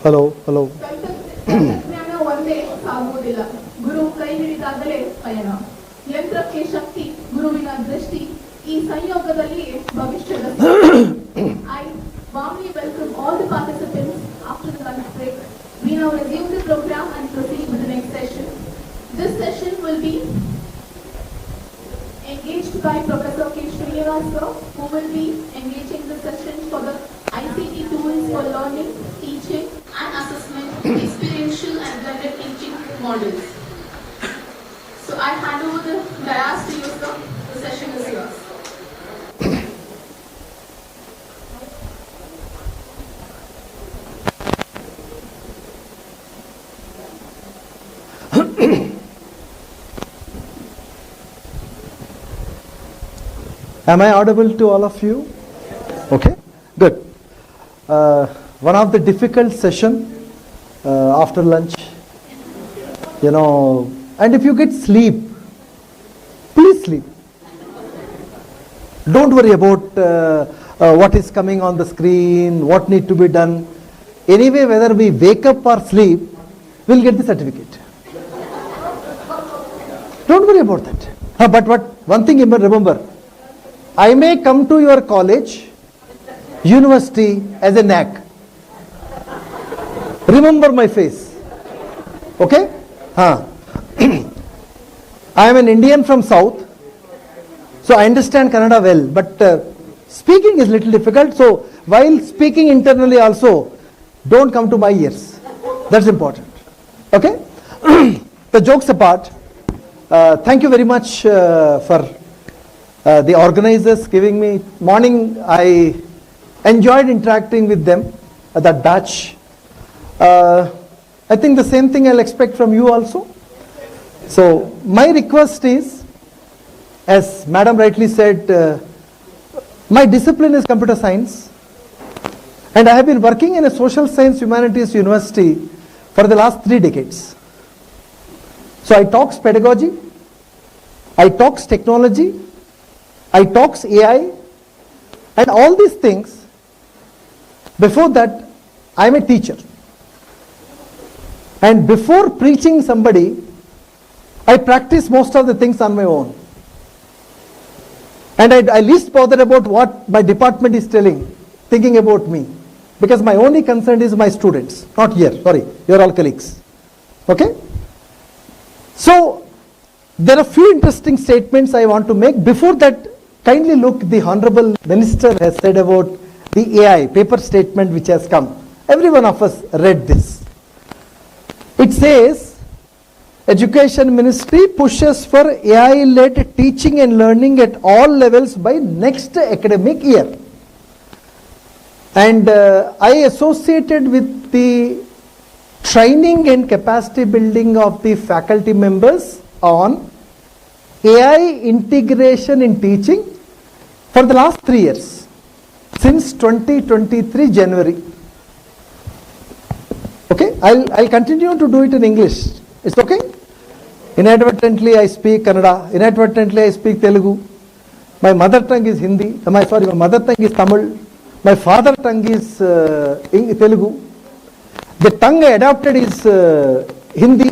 Hello, hello. ತಂತ್ರಜ್ಞಾನ ಒಂದೇ ಸಾಗುವುದಿಲ್ಲ. ಗುರು ಕೈ ಹಿಡಿದಾಗಲೇ ಪಯಣ. ಯಂತ್ರಕ್ಕೆ ಶಕ್ತಿ, ಗುರುವಿನ ದೃಷ್ಟಿ. ಈ ಸಂಯೋಗದಲ್ಲಿ ಭವಿಷ್ಯದ I warmly welcome all the participants after the lunch break. We now resume the program and proceed with the next session. This session will be engaged by Professor K. Srinivasa, who will be engaging the session for the ICT tools for learning, teaching and assessment, experiential and blended teaching models. So I hand over the dais to you, sir. The session is yours. Am I audible to all of you? Okay, good. One of the difficult session after lunch, you know, and if you get sleep, please sleep. Don't worry about what is coming on the screen, what need to be done. Anyway, whether we wake up or sleep, we'll get the certificate. Don't worry about that. But one thing you must remember, I may come to your college, university as a knack. Remember my face. Okay? I am an Indian from South, so I understand Kannada well, but speaking is little difficult. So while speaking internally also, don't come to my ears. That's important. Okay? The jokes apart, thank you very much for the organizers giving me morning. I enjoyed interacting with them, that batch. I think the same thing I'll expect from you also. So my request is, as Madam rightly said, my discipline is computer science, and I have been working in a social science humanities university for the last 3 decades. So I talks pedagogy, I talks technology, I talks AI, and all these things. Before that, I am a teacher. And before preaching somebody, I practice most of the things on my own. And I least bother about what my department is thinking about me. Because my only concern is my students, not here, sorry, you're all colleagues. Okay? So, there are few interesting statements I want to make. Before that, kindly look, the Honorable Minister has said about the AI paper statement which has come. Every one of us read this. It says, Education Ministry pushes for AI-led teaching and learning at all levels by next academic year. And I associated with the training and capacity building of the faculty members on AI integration in teaching for the last 3 years, since 2023 January. Okay, I'll continue to do it in English. It's okay? Inadvertently I speak Kannada, inadvertently I speak Telugu. My mother tongue is Hindi, my mother tongue is Tamil, my father tongue is Telugu. The tongue I adopted is Hindi,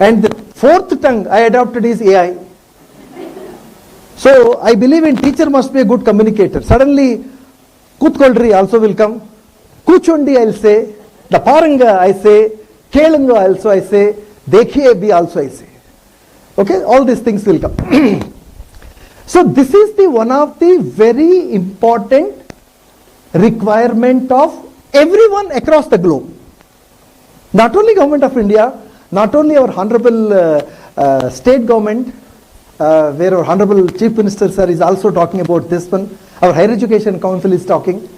and the 4th tongue I adopted is AI. So I believe in teacher must be a good communicator. Suddenly, Kutkoldri also will come. Kuchundi I'll say, the Paranga I say, Kelunga also I say, Dekhiye bhi also I say. Okay, all these things will come. So this is the one of the very important requirement of everyone across the globe. Not only Government of India, not only our Honorable State Government, where our Honorable Chief Minister sir is also talking about this one, our Higher Education Council is talking.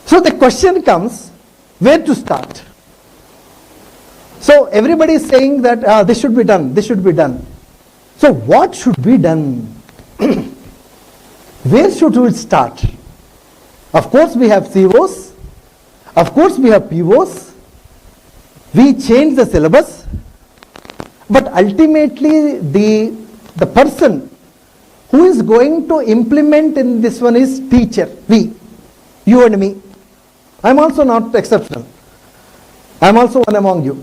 So the question comes, where to start? So everybody is saying that this should be done, this should be done. So what should be done? Where should we start? Of course we have COs, of course we have POs, we change the syllabus, but ultimately the person who is going to implement in this one is teacher, we, you and me. I'm also not exceptional. I'm also one among you.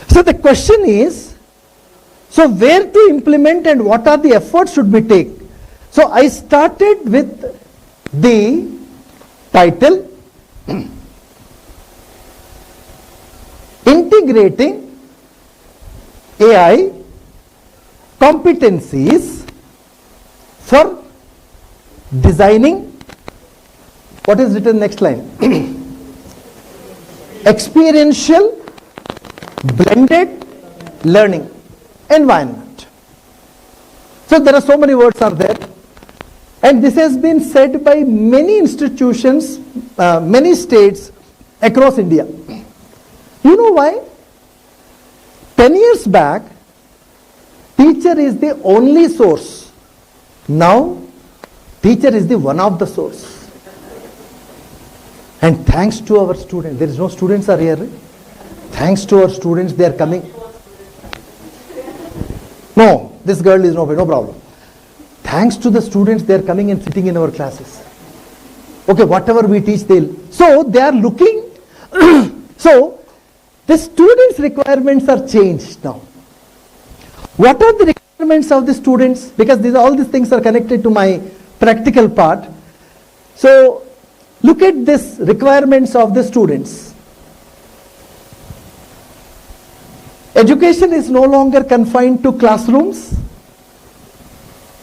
So the question is, so where to implement and what are the efforts should we take? So I started with the title, Integrating AI Competencies for Designing, what is written next line? Experiential blended learning environment. So there are so many words are there, and this has been said by many institutions, many states across India. You know why? 10 years back, teacher is the only source. Now, teacher is the one of the source. And thanks to our students, there is no students are here. Thanks to our students, they are coming. No, this girl is no problem. Thanks to the students, they are coming and sitting in our classes. Okay, whatever we teach, so they are looking. So the students' requirements are changed now. What are the requirements of the students? Because all these things are connected to my practical part. So look at this requirements of the students. Education is no longer confined to classrooms,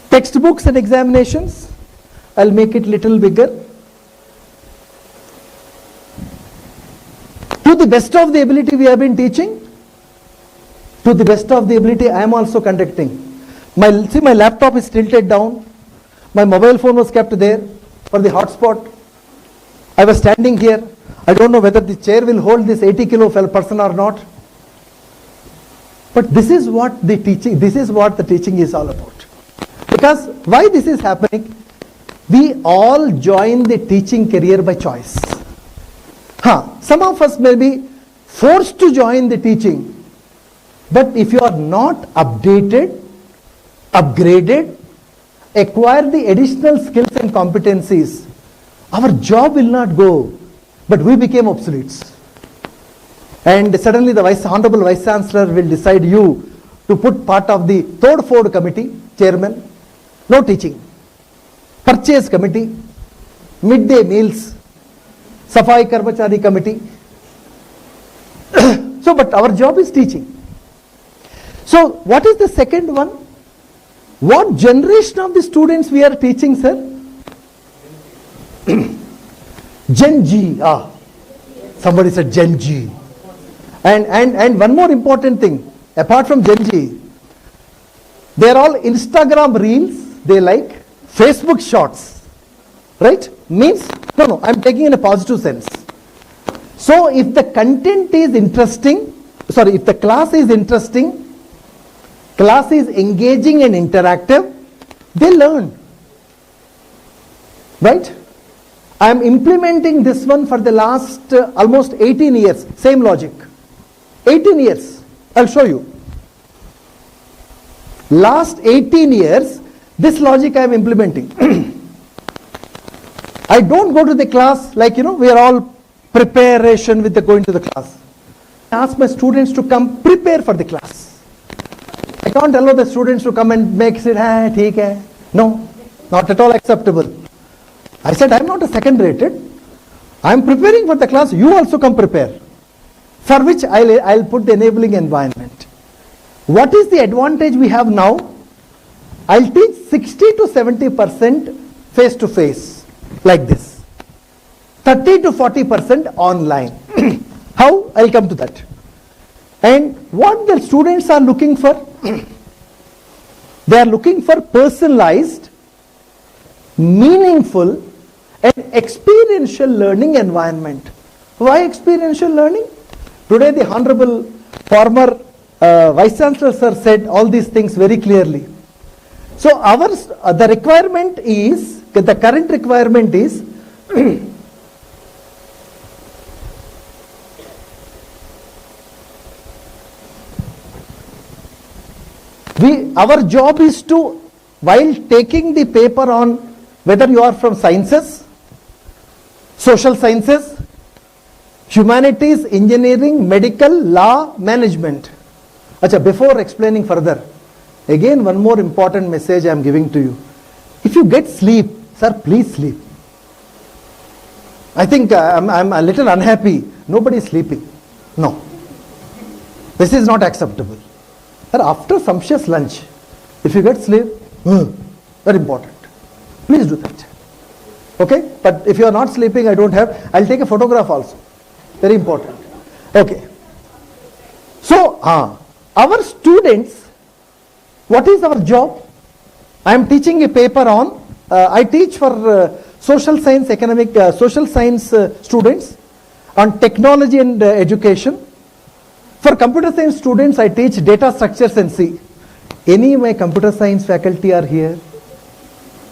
textbooks and examinations. I'll make it little bigger. To the best of the ability we have been teaching. To the best of the ability I am also conducting. My laptop is tilted down. My mobile phone was kept there for the hotspot. I was standing here. I don't know whether the chair will hold this 80 kilo person or not. But this is what the teaching is all about. Because why this is happening? We all join the teaching career by choice. Some of us may be forced to join the teaching. But if you are not updated, upgraded, acquire the additional skills and competencies, our job will not go, but we became obsolete. And suddenly the Honorable Vice Chancellor will decide you to put part of the third Ford committee, chairman, no teaching, purchase committee, midday meals, Safai Karmachari committee. So, but our job is teaching. So, what is the second one? What generation of the students we are teaching, sir? Gen G. Somebody said Gen G. And one more important thing, apart from Gen G, they are all Instagram reels, they like Facebook shorts, right? Means, no, I'm taking in a positive sense. So if the content is interesting, if the class is interesting, class is engaging and interactive, they learn, right? I am implementing this one for the last almost 18 years, same logic. 18 years, I'll show you. Last 18 years, this logic I am implementing. I don't go to the class like, we are all preparation with the going to the class. I ask my students to come prepare for the class. I can't allow the students to come and make it, theek hai. No, not at all acceptable. I said, I'm not a second rated. I'm preparing for the class, you also come prepare. For which I'll put the enabling environment. What is the advantage we have now? I'll teach 60 to 70% face to face, like this. 30 to 40% online. How? I'll come to that. And what the students are looking for? They are looking for personalized, meaningful, and experiential learning environment. Why experiential learning? Today the Honorable former Vice Chancellor sir said all these things very clearly. So the requirement is, the current requirement is our job is to, while taking the paper on whether you are from sciences, social sciences, humanities, engineering, medical, law, management. Acha, before explaining further, again one more important message I am giving to you. If you get sleep, sir, please sleep. I think I'm a little unhappy. Nobody is sleeping. No. This is not acceptable. Sir, after sumptuous lunch, if you get sleep, very important. Please do that. Okay? But if you are not sleeping, I'll take a photograph also. Very important. Okay. So, our students, what is our job? I am teaching a paper on, I teach for social science students on technology and education. For computer science students, I teach data structures and C. Any of my computer science faculty are here?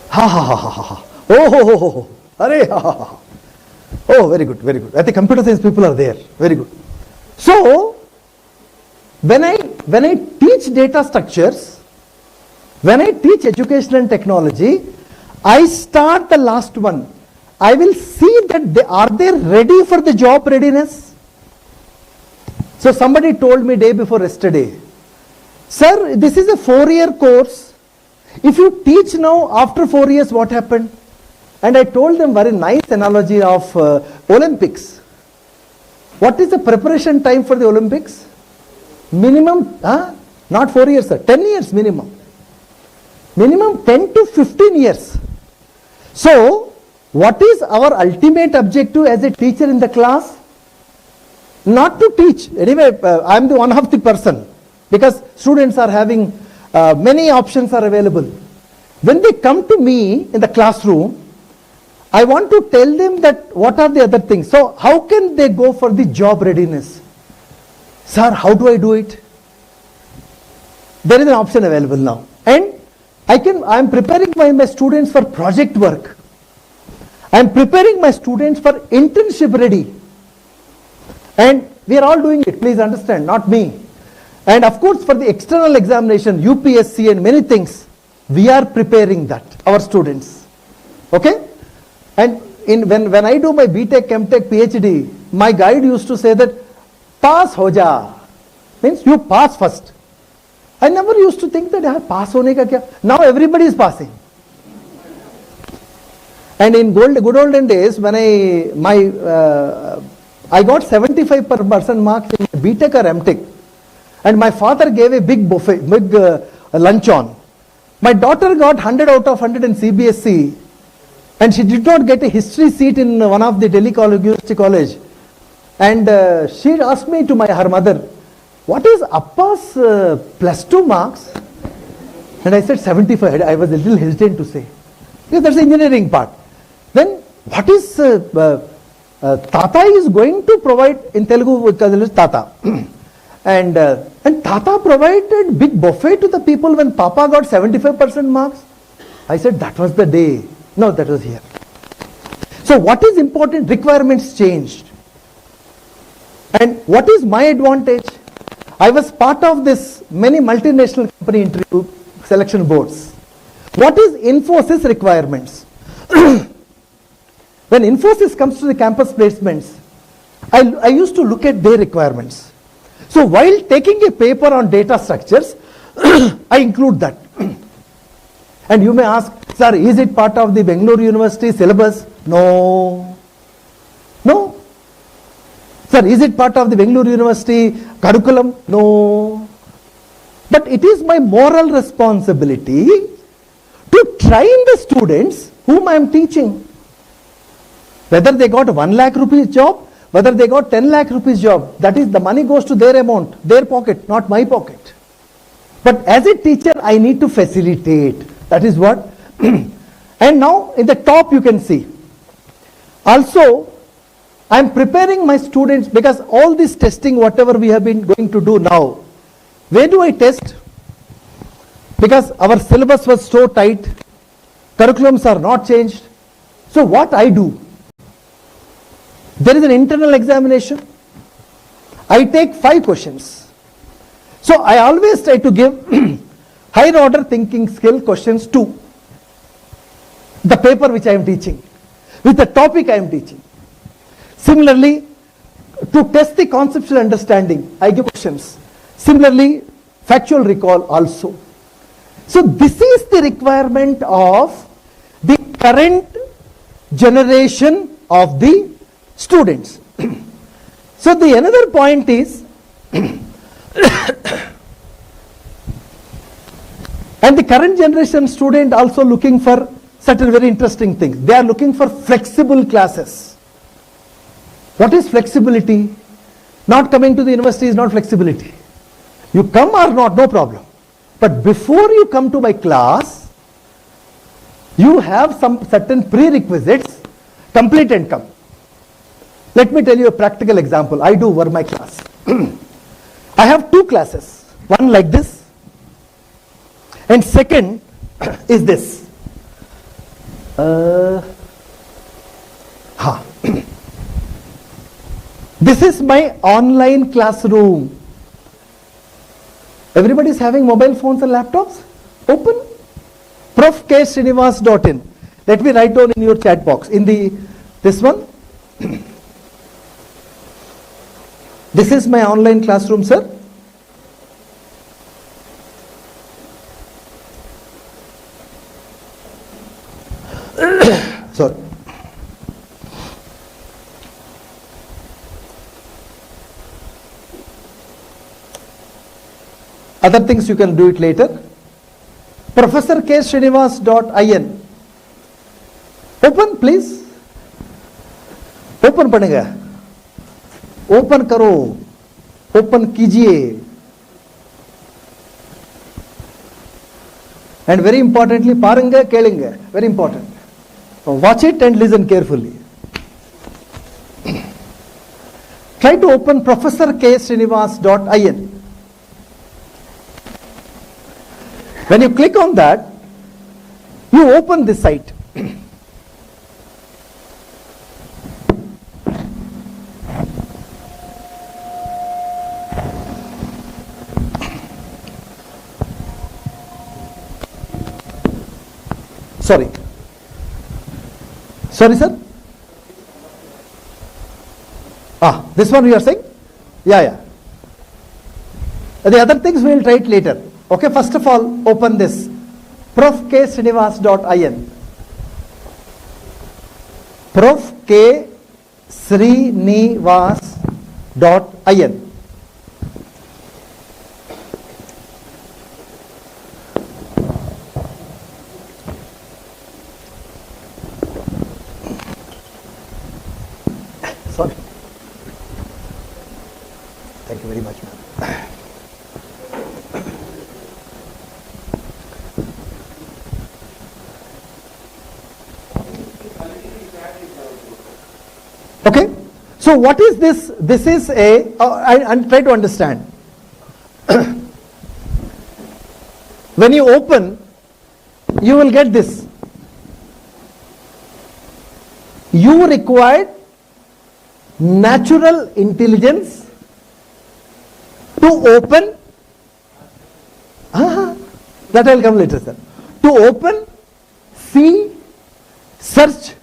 Ha ha ha ha ha. Oh ho ho ho ho. Arey ha ha ha. Oh, very good, very good. I think computer science people are there. Very good. So, when I teach data structures, when I teach education and technology, I start the last one. I will see that are they ready for the job readiness? So somebody told me day before yesterday, sir, this is a 4-year course. If you teach now, after 4 years, what happened? And I told them very nice analogy of Olympics. What is the preparation time for the Olympics? Minimum, not 4 years, sir, 10 years minimum. Minimum 10 to 15 years. So, what is our ultimate objective as a teacher in the class? Not to teach. Anyway, I am the one of the person, because students are having, many options are available. When they come to me in the classroom, I want to tell them that what are the other things. So, how can they go for the job readiness? Sir, how do I do it? There is an option available now. And I am preparing my students for project work. I am preparing my students for internship ready. And we are all doing it, please understand, not me. And of course, for the external examination, UPSC and many things, we are preparing that, our students. Okay? And when I do my BTech, MTech, PhD, my guide used to say that, pass ho ja, means you pass first. I never used to think that pass hone ka kya. Now everybody is passing. And in good olden days, when I got 75% marks in BTech or MTech, and my father gave a big buffet, big luncheon. My daughter got 100 out of 100 in CBSE, and she did not get a history seat in one of the Delhi University College. And she asked me to her mother, what is Appa's +2 marks? And I said 75. I was a little hesitant to say, because that's the engineering part. Then what is Tata is going to provide in Telugu, Tata. And Tata provided big buffet to the people when Papa got 75% marks. I said that was the day. No, that was here. So what is important? Requirements changed. And what is my advantage? I was part of this many multinational company interview selection boards. What is Infosys requirements? When Infosys comes to the campus placements, I used to look at their requirements. So while taking a paper on data structures, I include that. And you may ask, sir, is it part of the Bangalore University syllabus? No. No. Sir, is it part of the Bangalore University curriculum? No. But it is my moral responsibility to train the students whom I am teaching. Whether they got 1 lakh rupees job, whether they got 10 lakh rupees job, that is, the money goes to their amount, their pocket, not my pocket. But as a teacher, I need to facilitate. That is what. And now in the top you can see. Also, I am preparing my students, because all this testing, whatever we have been going to do now, where do I test? Because our syllabus was so tight, curriculums are not changed. So what I do? There is an internal examination. I take 5 questions. So I always try to give higher order thinking skill questions to the paper which I am teaching, with the topic I am teaching. Similarly, to test the conceptual understanding, I give questions. Similarly, factual recall also. So this is the requirement of the current generation of the students. So the another point is, and the current generation student also looking for certain very interesting things. They are looking for flexible classes. What is flexibility? Not coming to the university is not flexibility. You come or not, no problem. But before you come to my class, you have some certain prerequisites, complete and come. Let me tell you a practical example. I do for my class. I have two classes. One like this, and second is this. This is my online classroom. Everybody is having mobile phones and laptops? Open profksrinivas.in. Let me write down in your chat box. In this one. This is my online classroom, sir. Sorry. Other things you can do it later. ProfessorKSrinivas.in. Open, please. Open padega. Open karo. Open kijiye. And very importantly, paranga kelinga. Very important. Watch it and listen carefully. Try to open ProfessorKSrinivas.in. When you click on that, you open this site. Sorry, sir? This one you are saying? Yeah. The other things we will try it later. Okay, first of all, open this profksrinivas.in. profksrinivas.in. Sorry. Thank you very much, ma'am. Okay, so what is this? This is and try to understand. When you open, you will get this. You required natural intelligence to open. That will come later, sir. To open, see, search,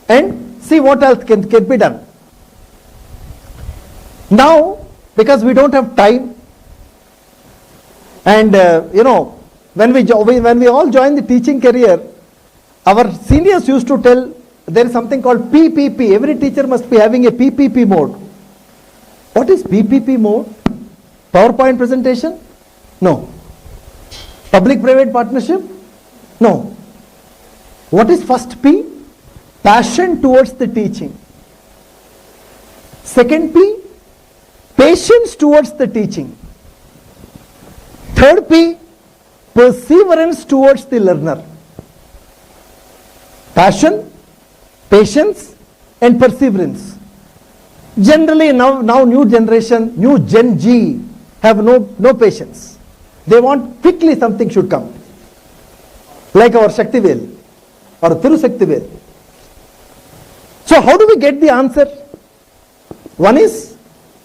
and see what else can be done. Now, because we don't have time, and when we all join the teaching career, our seniors used to tell there is something called PPP. Every teacher must be having a PPP mode. What is PPP mode? PowerPoint presentation? No. Public-private partnership? No. What is first P? Passion towards the teaching. Second P, patience towards the teaching. Third P, perseverance towards the learner. Passion, patience, and perseverance. Generally now new generation, new Gen G have no patience. They want quickly something should come. Like our Shaktivel or Thiru Shaktivel. So how do we get the answer? One is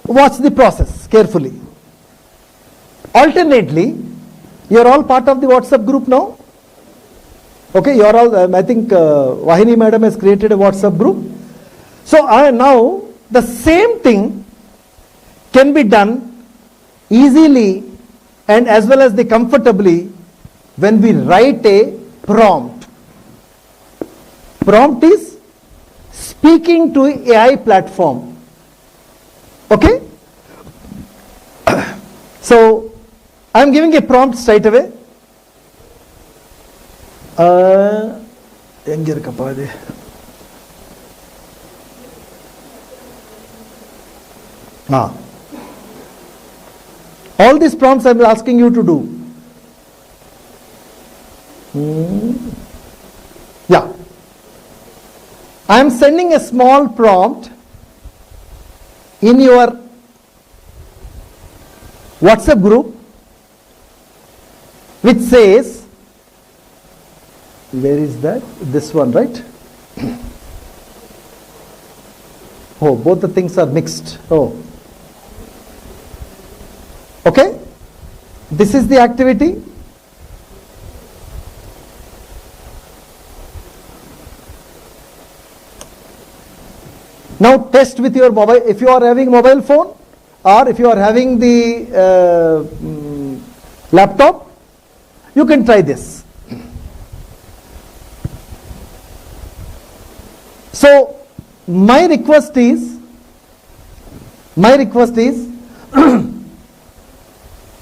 watch the process carefully. Alternately, you are all part of the WhatsApp group now. Okay, you are all, I think Vahini madam has created a WhatsApp group. So now the same thing can be done easily and as well as comfortably when we write a prompt. Prompt is speaking to AI platform. Okay? So I am giving a prompt straight away. All these prompts I am asking you to do. Yeah. I am sending a small prompt in your WhatsApp group which says, where is that? This one, right? Oh, both the things are mixed. Oh. Okay? This is the activity. Now test with your mobile. If you are having mobile phone or if you are having the laptop, you can try this. So my request is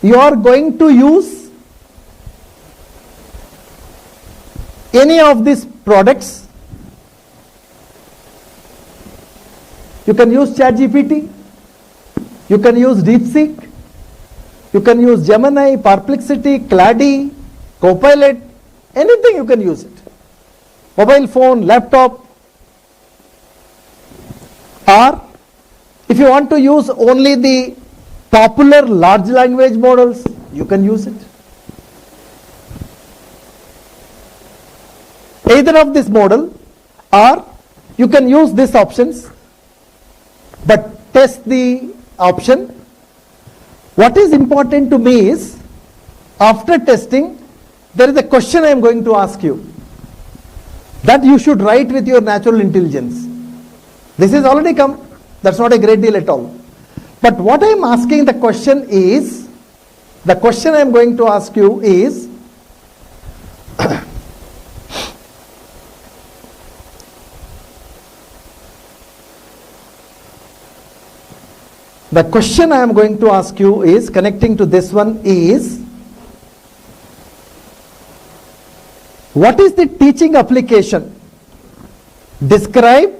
you are going to use any of these products. You can use ChatGPT, you can use DeepSeek, you can use Gemini, Perplexity, Clady, Copilot, anything you can use it. Mobile phone, laptop, or if you want to use only the popular large language models, you can use it. Either of this model, or you can use these options, but test the option. What is important to me is, after testing, there is a question I am going to ask you that you should write with your natural intelligence. This is already come, that's not a great deal at all. But what I am asking the question is, the question I am going to ask you is, the question I am going to ask you is, connecting to this one is, what is the teaching application? Describe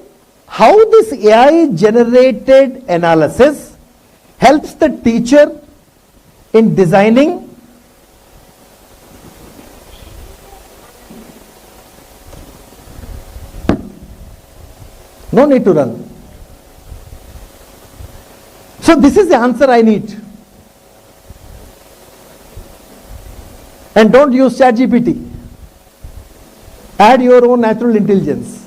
how this AI generated analysis helps the teacher in designing no need to run. So this is the answer I need. And don't use ChatGPT. Add your own natural intelligence.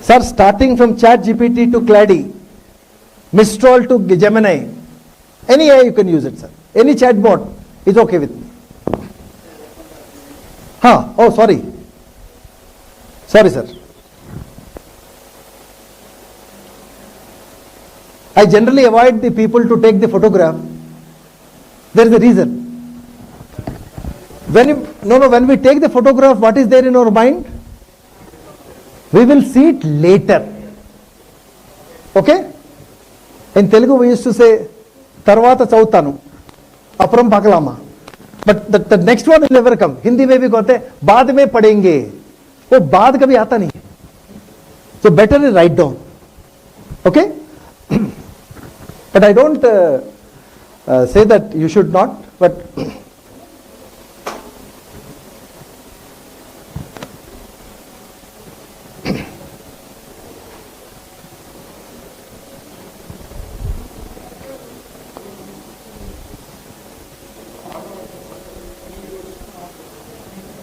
Sir, starting from ChatGPT to Clady, Mistral to Gemini, any AI you can use it, sir. Any chatbot is okay with me. Oh, sorry. Sorry, sir. I generally avoid the people to take the photograph. There is a reason. When we take the photograph, what is there in our mind? We will see it later. Okay? In Telugu we used to say, Tarvata Chautanu, Apram Pakalama. But the next one will never come. Hindi mein bhi कहते बाद में पढ़ेंगे. वो बाद कभी आता नहीं. So better is write down. Okay? But I don't say that you should not. But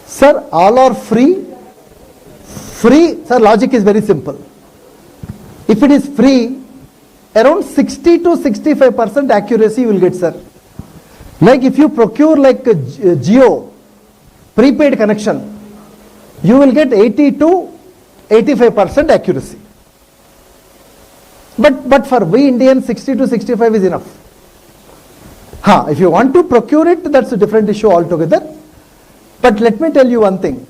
sir, all are free. Free, sir, logic is very simple. If it is free, around 60 to 65% accuracy you will get, sir. Like if you procure like a Geo prepaid connection, you will get 80 to 85% accuracy. But for we Indians, 60 to 65 is enough. If you want to procure it, that's a different issue altogether. But let me tell you one thing.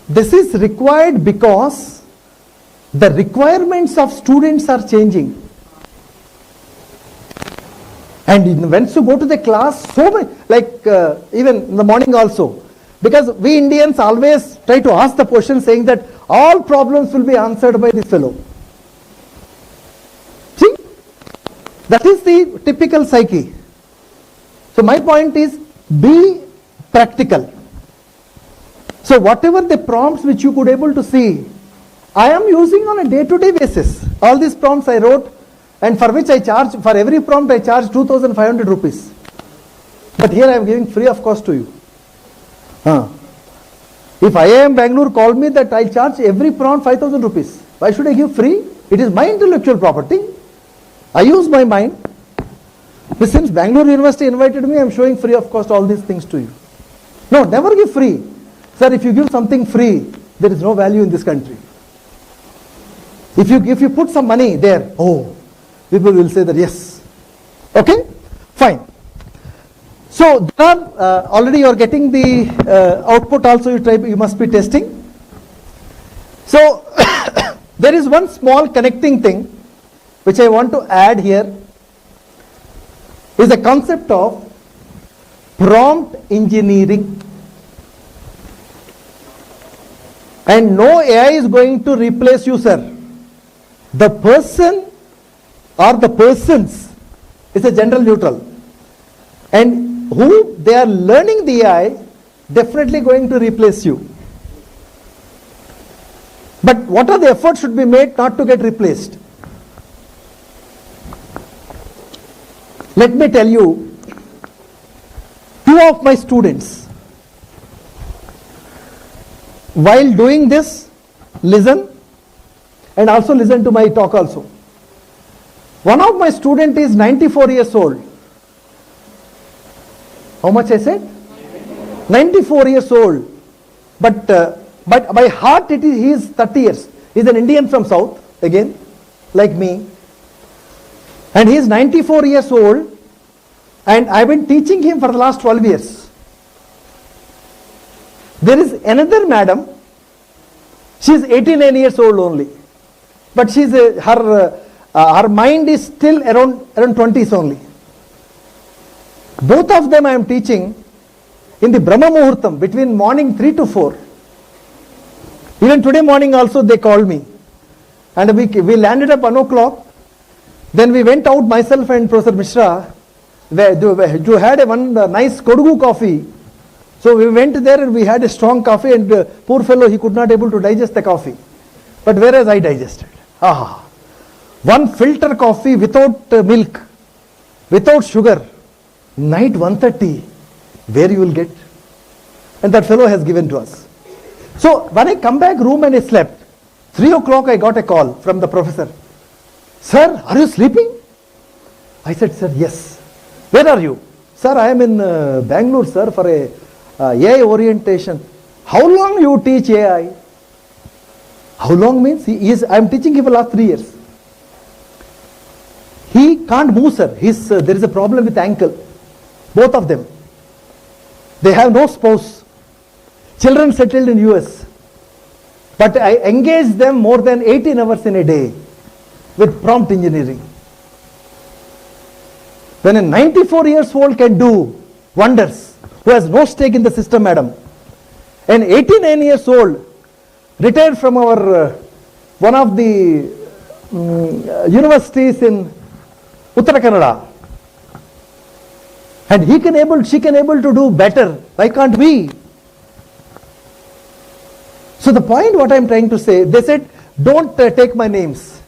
This is required because the requirements of students are changing. And when you go to the class, so many, like even in the morning also, because we Indians always try to ask the question saying that all problems will be answered by this fellow. See, that is the typical psyche. So my point is, be practical. So whatever the prompts which you could able to see, I am using on a day-to-day basis. All these prompts I wrote, and for which I charge, for every prompt I charge 2,500 rupees. But here I am giving free of cost to you. If IIM Bangalore called me that I charge every prompt 5,000 rupees, why should I give free? It is my intellectual property. I use my mind. But since Bangalore University invited me, I am showing free of cost all these things to you. No, never give free. Sir, if you give something free, there is no value in this country. If you put some money there, people will say that yes. Okay? Fine. So there are, already you are getting the output also, you must be testing. So there is one small connecting thing which I want to add here, is the concept of prompt engineering. And no AI is going to replace you, sir. The person or the persons is a general neutral. And who they are learning the AI, definitely going to replace you. But what are the efforts should be made not to get replaced? Let me tell you, two of my students, while doing this, listen and also listen to my talk also. One of my student is 94 years old. How much I said? 94 years old. But by heart he is 30 years. He is an Indian from South, again, like me. And he is 94 years old, and I have been teaching him for the last 12 years. There is another madam, she is 89 years old only, but she is her mind is still around 20s only. Both of them I am teaching in the Brahma Muhurtam between morning 3 to 4. Even today morning also they called me, and we landed up 1 o'clock. Then we went out, myself and Professor Mishra, who had one nice Kodugu coffee. So we went there and we had a strong coffee, and poor fellow, he could not able to digest the coffee. But whereas I digested. One filter coffee without milk, without sugar, night 1:30, where you will get? And that fellow has given to us. So when I come back room and I slept, 3 o'clock I got a call from the professor. Sir, are you sleeping? I said, sir, yes. Where are you? Sir, I am in Bangalore, sir, for a AI orientation. How long you teach AI? How long means? I am teaching him for the last 3 years. He can't move, sir. There is a problem with ankle. Both of them. They have no spouse. Children settled in US. But I engage them more than 18 hours in a day with prompt engineering. When a 94 years old can do wonders, who has no stake in the system, madam, an 89 years old, retired from our one of the universities in Uttara Kannada, and she can able to do better. Why can't we? So the point what I am trying to say, they said, don't take my names.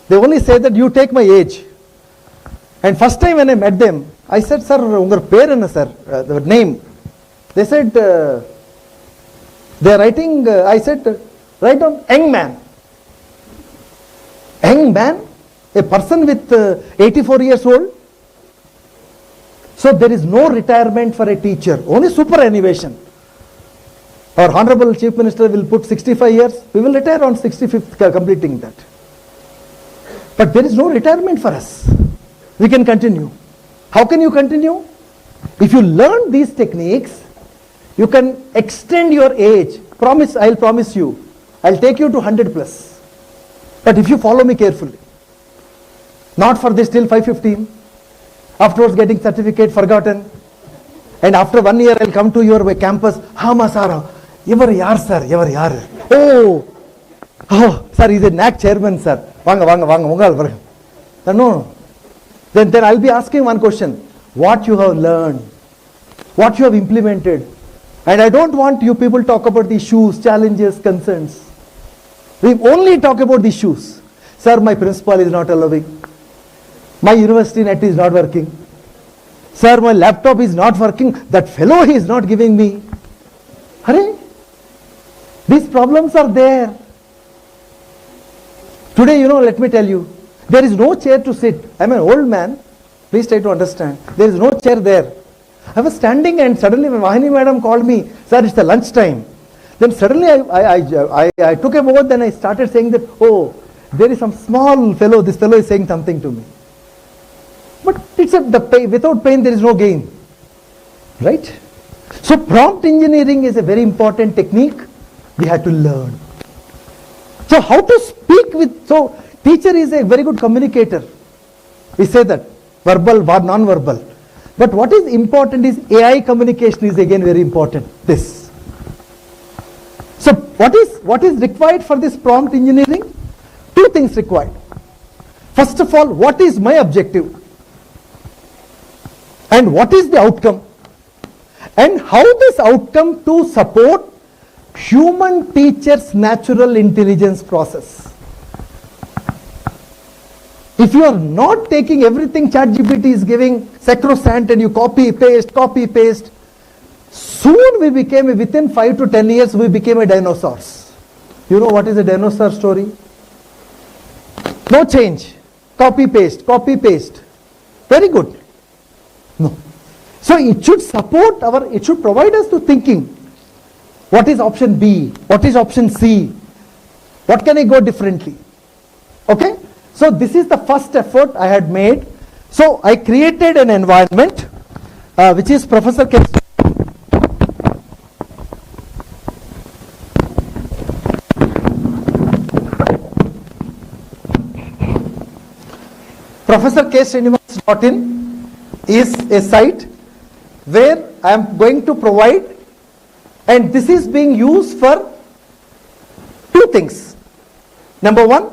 They only say that you take my age. And first time when I met them, I said, sir, ungar per sir, the name. They said, they are writing, I said, write down young man. Young man? A person with 84 years old. So there is no retirement for a teacher, only superannuation. Our Honorable Chief Minister will put 65 years, we will retire on 65th completing that. But there is no retirement for us. We can continue. How can you continue? If you learn these techniques, you can extend your age. Promise, I'll promise you, I'll take you to 100 plus. But if you follow me carefully, not for this till 5:15, afterwards getting certificate forgotten, and after 1 year I'll come to your campus, Masara, ever yar sir, ever yar. Oh, sir, he's a NAC chairman, sir. Vanga. No. Then I'll be asking one question. What you have learned, what you have implemented. And I don't want you people talk about the issues, challenges, concerns. We only talk about the issues. Sir, my principal is not allowing. My university net is not working. Sir, my laptop is not working. That fellow he is not giving me. Hurry. These problems are there. Today, let me tell you, there is no chair to sit. I'm an old man. Please try to understand. There is no chair there. I was standing and suddenly Vahini madam called me, sir, it's the lunch time. Then suddenly I took a moment, then I started saying that, oh, there is some small fellow, this fellow is saying something to me. But it's without pain there is no gain. Right? So prompt engineering is a very important technique we had to learn. So how to speak with, so teacher is a very good communicator. We say that, verbal, non-verbal. But what is important is AI communication is again very important. This. So what is required for this prompt engineering? Two things required. First of all, what is my objective? And what is the outcome? And how this outcome to support human teacher's natural intelligence process. If you are not taking everything ChatGPT is giving sacrosanct and you copy, paste, soon we became, within 5 to 10 years, we became a dinosaurs. You know what is a dinosaur story? No change. Copy, paste. Very good. No. So it should support it should provide us to thinking. What is option B? What is option C? What can I go differently? Okay? So this is the first effort I had made. So I created an environment which is Professor K. Professor K. Srinivas.in is a site where I am going to provide, and this is being used for two things. Number one,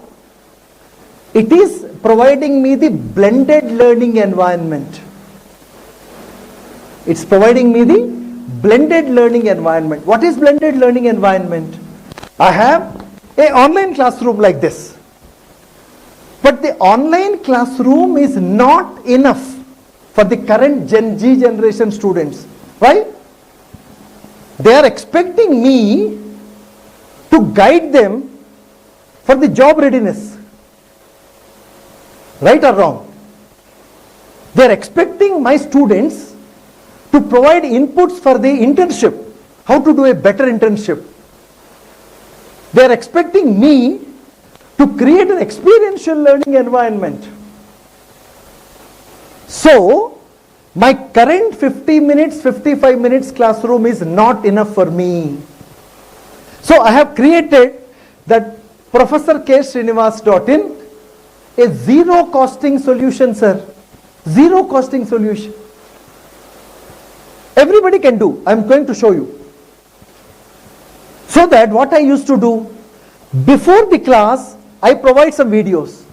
it is providing me the blended learning environment. It's providing me the blended learning environment. What is blended learning environment? I have an online classroom like this. But the online classroom is not enough for the current Gen Z generation students. Why? They are expecting me to guide them for the job readiness. Right or wrong? They are expecting my students to provide inputs for the internship, how to do a better internship. They are expecting me to create an experiential learning environment. So, my current 50 minutes, 55 minutes classroom is not enough for me. So, I have created that Professor K. Srinivas.in, a zero costing solution, sir. Zero costing solution. Everybody can do. I am going to show you. So that what I used to do, before the class, I provide some videos.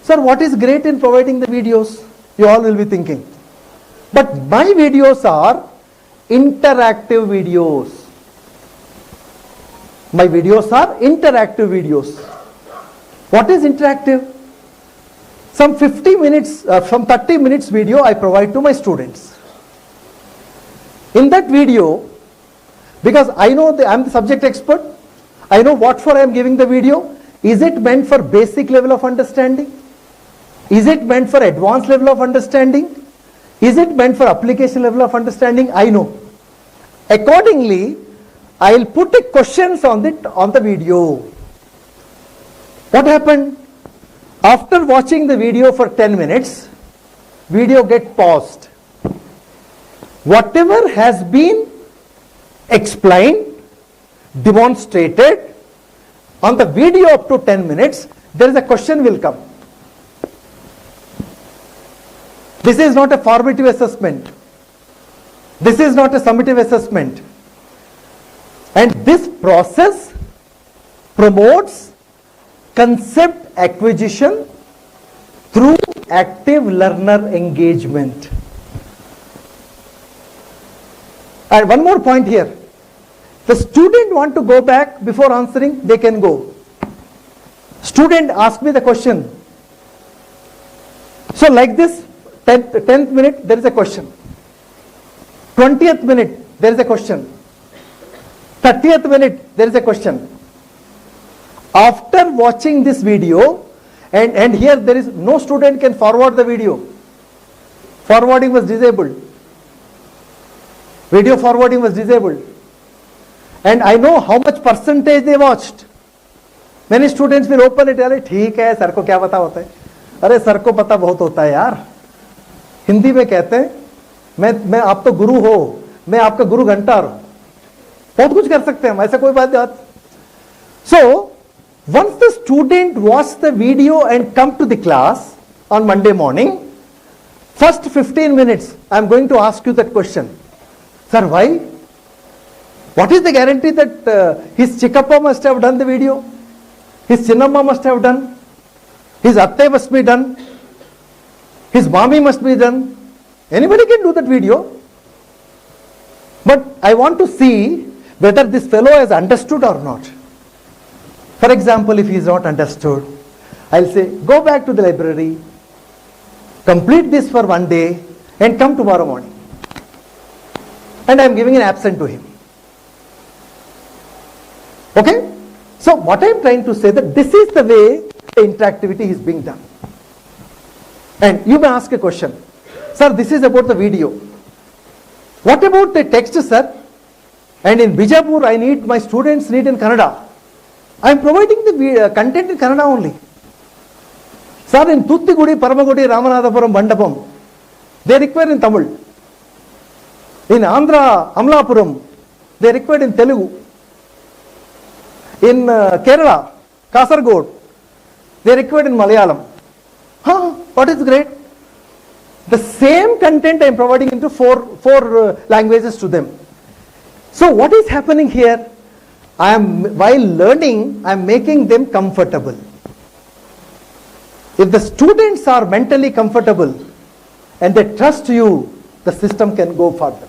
Sir, what is great in providing the videos? You all will be thinking. But my videos are interactive videos. My videos are interactive videos. What is interactive? Some 50 minutes, from 30 minutes video I provide to my students. In that video, because I know I am the subject expert, I know what for I am giving the video. Is it meant for basic level of understanding? Is it meant for advanced level of understanding? Is it meant for application level of understanding? I know. Accordingly, I'll put a questions on the video. What happened? After watching the video for 10 minutes, video get paused. Whatever has been explained, demonstrated on the video up to 10 minutes, there is a question will come. This is not a formative assessment. This is not a summative assessment. And this process promotes concept acquisition through active learner engagement. And one more point here. The student want to go back before answering, they can go. Student ask me the question. So like this, 10th minute, there is a question. 20th minute, there is a question. 30th minute, there is a question. After watching this video, and here there is no student can forward the video. Forwarding was disabled. Video forwarding was disabled. And I know how much percentage they watched. Many students will open it, अरे ठीक है sir को क्या पता होता है, अरे sir को पता बहुत होता है यार. हिंदी में कहते हैं मैं आप तो गुरु हो, मैं आपका गुरु घंटार हूं. बहुत कुछ कर सकते हैं हम, ऐसा कोई बात नहीं. So once the student watch the video and come to the class on Monday morning, first 15 minutes I am going to ask you that question. Sir, why? What is the guarantee that his Chikkappa must have done the video? His Chinnamma must have done? His Atte must be done? His Mami must be done? Anybody can do that video. But I want to see whether this fellow has understood or not. For example, if he is not understood, I'll say, go back to the library, complete this for one day, and come tomorrow morning. And I'm giving an absent to him. Okay? So what I'm trying to say that this is the way the interactivity is being done. And you may ask a question. Sir, this is about the video. What about the text, sir? And in Bijapur, my students need in Kannada. I am providing the content in Kannada only. Sir, in Thutthukudi, Paramagudi, Ramanathapuram, Bandapam, they require in Tamil. In Andhra, Amlapuram, they require in Telugu. In Kerala, Kasargod, they require in Malayalam. What is great? The same content I am providing into four languages to them. So what is happening here? While learning, I am making them comfortable. If the students are mentally comfortable and they trust you, the system can go further.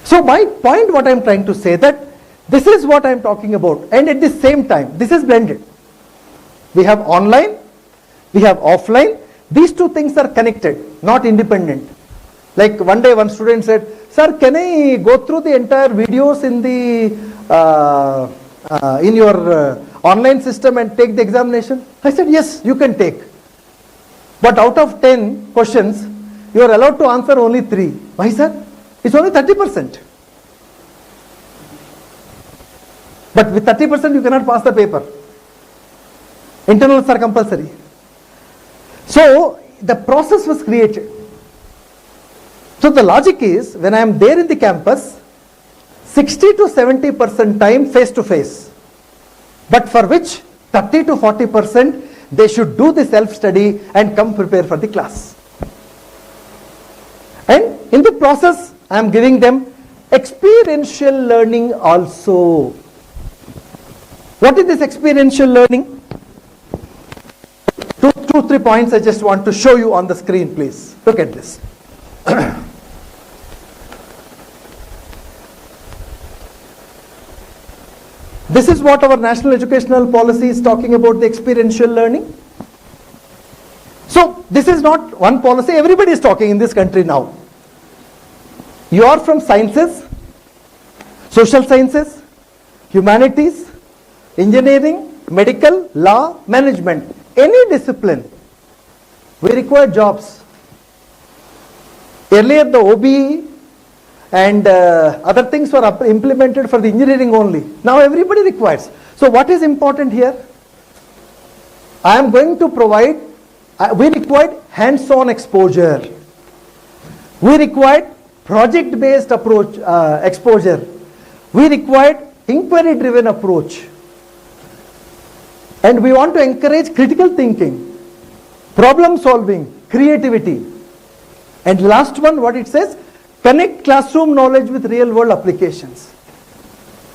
So my point, what I am trying to say, that this is what I am talking about, and at the same time, this is blended. We have online, we have offline. These two things are connected, not independent. Like one day one student said, sir, can I go through the entire videos in your online system and take the examination? I said, yes, you can take. But out of 10 questions, you are allowed to answer only 3. Why, sir? It's only 30%. But with 30% you cannot pass the paper. Internals are compulsory. So the process was created. So the logic is, when I am there in the campus, 60 to 70% time face to face. But for which 30 to 40% they should do the self-study and come prepare for the class. And in the process, I am giving them experiential learning also. What is this experiential learning? Two, 3 points I just want to show you on the screen, please. Look at this. This is what our national educational policy is talking about, the experiential learning. So this is not one policy, everybody is talking in this country now. You are from sciences, social sciences, humanities, engineering, medical, law, management, any discipline, we require jobs. Earlier the OBE and other things were implemented for the engineering only. Now everybody requires. So what is important here? I am going to provide, we required hands-on exposure. We required project-based approach, exposure. We required inquiry-driven approach. And we want to encourage critical thinking, problem solving, creativity. And last one, what it says, connect classroom knowledge with real world applications.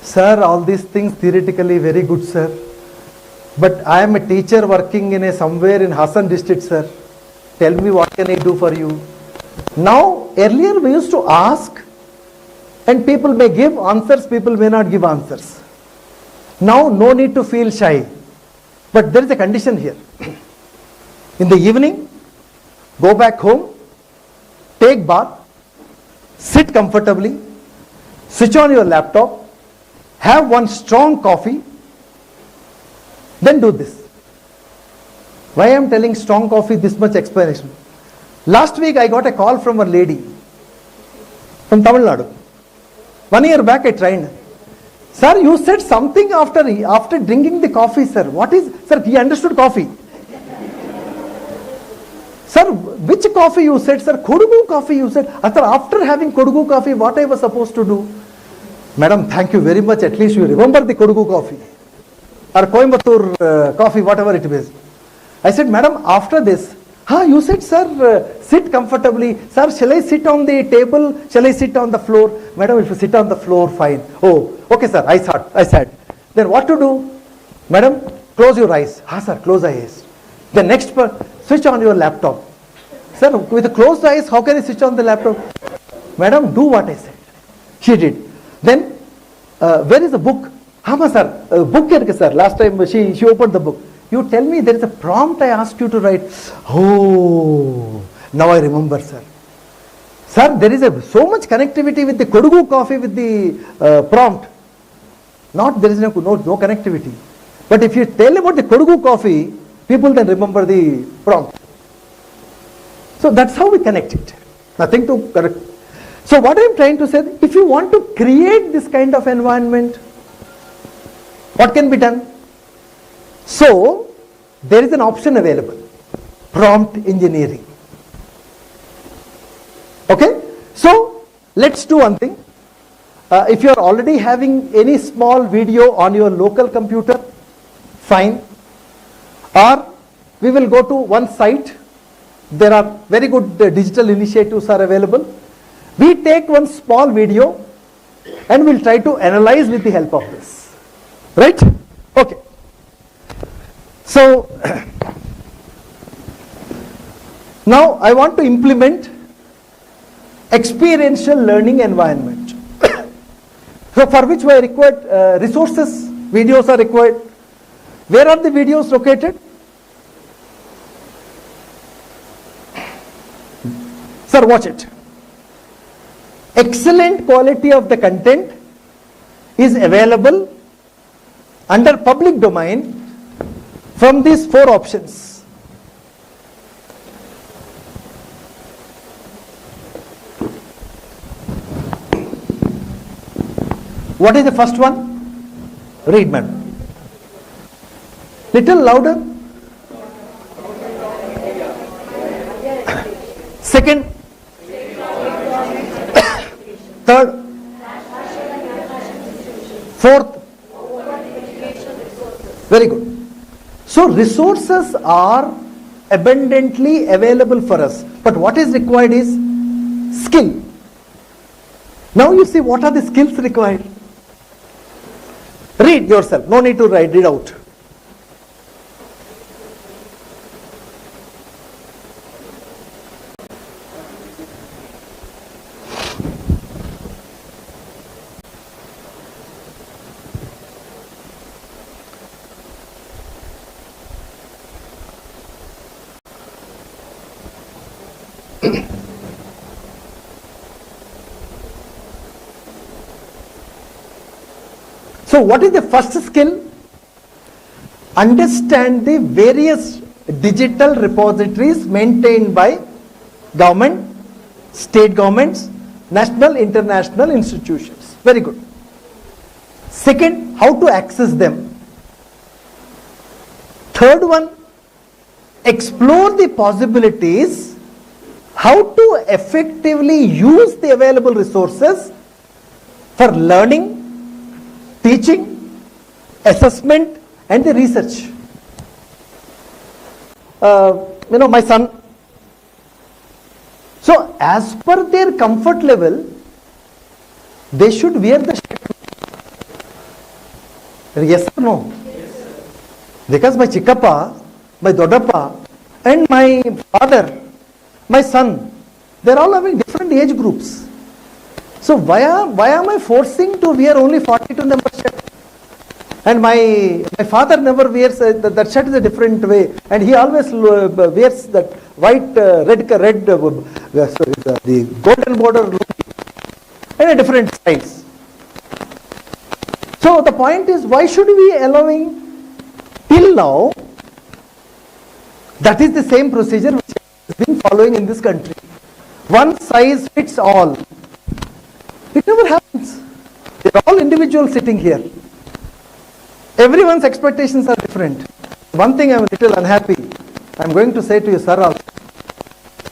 Sir, all these things theoretically very good, sir. But I am a teacher working in somewhere in Hassan district, sir. Tell me what can I do for you? Now, earlier we used to ask and people may give answers, people may not give answers. Now, no need to feel shy. But there is a condition here. In the evening, go back home, take bath, sit comfortably, switch on your laptop, have one strong coffee, then do this. Why I am telling strong coffee, this much explanation? Last week I got a call from a lady from Tamil Nadu. 1 year back I trained. Sir, you said something after drinking the coffee, sir. What is, sir, he understood coffee. Sir, which coffee you said, sir? Kodugu coffee you said. Sir, after having Kodugu coffee, what I was supposed to do? Madam, thank you very much. At least you remember the Kodugu coffee. Or Coimbatore coffee, whatever it is. I said, madam, after this, you said, sir, sit comfortably. Sir, shall I sit on the table? Shall I sit on the floor? Madam, if you sit on the floor, fine. Oh, okay, sir, I sat. Then what to do? Madam, close your eyes. Sir, close eyes. The next part, switch on your laptop. Sir, with closed eyes, how can I switch on the laptop? Madam, do what I said. She did. Then, where is the book? Sir, book here, sir. Last time she opened the book. You tell me there is a prompt I asked you to write. Oh, now I remember, sir. Sir, there is so much connectivity with the Kodugu coffee with the prompt. There is no connectivity. But if you tell about the Kodugu coffee, people then remember the prompt. So that's how we connect it. Nothing to correct. So what I am trying to say, if you want to create this kind of environment, what can be done? So, there is an option available, prompt engineering. Okay? So, let's do one thing. If you are already having any small video on your local computer, fine. Or, we will go to one site. There are very good digital initiatives are available. We take one small video and we'll try to analyze with the help of this. Right? Okay. So, now I want to implement experiential learning environment. So, for which we required resources, videos are required. Where are the videos located? Sir, watch it. Excellent quality of the content is available under public domain from these 4 options. What is the first one? Read, madam. Little louder. Second. Third. Fourth. Very good. So resources are abundantly available for us, but what is required is skill. Now you see what are the skills required. Read yourself, no need to read out. So what is the first skill? understand the various digital repositories maintained by government, state governments, national, international institutions. Very good. Second, how to access them. Third one, explore the possibilities how to effectively use the available resources for learning, teaching, assessment, and the research. My son. So, as per their comfort level, they should wear the shirt. Yes or no? Yes. Because my chikkappa, my dodappa, and my father, my son, they are all having different age groups. So why am I forcing to wear only 42 number shirt? And my father never wears that shirt is a different way, and he always wears that white the golden border in a different size. So the point is, why should we allowing till now? That is the same procedure which has been following in this country. One size fits all. It never happens. They are all individuals sitting here. Everyone's expectations are different. One thing I am a little unhappy. I am going to say to you, sir, also.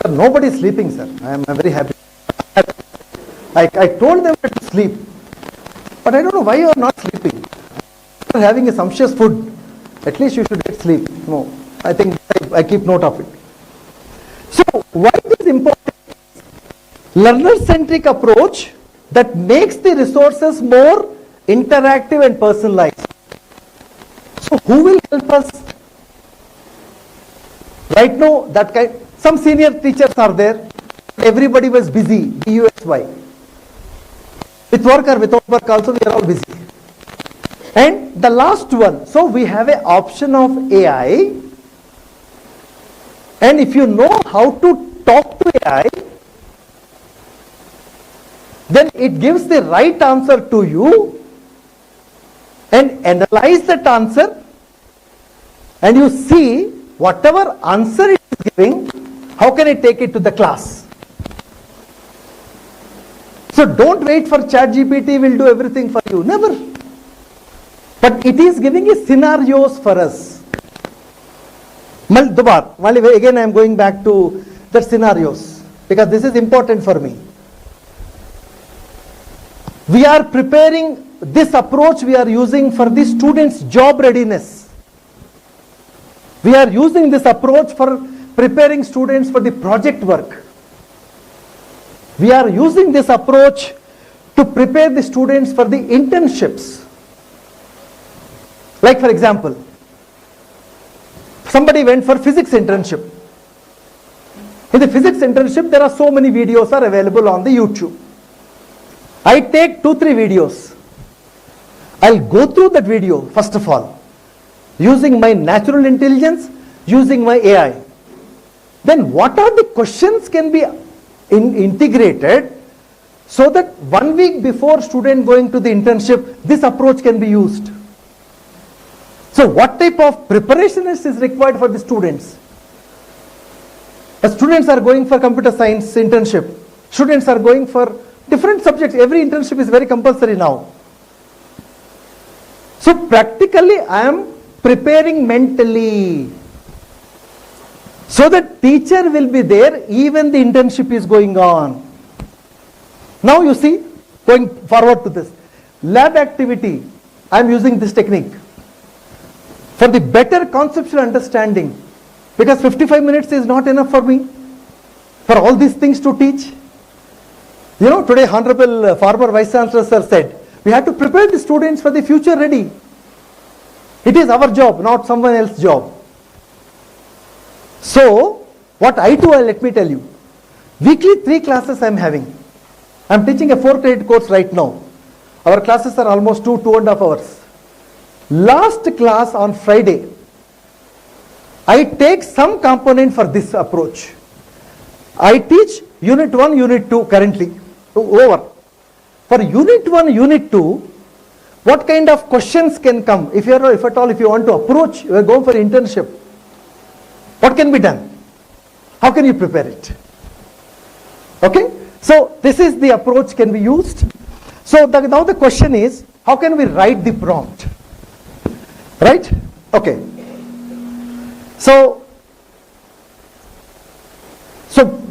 Sir, nobody is sleeping, sir. I am very happy. I told them to sleep. But I don't know why you are not sleeping. You are having a sumptuous food. At least you should get sleep. No, I think I keep note of it. So, why it is important? Learner-centric approach that makes the resources more interactive and personalized. So, who will help us? Right now, some senior teachers are there. Everybody was busy. BUSY. With work or without work also, we are all busy. And the last one, so we have an option of AI. And if you know how to talk to AI, then it gives the right answer to you and analyze that answer, and you see whatever answer it is giving, how can it take it to the class? So don't wait for ChatGPT will do everything for you. Never. But it is giving us scenarios for us. Again I am going back to the scenarios because this is important for me. We are preparing this approach we are using for the students' job readiness. We are using this approach for preparing students for the project work. We are using this approach to prepare the students for the internships. Like for example, somebody went for physics internship. In the physics internship, there are so many videos are available on the YouTube. I take 2-3 videos. I'll go through that video first of all, using my natural intelligence, using my AI. Then what are the questions can be integrated so that 1 week before student going to the internship, this approach can be used. So what type of preparation is required for the students? The students are going for computer science internship. Students are going for different subjects. Every internship is very compulsory now. So practically I am preparing mentally. So that teacher will be there even the internship is going on. Now you see, going forward to this. Lab activity, I am using this technique. For the better conceptual understanding. Because 55 minutes is not enough for me. For all these things to teach. You know, today Honorable former Vice Chancellor sir said, we have to prepare the students for the future ready. It is our job, not someone else's job. So, what I do, let me tell you. Weekly 3 classes I am having. I am teaching a 4-credit course right now. Our classes are almost 2.5 hours. Last class on Friday, I take some component for this approach. I teach Unit 1, Unit 2 currently. Over. For Unit 1, Unit 2, What kind of questions can come if at all if you want to approach, you are going for internship? What can be done? How can you prepare it? Okay, so this is the approach can be used. So now the question is, how can we write the prompt? Right? Okay. So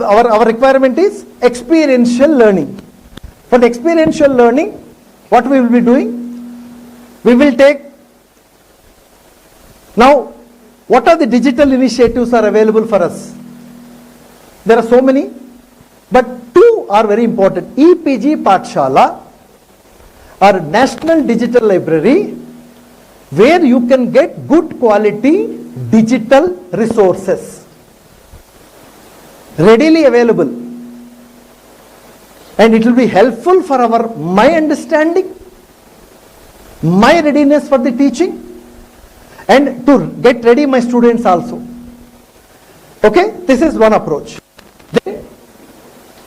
our requirement is experiential learning. For the experiential learning, what we will be doing? We will take, now what are the digital initiatives are available for us? There are so many, but two are very important. EPG Pathshala, our National Digital Library, where you can get good quality digital resources readily available, and it will be helpful for my understanding, my readiness for the teaching, and to get ready my students also. Okay, this is one approach. Then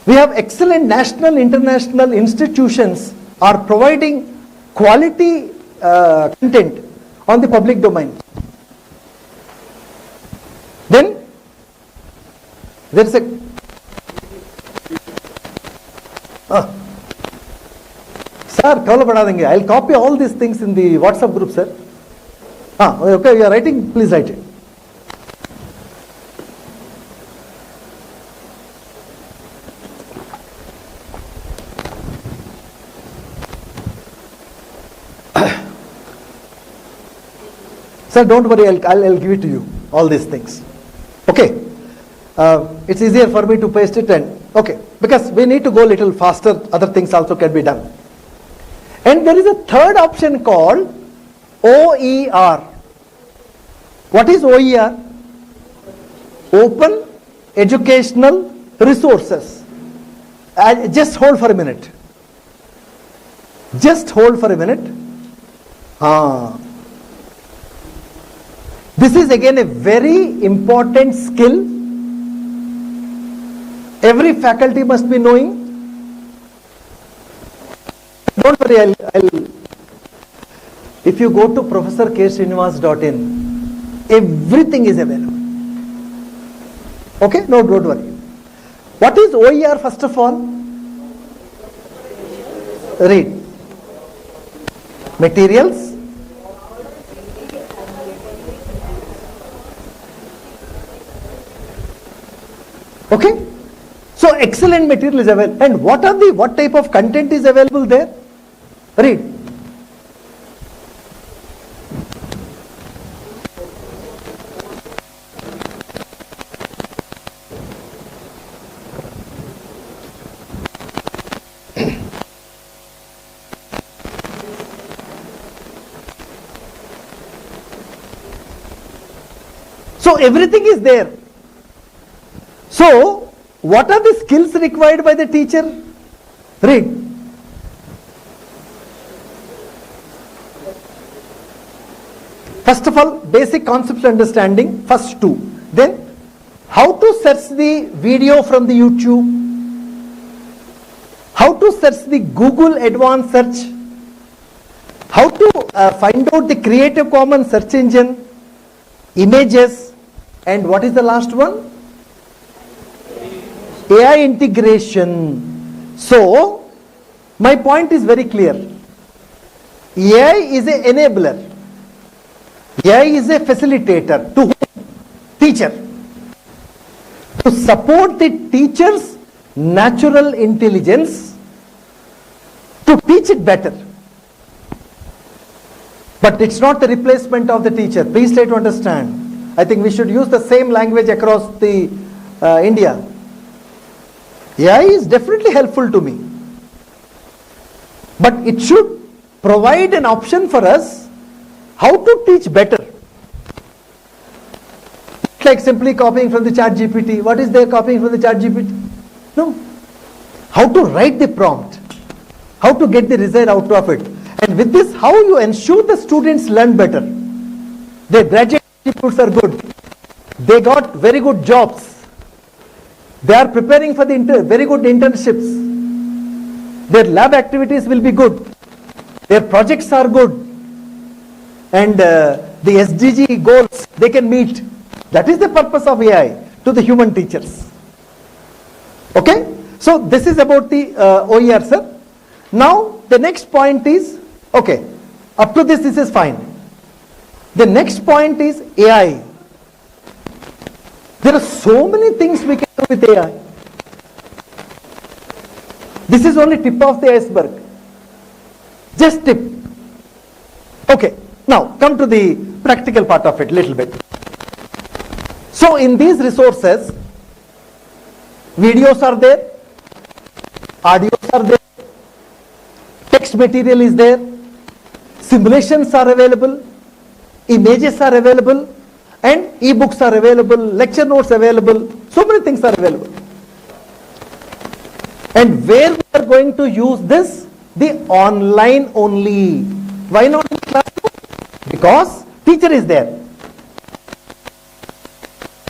we have excellent national, international institutions are providing quality content on the public domain. Then there is a sir, I'll copy all these things in the WhatsApp group, sir. Okay, you are writing, please write it. Sir, don't worry, I'll give it to you, all these things. Okay. It's easier for me to paste it, and okay, because we need to go a little faster, other things also can be done. And there is a third option called OER. What is OER? Open Educational Resources. Just hold for a minute. Just hold for a minute. This is again a very important skill. Every faculty must be knowing. Don't worry, if you go to professorksrinivas.in, everything is available. Okay, no, don't worry. What is OER first of all? Read. Materials. Okay. So excellent material is available. And what type of content is available there? Read. So everything is there. So what are the skills required by the teacher? Read. First of all, basic concepts understanding, first two. Then, how to search the video from the YouTube, how to search the Google Advanced Search, how to find out the Creative Commons search engine, images, and what is the last one? AI integration. So, my point is very clear. AI is an enabler. AI is a facilitator to whom? Teacher. To support the teacher's natural intelligence to teach it better. But it's not the replacement of the teacher. Please try to understand. I think we should use the same language across the India. AI is definitely helpful to me. But it should provide an option for us how to teach better. Like simply copying from the chat GPT. What is there copying from the chat GPT? No. How to write the prompt. How to get the result out of it. And with this, how you ensure the students learn better. Their graduate institutes are good. They got very good jobs. They are preparing for the very good internships. Their lab activities will be good. their projects are good, and the SDG goals they can meet. That is the purpose of AI to the human teachers. Okay, so this is about the OER, sir. Now the next point is, okay, up to this is fine. The next point is AI. There are so many things we can do with AI. This is only tip of the iceberg. Just tip. Okay, now come to the practical part of it little bit. So in these resources, videos are there, audios are there, text material is there, simulations are available, images are available, and e-books are available, lecture notes available, so many things are available. And where we are going to use this? The online only. Why not in classroom? Because teacher is there.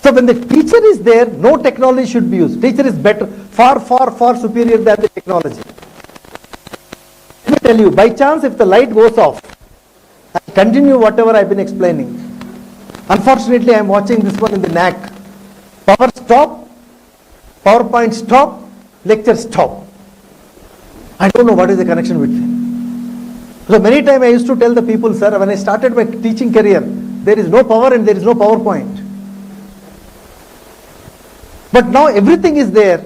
So when the teacher is there, no technology should be used. Teacher is better, far superior than the technology. Let me tell you, by chance if the light goes off, I'll continue whatever I've been explaining. Unfortunately, I'm watching this one in the NAC. Power stop, PowerPoint stop, lecture stop. I don't know what is the connection between. So many times I used to tell the people, sir, when I started my teaching career, there is no power and there is no PowerPoint. But now everything is there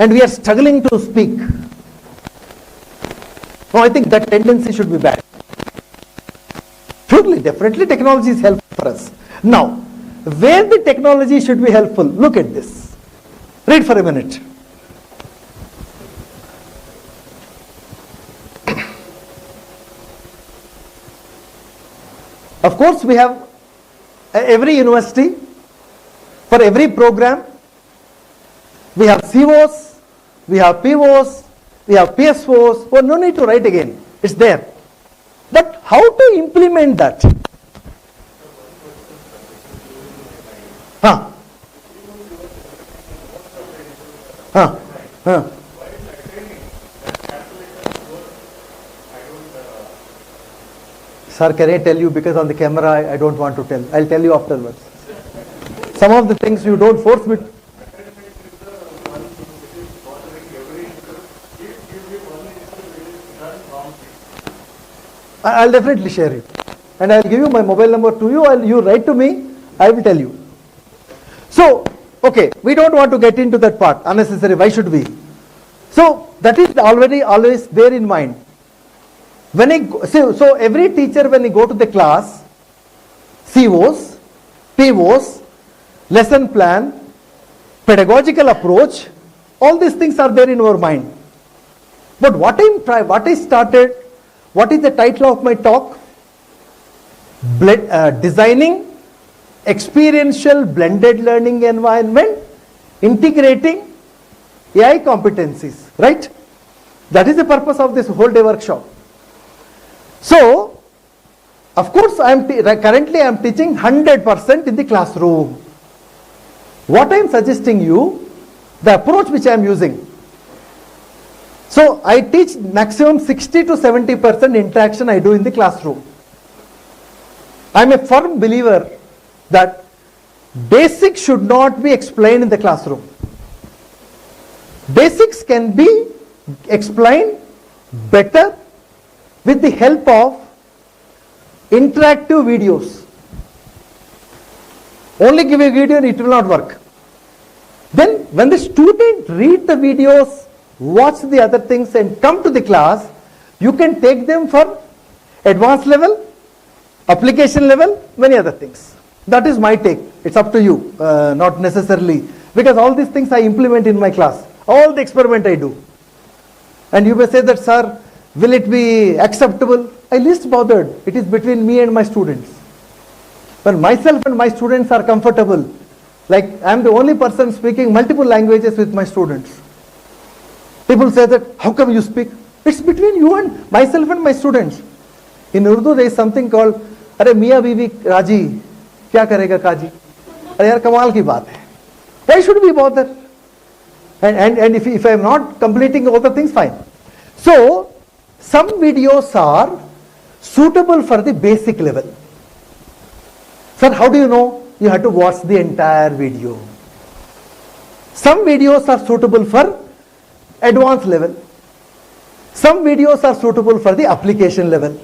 and we are struggling to speak. Now I think that tendency should be bad. Surely, definitely technology is helpful for us. Now, where the technology should be helpful, look at this. Read for a minute. Of course, we have every university, for every program, we have COs, we have POs, we have PSOs. Oh, no need to write again. It's there. But how to implement that? Sir, can I tell you, because on the camera I don't want to tell. I'll tell you afterwards. Some of the things you don't force me. I'll definitely share it. And I'll give you my mobile number to you. You write to me, I will tell you. So, okay, we don't want to get into that part, unnecessary. Why should we? So, that is always there in mind. So every teacher, when he go to the class, COs, POs, lesson plan, pedagogical approach, all these things are there in our mind. But what I started, what is the title of my talk? Designing experiential blended learning environment, integrating AI competencies, right? That is the purpose of this whole day workshop. So, of course, currently I am teaching 100% in the classroom. What I am suggesting you, the approach which I am using. So, I teach maximum 60 to 70% interaction I do in the classroom. I am a firm believer that basics should not be explained in the classroom. Basics can be explained better with the help of interactive videos. Only give a video and it will not work. Then when the student read the videos, watch the other things and come to the class, you can take them for advanced level, application level, many other things. That is my take. It's up to you, not necessarily. Because all these things I implement in my class. All the experiment I do. And you may say that, sir, will it be acceptable? I least bothered. It is between me and my students. When myself and my students are comfortable, like I am the only person speaking multiple languages with my students. People say that, how come you speak? It's between you and myself and my students. In Urdu there is something called, Are Mia Bibi Raji, kya karega Kaji? Are yaar kamal ki baat hai. Why should we bother? And if I am not completing all the things, fine. So, some videos are suitable for the basic level. Sir, how do you know? You have to watch the entire video. Some videos are suitable for advanced level. Some videos are suitable for the application level.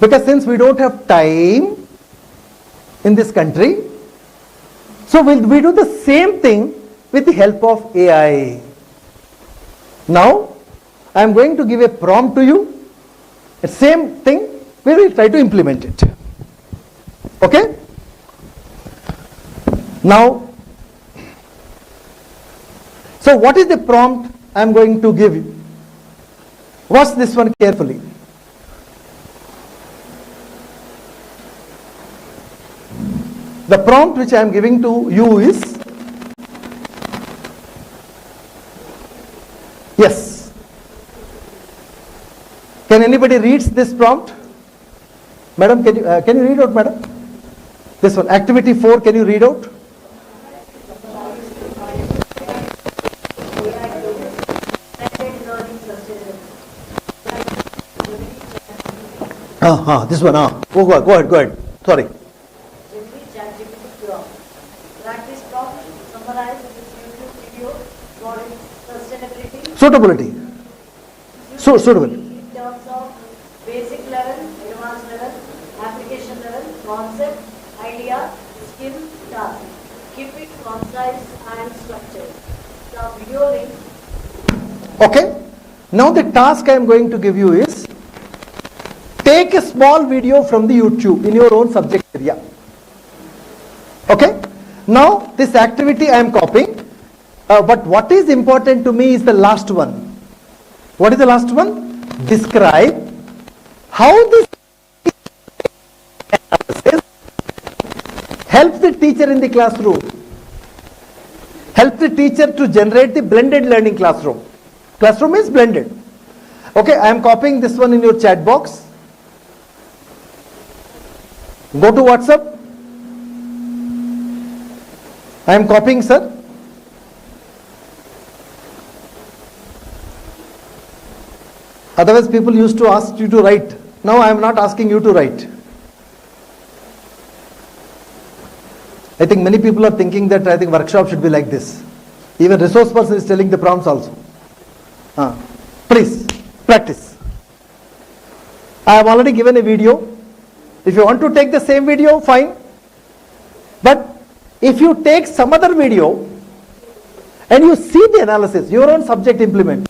Because since we don't have time in this country, so we do the same thing with the help of AI. Now, I am going to give a prompt to you. The same thing, we will try to implement it. Okay? Now, so what is the prompt I am going to give you? Watch this one carefully. The prompt which I am giving to you is, yes. Can anybody read this prompt? Madam, can you read out, madam? This one, activity 4, can you read out? This one, go ahead. Sorry. Practice prompt, summarize this YouTube video for sustainability. Suitability. Suitable. In terms of basic level, advanced level, application level, concept, idea, skill, task. Keep it concise and structured. The video link. Okay. Now the task I am going to give you is, take a small video from the YouTube in your own subject area. Okay. Now this activity I am copying, but what is important to me is the last one. What is the last one? Describe how this analysis helps the teacher in the classroom. Help the teacher to generate the blended learning classroom. Classroom is blended. Okay, I am copying this one in your chat box. Go to WhatsApp. I am copying, sir. Otherwise people used to ask you to write. Now I am not asking you to write. I think many people are thinking that I think workshop should be like this. Even resource person is telling the prompts also. Please, practice. I have already given a video. If you want to take the same video, fine. But if you take some other video and you see the analysis, your own subject implement.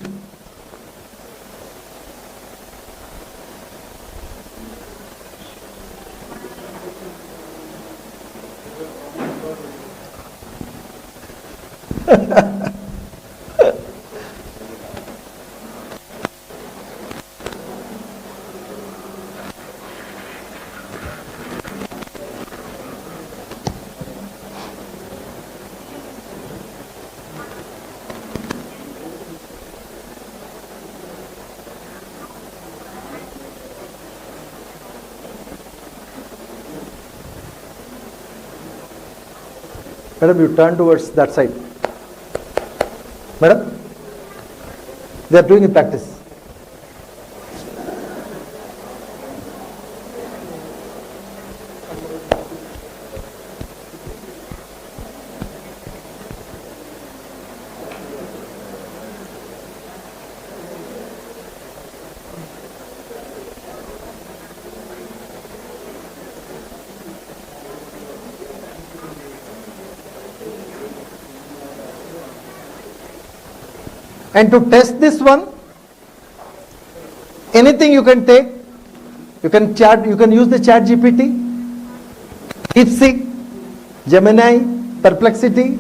Madam, you turn towards that side. Madam, they are doing in practice. And to test this one, anything you can take, you can use the chat GPT, DeepSeek, Gemini, Perplexity.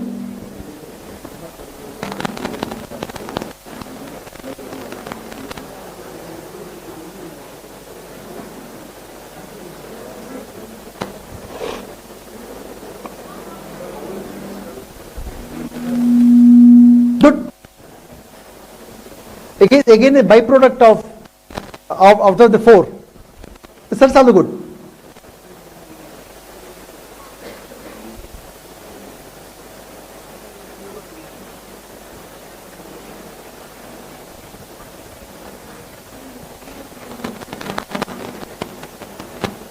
Good. Again a byproduct of the 4. That's also good.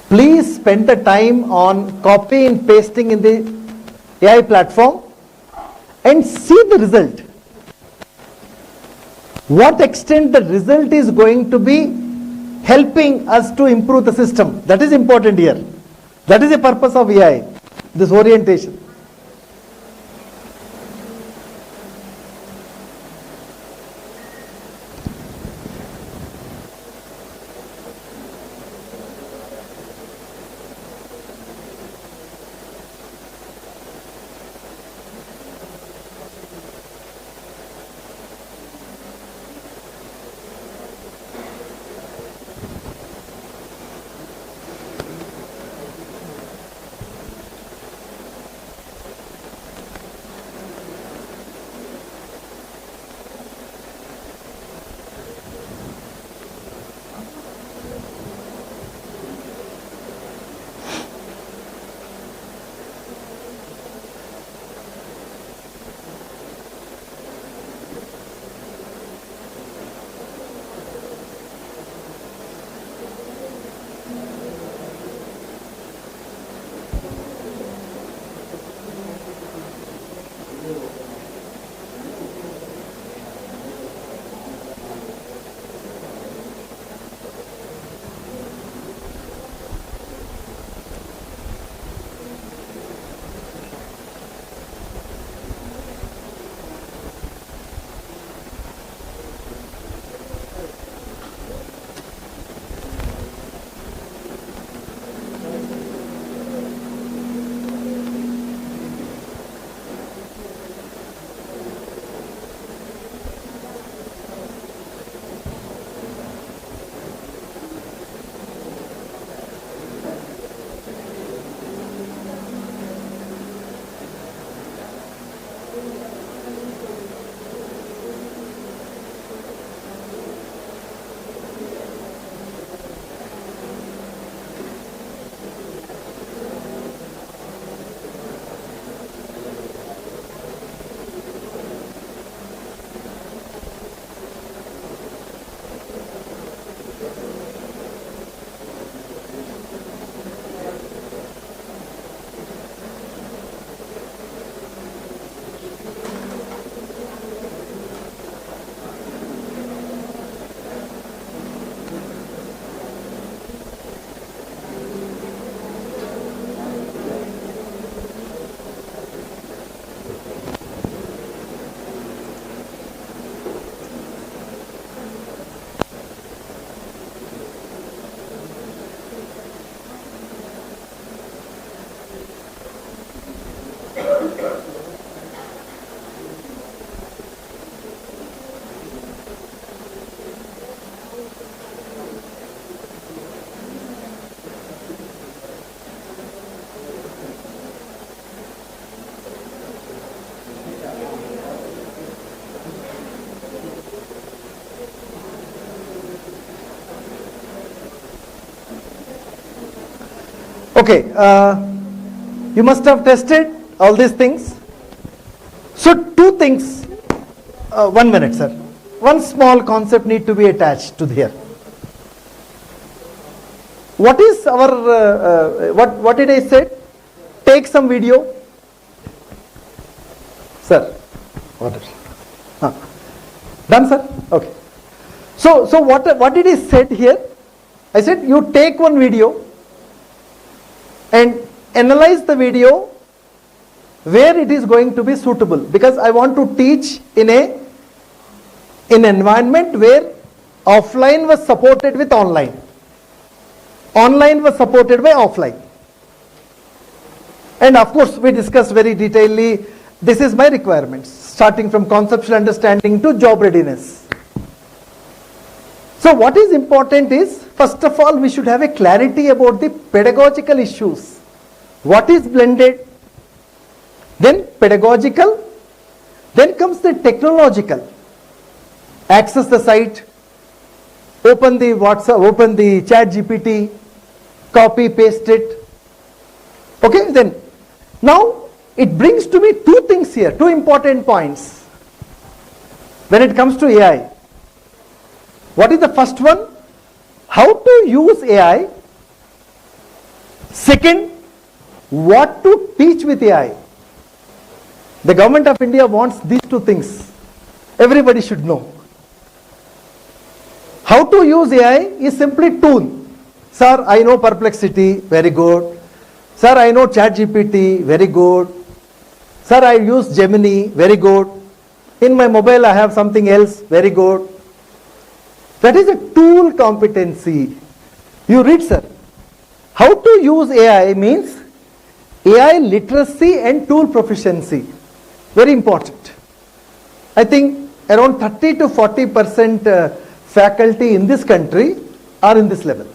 please spend the time on copy and pasting in the AI platform and see the result. What extent the result is going to be helping us to improve the system. That is important here. That is the purpose of AI, this orientation. Okay, you must have tested all these things. So two things, 1 minute sir, one small concept need to be attached to here. What is our, what did I say? Take some video. Sir, what is, done sir? Okay. So what did I said here? I said you take one video and analyze the video where it is going to be suitable, because I want to teach in an environment where offline was supported with online, online was supported by offline, and of course we discussed very detailedly, this is my requirements starting from conceptual understanding to job readiness. So what is important is, first of all, we should have a clarity about the pedagogical issues. What is blended? Then pedagogical. Then comes the technological. Access the site, open the WhatsApp, open the chat GPT, copy, paste it. Okay, then now it brings to me two things here, two important points when it comes to AI. What is the first one? How to use AI Second, what to teach with AI. The government of India wants these two things. Everybody should know. How to use AI is simply tool. Sir, I know Perplexity, very good. Sir, I know ChatGPT, very good. Sir, I use Gemini, very good. In my mobile, I have something else, very good. That is a tool competency. You read, sir. How to use AI means AI literacy and tool proficiency. Very important. I think around 30 to 40% faculty in this country are in this level.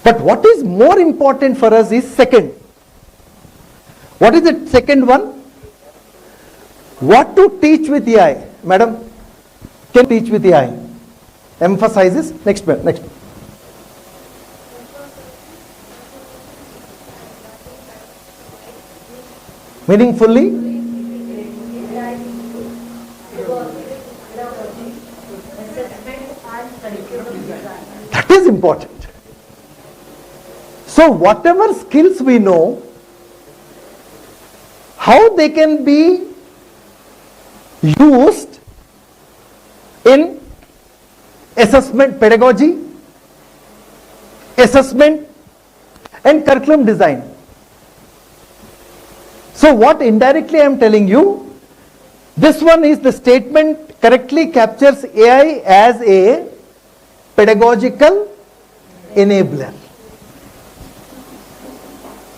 But what is more important for us is second. What is the second one? What to teach with AI. Madam, can teach with AI. Emphasizes. Next. Meaningfully. That is important. So whatever skills we know, how they can be used in assessment pedagogy, assessment and curriculum design. So what indirectly I am telling you, this one is the statement correctly captures AI as a pedagogical enabler.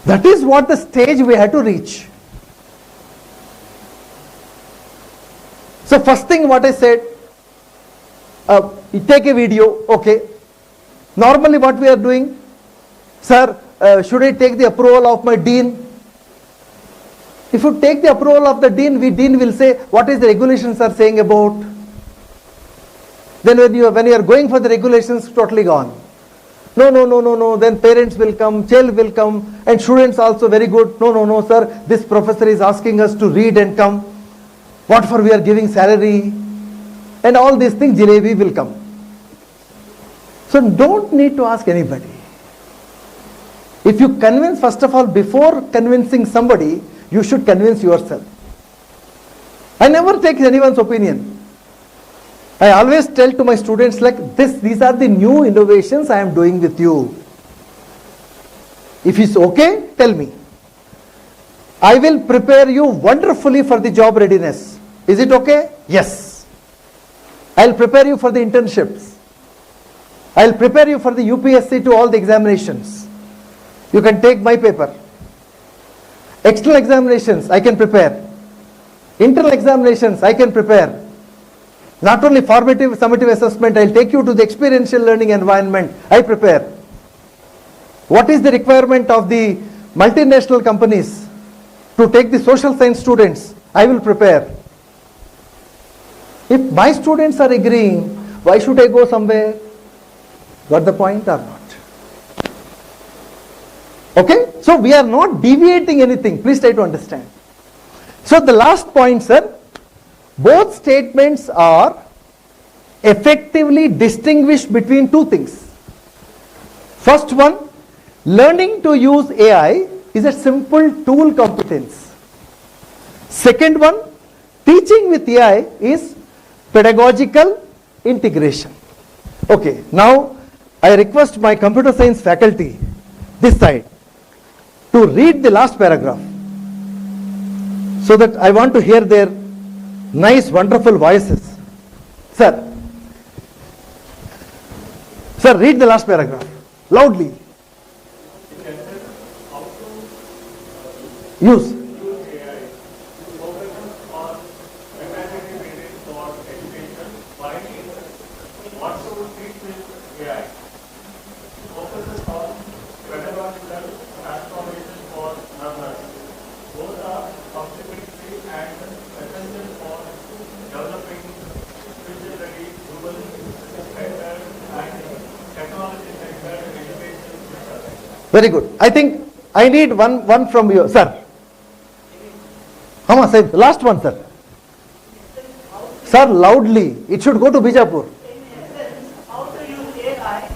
That is what the stage we had to reach. So first thing what I said, you take a video, okay. Normally what we are doing, sir, should I take the approval of my dean? If you take the approval of the dean will say, what is the regulations are saying about? Then when you are going for the regulations, totally gone. No, then parents will come, child will come, and students also very good. No, sir, this professor is asking us to read and come. What for we are giving salary? And all these things, jalebi will come. So don't need to ask anybody. If you convince, first of all, before convincing somebody, you should convince yourself. I never take anyone's opinion. I always tell to my students like this, these are the new innovations I am doing with you. If it's okay, tell me. I will prepare you wonderfully for the job readiness. Is it okay? Yes. I'll prepare you for the internships. I'll prepare you for the UPSC to all the examinations. You can take my paper. External examinations, I can prepare. Internal examinations, I can prepare. Not only formative, summative assessment, I'll take you to the experiential learning environment. I prepare. What is the requirement of the multinational companies to take the social science students? I will prepare. If my students are agreeing, why should I go somewhere? Got the point or not? Okay? So we are not deviating anything. Please try to understand. So the last point, sir. Both statements are effectively distinguished between two things. First one, learning to use AI is a simple tool competence. Second one, teaching with AI is pedagogical integration. Okay, now I request my computer science faculty, this side, to read the last paragraph so that I want to hear their nice, wonderful voices. Sir, read the last paragraph loudly. Use. Very good. I think I need one from you, sir. Say last one, sir. Sir, loudly. It should go to Bijapur. How to use AI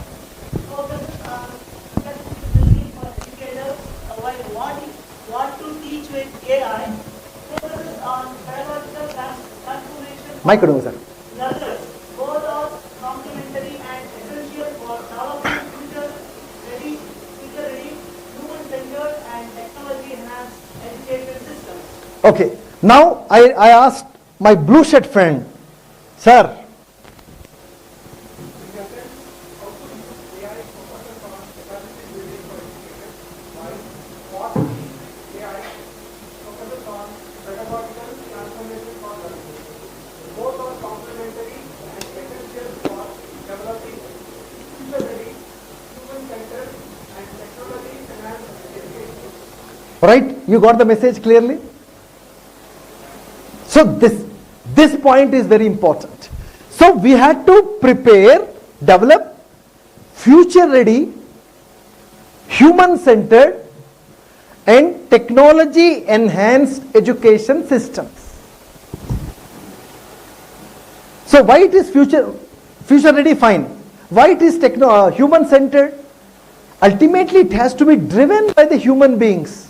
focuses on Mic கொடுங்க sir. Learners, both are complementary and essential for developing future-ready, human-centered and technology-enhanced education systems. Okay. Now I asked my blue shirt friend, sir. Right? You got the message clearly? So this point is very important. So we had to prepare, develop future ready, human centered and technology enhanced education systems. So why it is future ready? Fine. Why it is human centered? Ultimately it has to be driven by the human beings.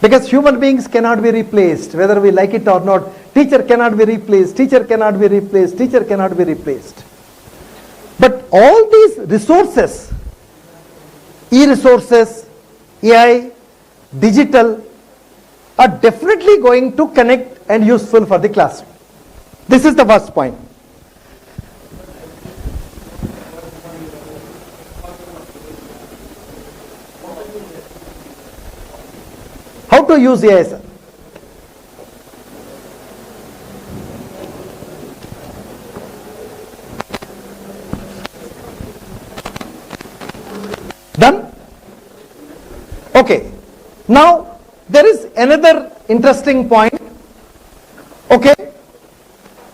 Because human beings cannot be replaced, whether we like it or not. Teacher cannot be replaced, teacher cannot be replaced, teacher cannot be replaced. But all these resources, e-resources, AI, digital, are definitely going to connect and useful for the classroom. This is the first point. How to use AI, sir? Done? Okay. Now there is another interesting point. Okay.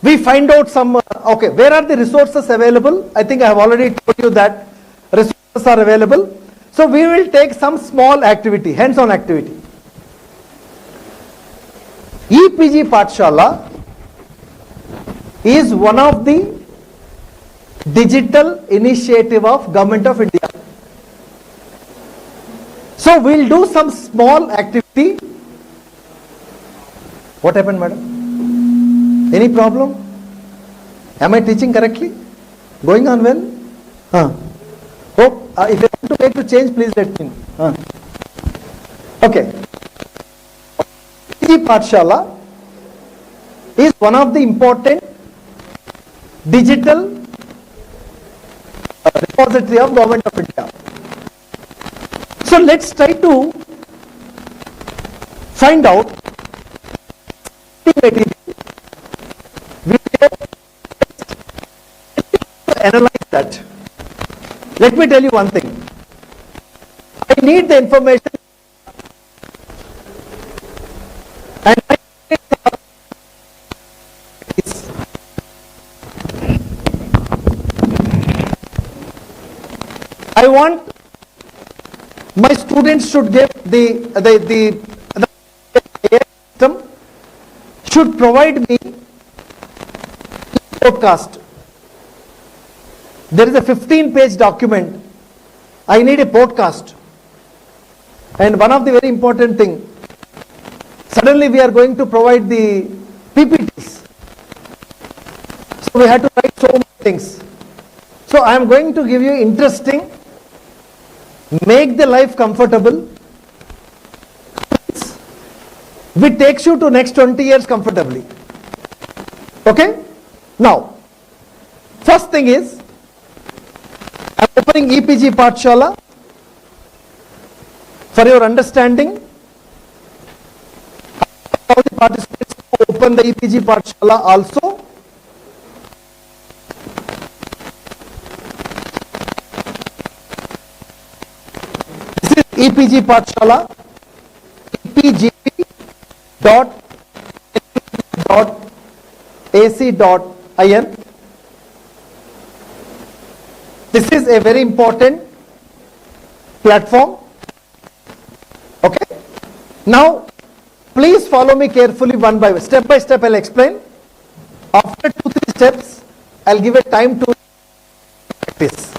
We find out some, okay, where are the resources available? I think I have already told you that resources are available. So we will take some small activity, hands-on activity. EPG Pathshala is one of the digital initiative of Government of India. So we'll do some small activity. What happened, madam? Any problem? Am I teaching correctly? Going on well? Hope if you want to make the change, please let me know. Okay. EPG Pathshala is one of the important digital repository of Government of India. So let's try to find out material, video, to analyze that. Let me tell you one thing. I need the information and I want my students should get the system should provide me podcast. There is a 15-page document. I need a podcast. And one of the very important thing, suddenly we are going to provide the PPTs. So we had to write so many things. So I am going to give you interesting, make the life comfortable, which takes you to next 20 years comfortably. Okay? Now, first thing is, I am opening EPG Pathshala for your understanding. All the participants open the EPG Pathshala also. This is EPG Pathshala, epg.ac.in. This is a very important platform. Okay. Now, please follow me carefully one by one. Step by step, I'll explain. After 2-3 steps, I'll give a time to practice.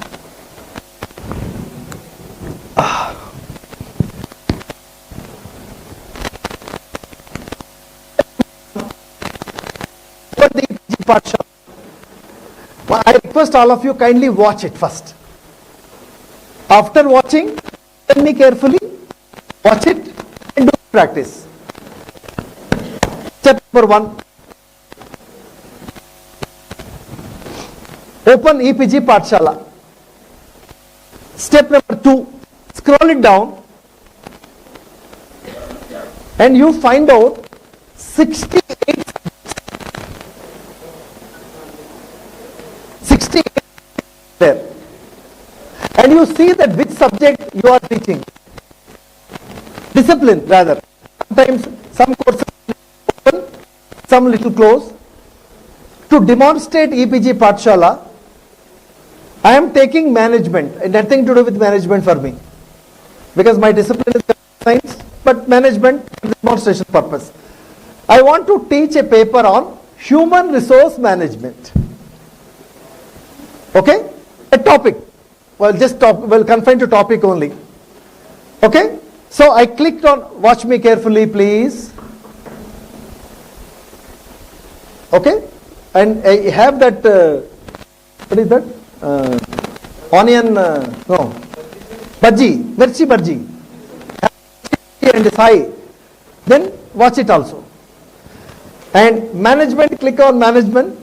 Pathshala. I request all of you kindly watch it first. After watching, listen me carefully, watch it and do practice. Step number 1. Open EPG Pathshala. Step number 2. Scroll it down and you find out 68 there. And you see that which subject you are teaching. Discipline rather. Sometimes some courses open, some little close. To demonstrate EPG Pathshala, I am taking management. Nothing to do with management for me. Because my discipline is science, but management for demonstration purpose. I want to teach a paper on human resource management. Okay? A topic. Well, confine to topic only. Okay? So I clicked on, watch me carefully please. Okay? And I have that, what is that? Onion, no. Bhaji, mirchi bhaji. And it's high. Then watch it also. And management, click on management.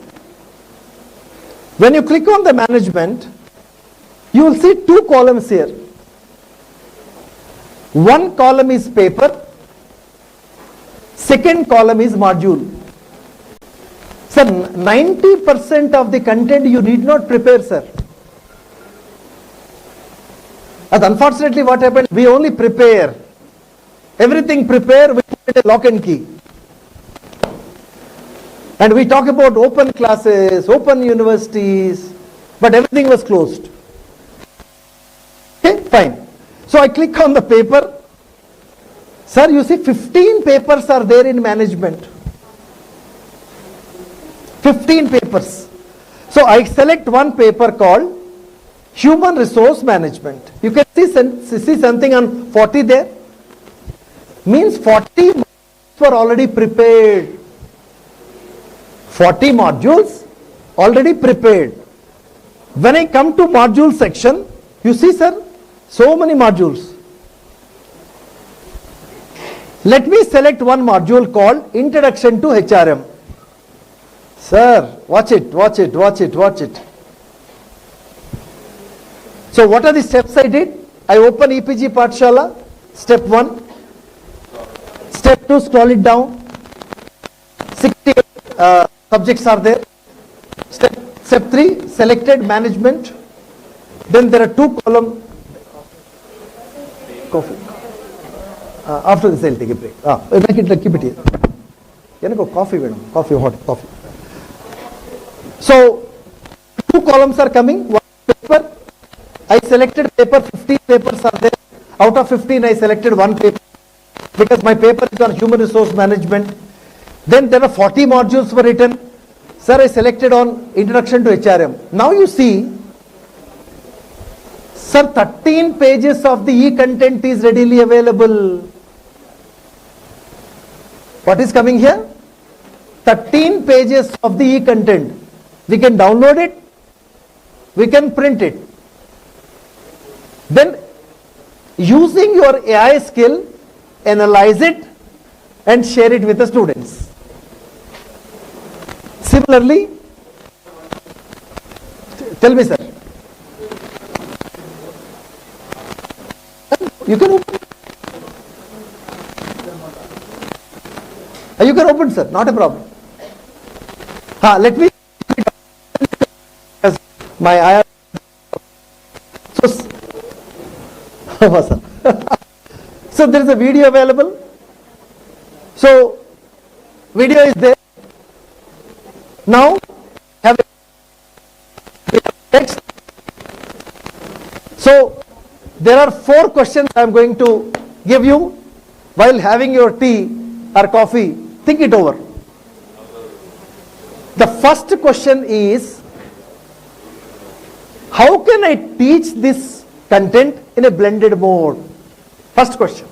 When you click on the management, you will see 2 columns here. One column is paper, second column is module. Sir, 90% of the content you need not prepare, sir. And unfortunately what happened, we only prepare. Everything prepare, we put a lock and key. And we talk about open classes, open universities, but everything was closed. Okay, fine. So I click on the paper. Sir, you see 15 papers are there in management. 15 papers. So I select one paper called Human Resource Management. You can see something on 40 there. Means 40 were already prepared. 40 modules already prepared. When I come to module section, you see, sir, so many modules. Let me select one module called Introduction to HRM. Sir, watch it, watch it, watch it, watch it. So what are the steps I did? I open EPG Pathshala, step 1. Step 2, scroll it down. 68 subjects are there. Step 3, selected management. Then there are 2 columns. Coffee. After this I'll take a break. Keep it here. Coffee, hot coffee. So 2 columns are coming. One paper. I selected paper. 15 papers are there. Out of 15 I selected one paper because my paper is on human resource management. Then there are 40 modules were written. Sir, I selected on Introduction to HRM. Now you see, sir, 13 pages of the e-content is readily available. What is coming here? 13 pages of the e-content. We can download it. We can print it. Then using your AI skill, analyze it and share it with the students. Similarly, tell me, sir. You can open. You can open, sir. Not a problem. Let me. My IR. So there is a video available. So video is there. Now have text. So there are 4 questions I am going to give you while having your tea or coffee. Think it over. The first question is, how can I teach this content in a blended mode? First question.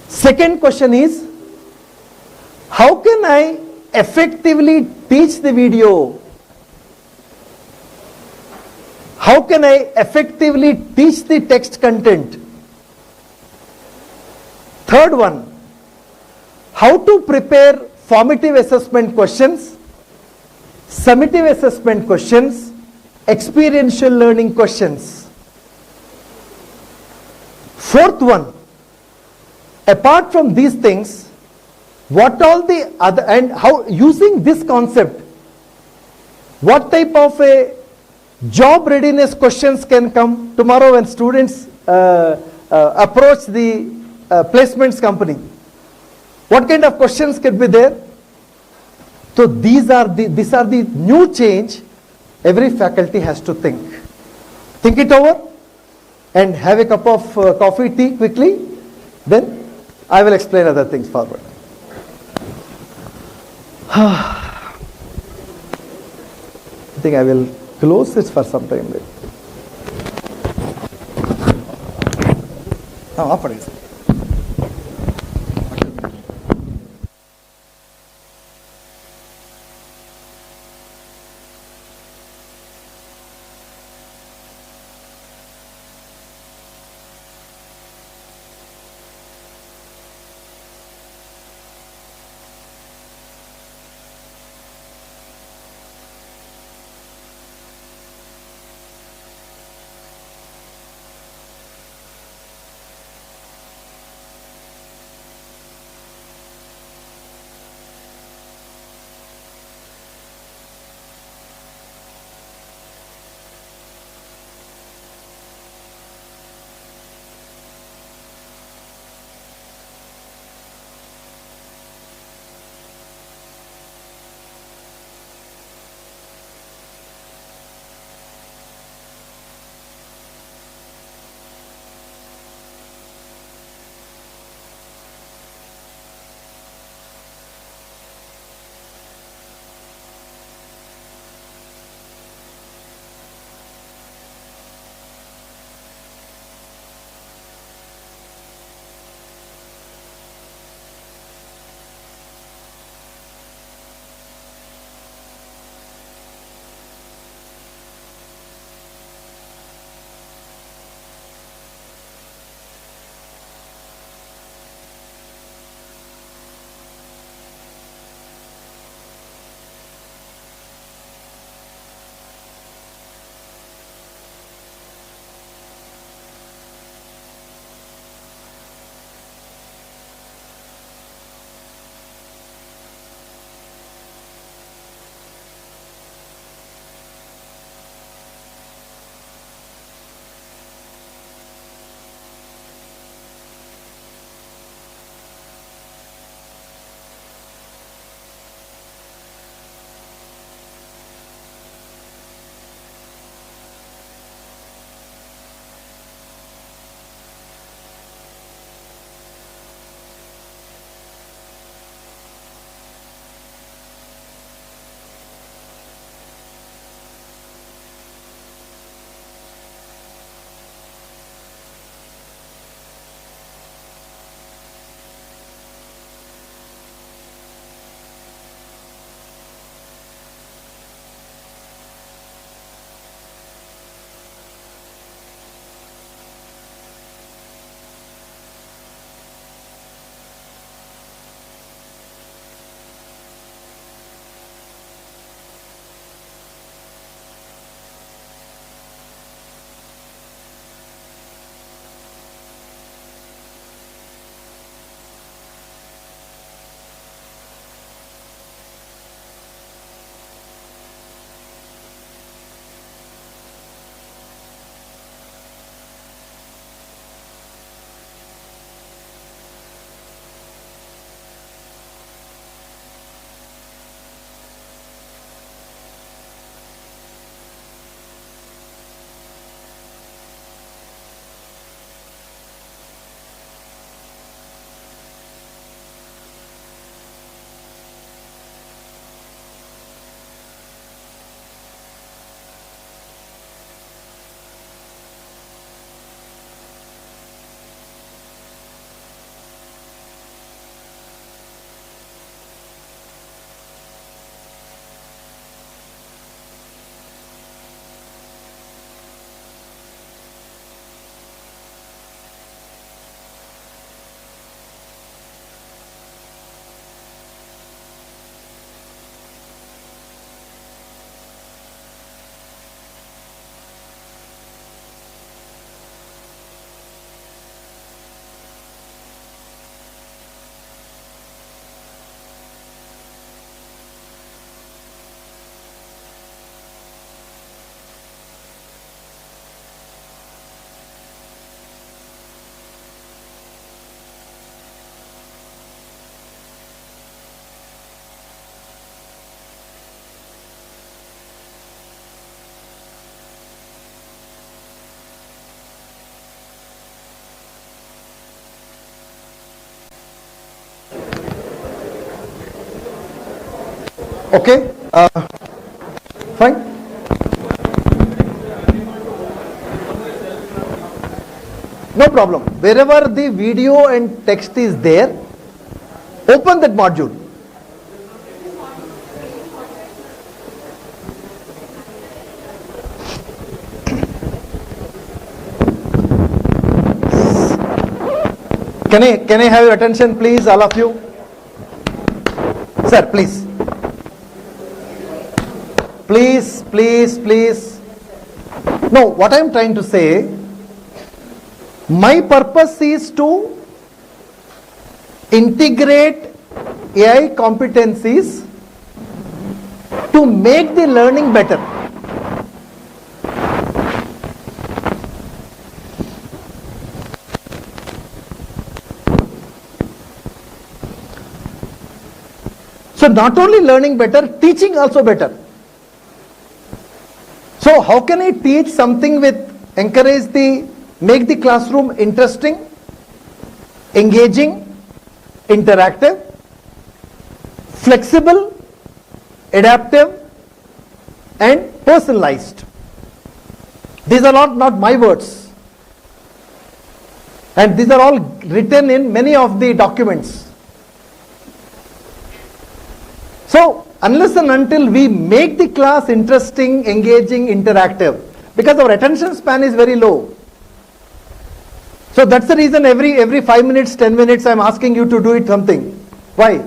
Second question is, how can I effectively teach the video? How can I effectively teach the text content? Third one, how to prepare formative assessment questions, summative assessment questions, experiential learning questions. Fourth one, apart from these things, what all the other, and how using this concept, what type of a job readiness questions can come tomorrow when students approach the placements company? What kind of questions could be there? So these are the new change every faculty has to think. Think it over and have a cup of coffee, tea quickly. Then I will explain other things forward. I think I will close this for some time. Offer it. Okay, fine. No problem. Wherever the video and text is there, open that module. Can I have your attention, please, all of you? Sir, please. Please. No, what I am trying to say, my purpose is to integrate AI competencies to make the learning better. So not only learning better, teaching also better. So how can I teach something make the classroom interesting, engaging, interactive, flexible, adaptive, and personalized. These are not my words. And these are all written in many of the documents. So, unless and until we make the class interesting, engaging, interactive, because our attention span is very low. So that's the reason every 5 minutes, 10 minutes I am asking you to do it something. Why?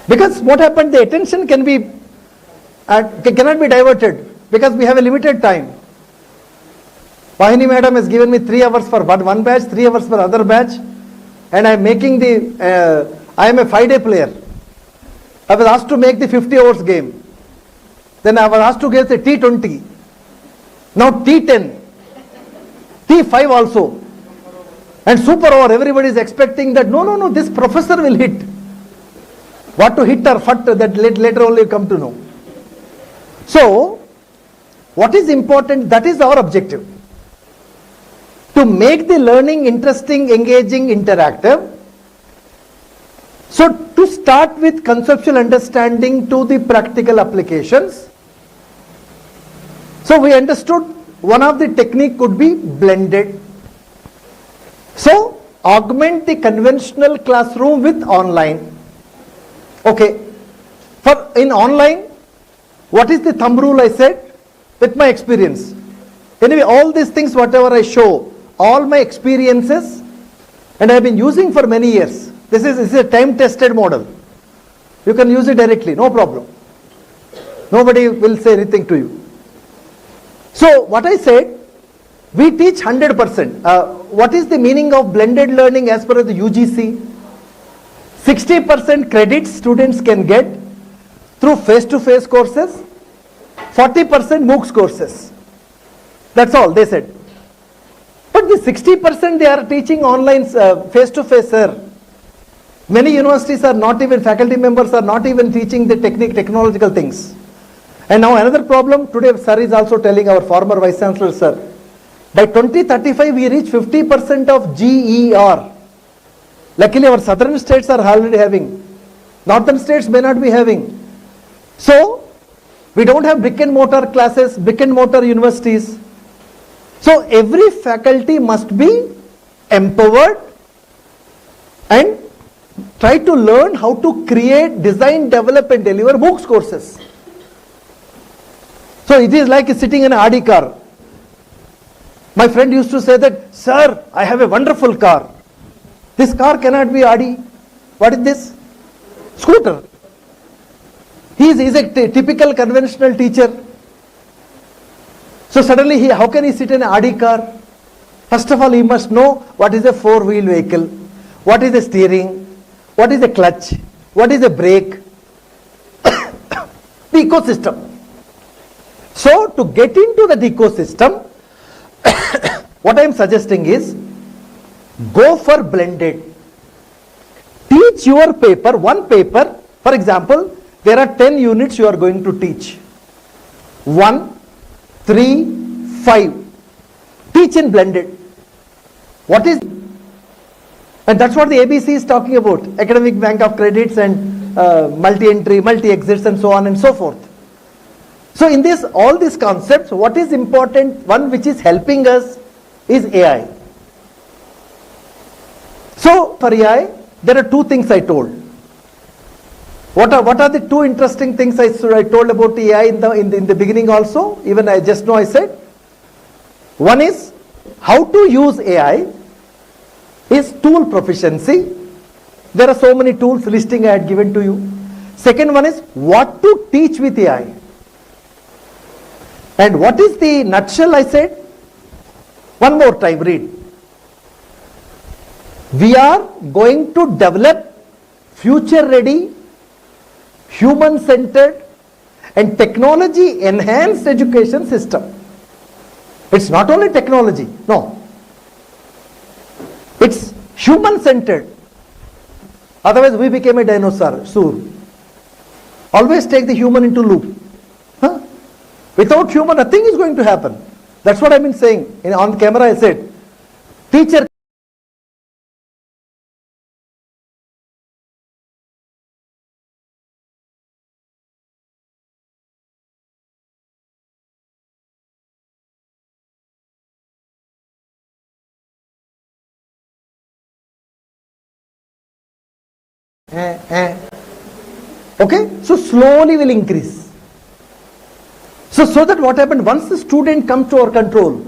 Because what happened, the attention cannot be diverted because we have a limited time. Vahini madam has given me 3 hours for one batch, 3 hours for other batch, and I am making I am a 5-day player. I was asked to make the 50 hours game. Then I was asked to get the T20. Now T10. T5 also. And super over. Everybody is expecting that no, this professor will hit. What to hit or fut, that later only come to know. So, what is important, that is our objective. To make the learning interesting, engaging, interactive. So to start with conceptual understanding to the practical applications. So we understood one of the technique could be blended. So augment the conventional classroom with online. Okay. In online, what is the thumb rule I said? With my experience. Anyway, all these things whatever I show, all my experiences, and I have been using for many years. This is a time tested model. You can use it directly, no problem. Nobody will say anything to you. So what I said, we teach 100%. What is the meaning of blended learning as per the UGC? 60% credits students can get through face-to-face courses, 40% MOOCs courses. That's all they said. But the 60% they are teaching online face-to-face, sir. Many universities are not even, faculty members are not even teaching the technological things. And now another problem, today sir is also telling, our former Vice Chancellor sir, by 2035 we reach 50% of GER. Luckily our southern states are already having. Northern states may not be having. So, we don't have brick and mortar classes, brick and mortar universities. So every faculty must be empowered and try to learn how to create, design, develop and deliver MOOCs courses. So it is like sitting in an Audi car. My friend used to say that, sir, I have a wonderful car. This car cannot be Audi. What is this? Scooter. He is a typical conventional teacher. So suddenly how can he sit in an Audi car? First of all, he must know what is a 4-wheel vehicle, what is a steering, what is a clutch, what is a brake, the ecosystem. So to get into that ecosystem, what I am suggesting is, go for blended. Teach your paper, one paper, for example, there are 10 units you are going to teach. 1, 3, 5. Teach in blended. What is, and that's what the ABC is talking about, academic bank of credits and multi-entry, multi-exits and so on and so forth. So in this, all these concepts, what is important, one which is helping us is AI. So for AI, there are two things I told. What are the two interesting things I told about AI in the beginning also? Even I just now I said. One is how to use AI is tool proficiency. There are so many tools listing I had given to you. Second one is what to teach with AI. And what is the nutshell I said? One more time, read. We are going to develop future-ready, human-centered and technology-enhanced education system. It's not only technology, no. It's human-centered. Otherwise, we became a dinosaur soon. Always take the human into loop. Huh? Without human, nothing is going to happen. That's what I've been saying. On camera, I said, teacher. Okay, so slowly will increase. So that what happened, once the student comes to our control,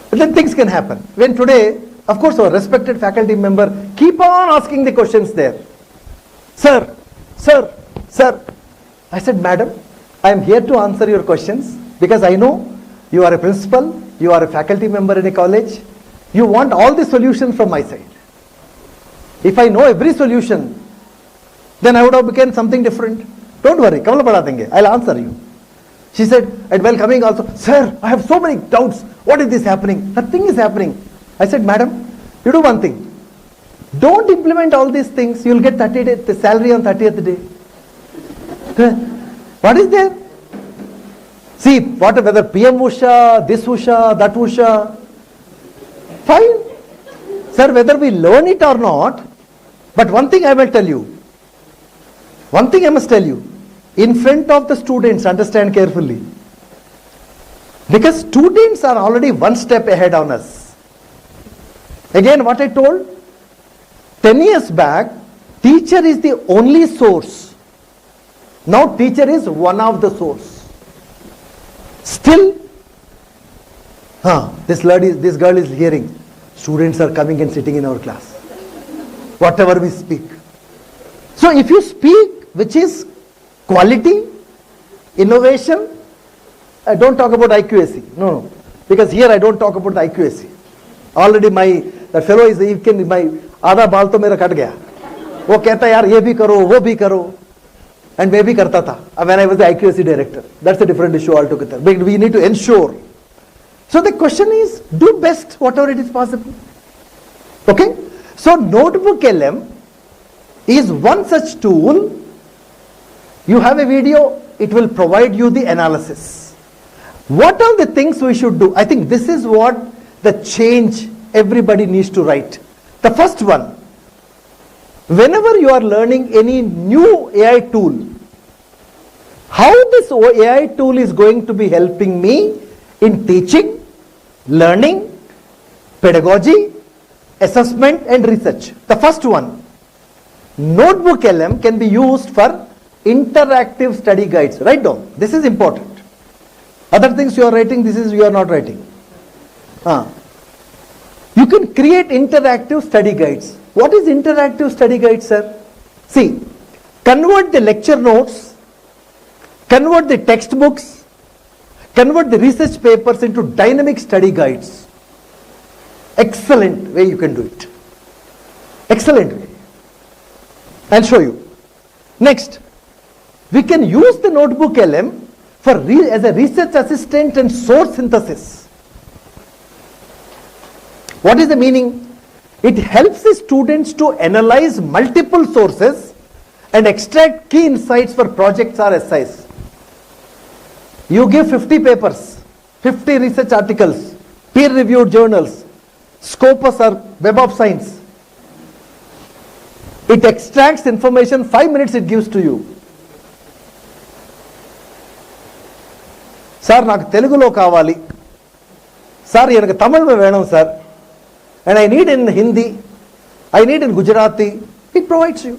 then things can happen. When today, of course, our respected faculty member keep on asking the questions there. Sir, sir, sir. I said, madam, I am here to answer your questions because I know you are a principal, you are a faculty member in a college, you want all the solutions from my side. If I know every solution, then I would have become something different. Don't worry, I'll answer you. She said, and while coming also, sir, I have so many doubts. What is this happening? Nothing is happening. I said, madam, you do one thing. Don't implement all these things. You'll get 30 days, the salary on 30th day. What is there? See, whether PM Usha, this Usha, that Usha. Fine. Sir, whether we learn it or not, but one thing I will tell you. One thing I must tell you. In front of the students, understand carefully. Because students are already one step ahead on us. Again, what I told? 10 years back, teacher is the only source. Now teacher is one of the source. Still, this girl is hearing. Students are coming and sitting in our class. Whatever we speak. So if you speak, which is quality, innovation, I don't talk about IQAC. No. Because here I don't talk about the IQAC. Already the fellow is my आधा बाल तो मेरा cut गया. वो कहता है यार ये भी करो, वो भी करो. And मैं भी करता था. When I was the IQAC director. That's a different issue altogether. But we need to ensure. So the question is, do best whatever it is possible. Okay? So NotebookLM is one such tool. You have a video, it will provide you the analysis. What are the things we should do? I think this is what the change everybody needs to write. The first one, whenever you are learning any new AI tool, how this AI tool is going to be helping me in teaching, learning, pedagogy, assessment and research. The first one, NotebookLM can be used for interactive study guides. Write down. This is important. Other things you are writing, this is you are not writing. You can create interactive study guides. What is interactive study guides, sir? See, convert the lecture notes, convert the textbooks, convert the research papers into dynamic study guides. Excellent way you can do it. Excellent way. I'll show you. Next, we can use the NotebookLM as a research assistant and source synthesis. What is the meaning? It helps the students to analyze multiple sources and extract key insights for projects or essays. You give 50 papers, 50 research articles, peer-reviewed journals, Scopus or Web of Science. It extracts information, 5 minutes it gives to you. Sir నాకు తెలుగులో కావాలి, sir எனக்கு తమిళ్లో వేణం sir, and I need in Hindi, I need in Gujarati, it provides you.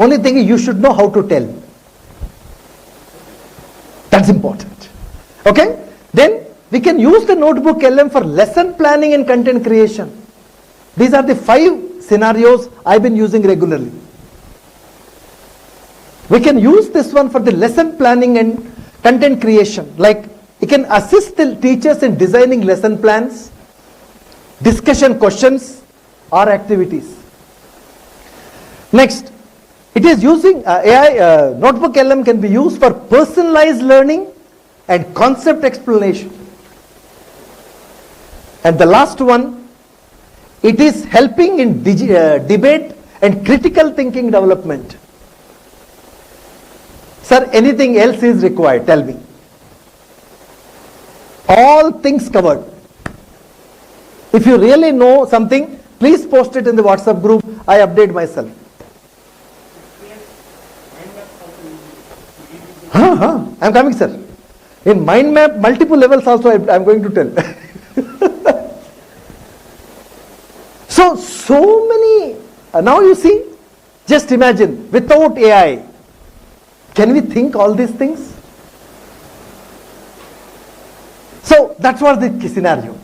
Only thing is you should know how to tell. That's important. Okay? Then we can use the NotebookLM for lesson planning and content creation. These are the 5 scenarios I've been using regularly. We can use this one for the lesson planning and content creation. Like, it can assist the teachers in designing lesson plans, discussion questions or activities. Next, it is using AI, NotebookLM can be used for personalized learning and concept explanation. And the last one, it is helping in debate and critical thinking development. Sir, anything else is required? Tell me. All things covered. If you really know something, please post it in the WhatsApp group. I update myself. I'm coming, sir. In mind map, multiple levels also I'm going to tell. So many. Now you see, just imagine, without AI, can we think all these things? So that's what the scenario.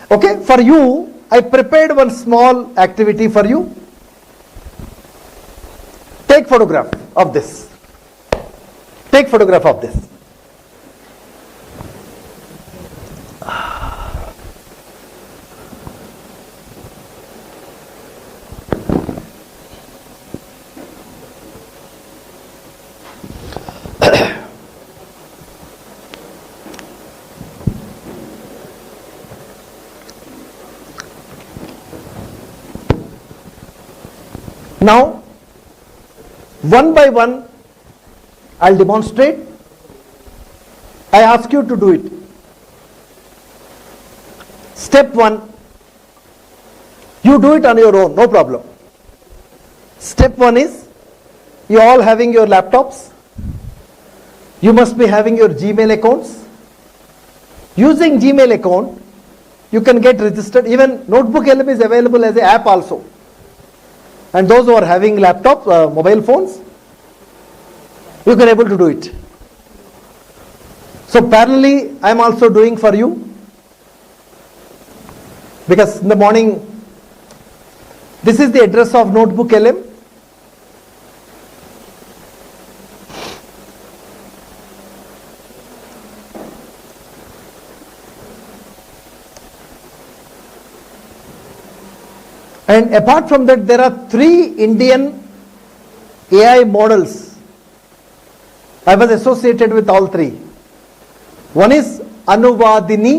Okay, for you, I prepared one small activity for you. Take photograph of this. Take photograph of this. Now, one by one, I'll demonstrate. I ask you to do it. Step 1, you do it on your own, no problem. Step 1 is, you all having your laptops. You must be having your Gmail accounts. Using Gmail account, you can get registered. Even NotebookLM is available as an app also. And those who are having laptops, mobile phones, you can able to do it. So parallelly, I am also doing for you, because in the morning, this is the address of NotebookLM. And apart from that, there are 3 Indian AI models. I was associated with all 3. One is Anuvadini.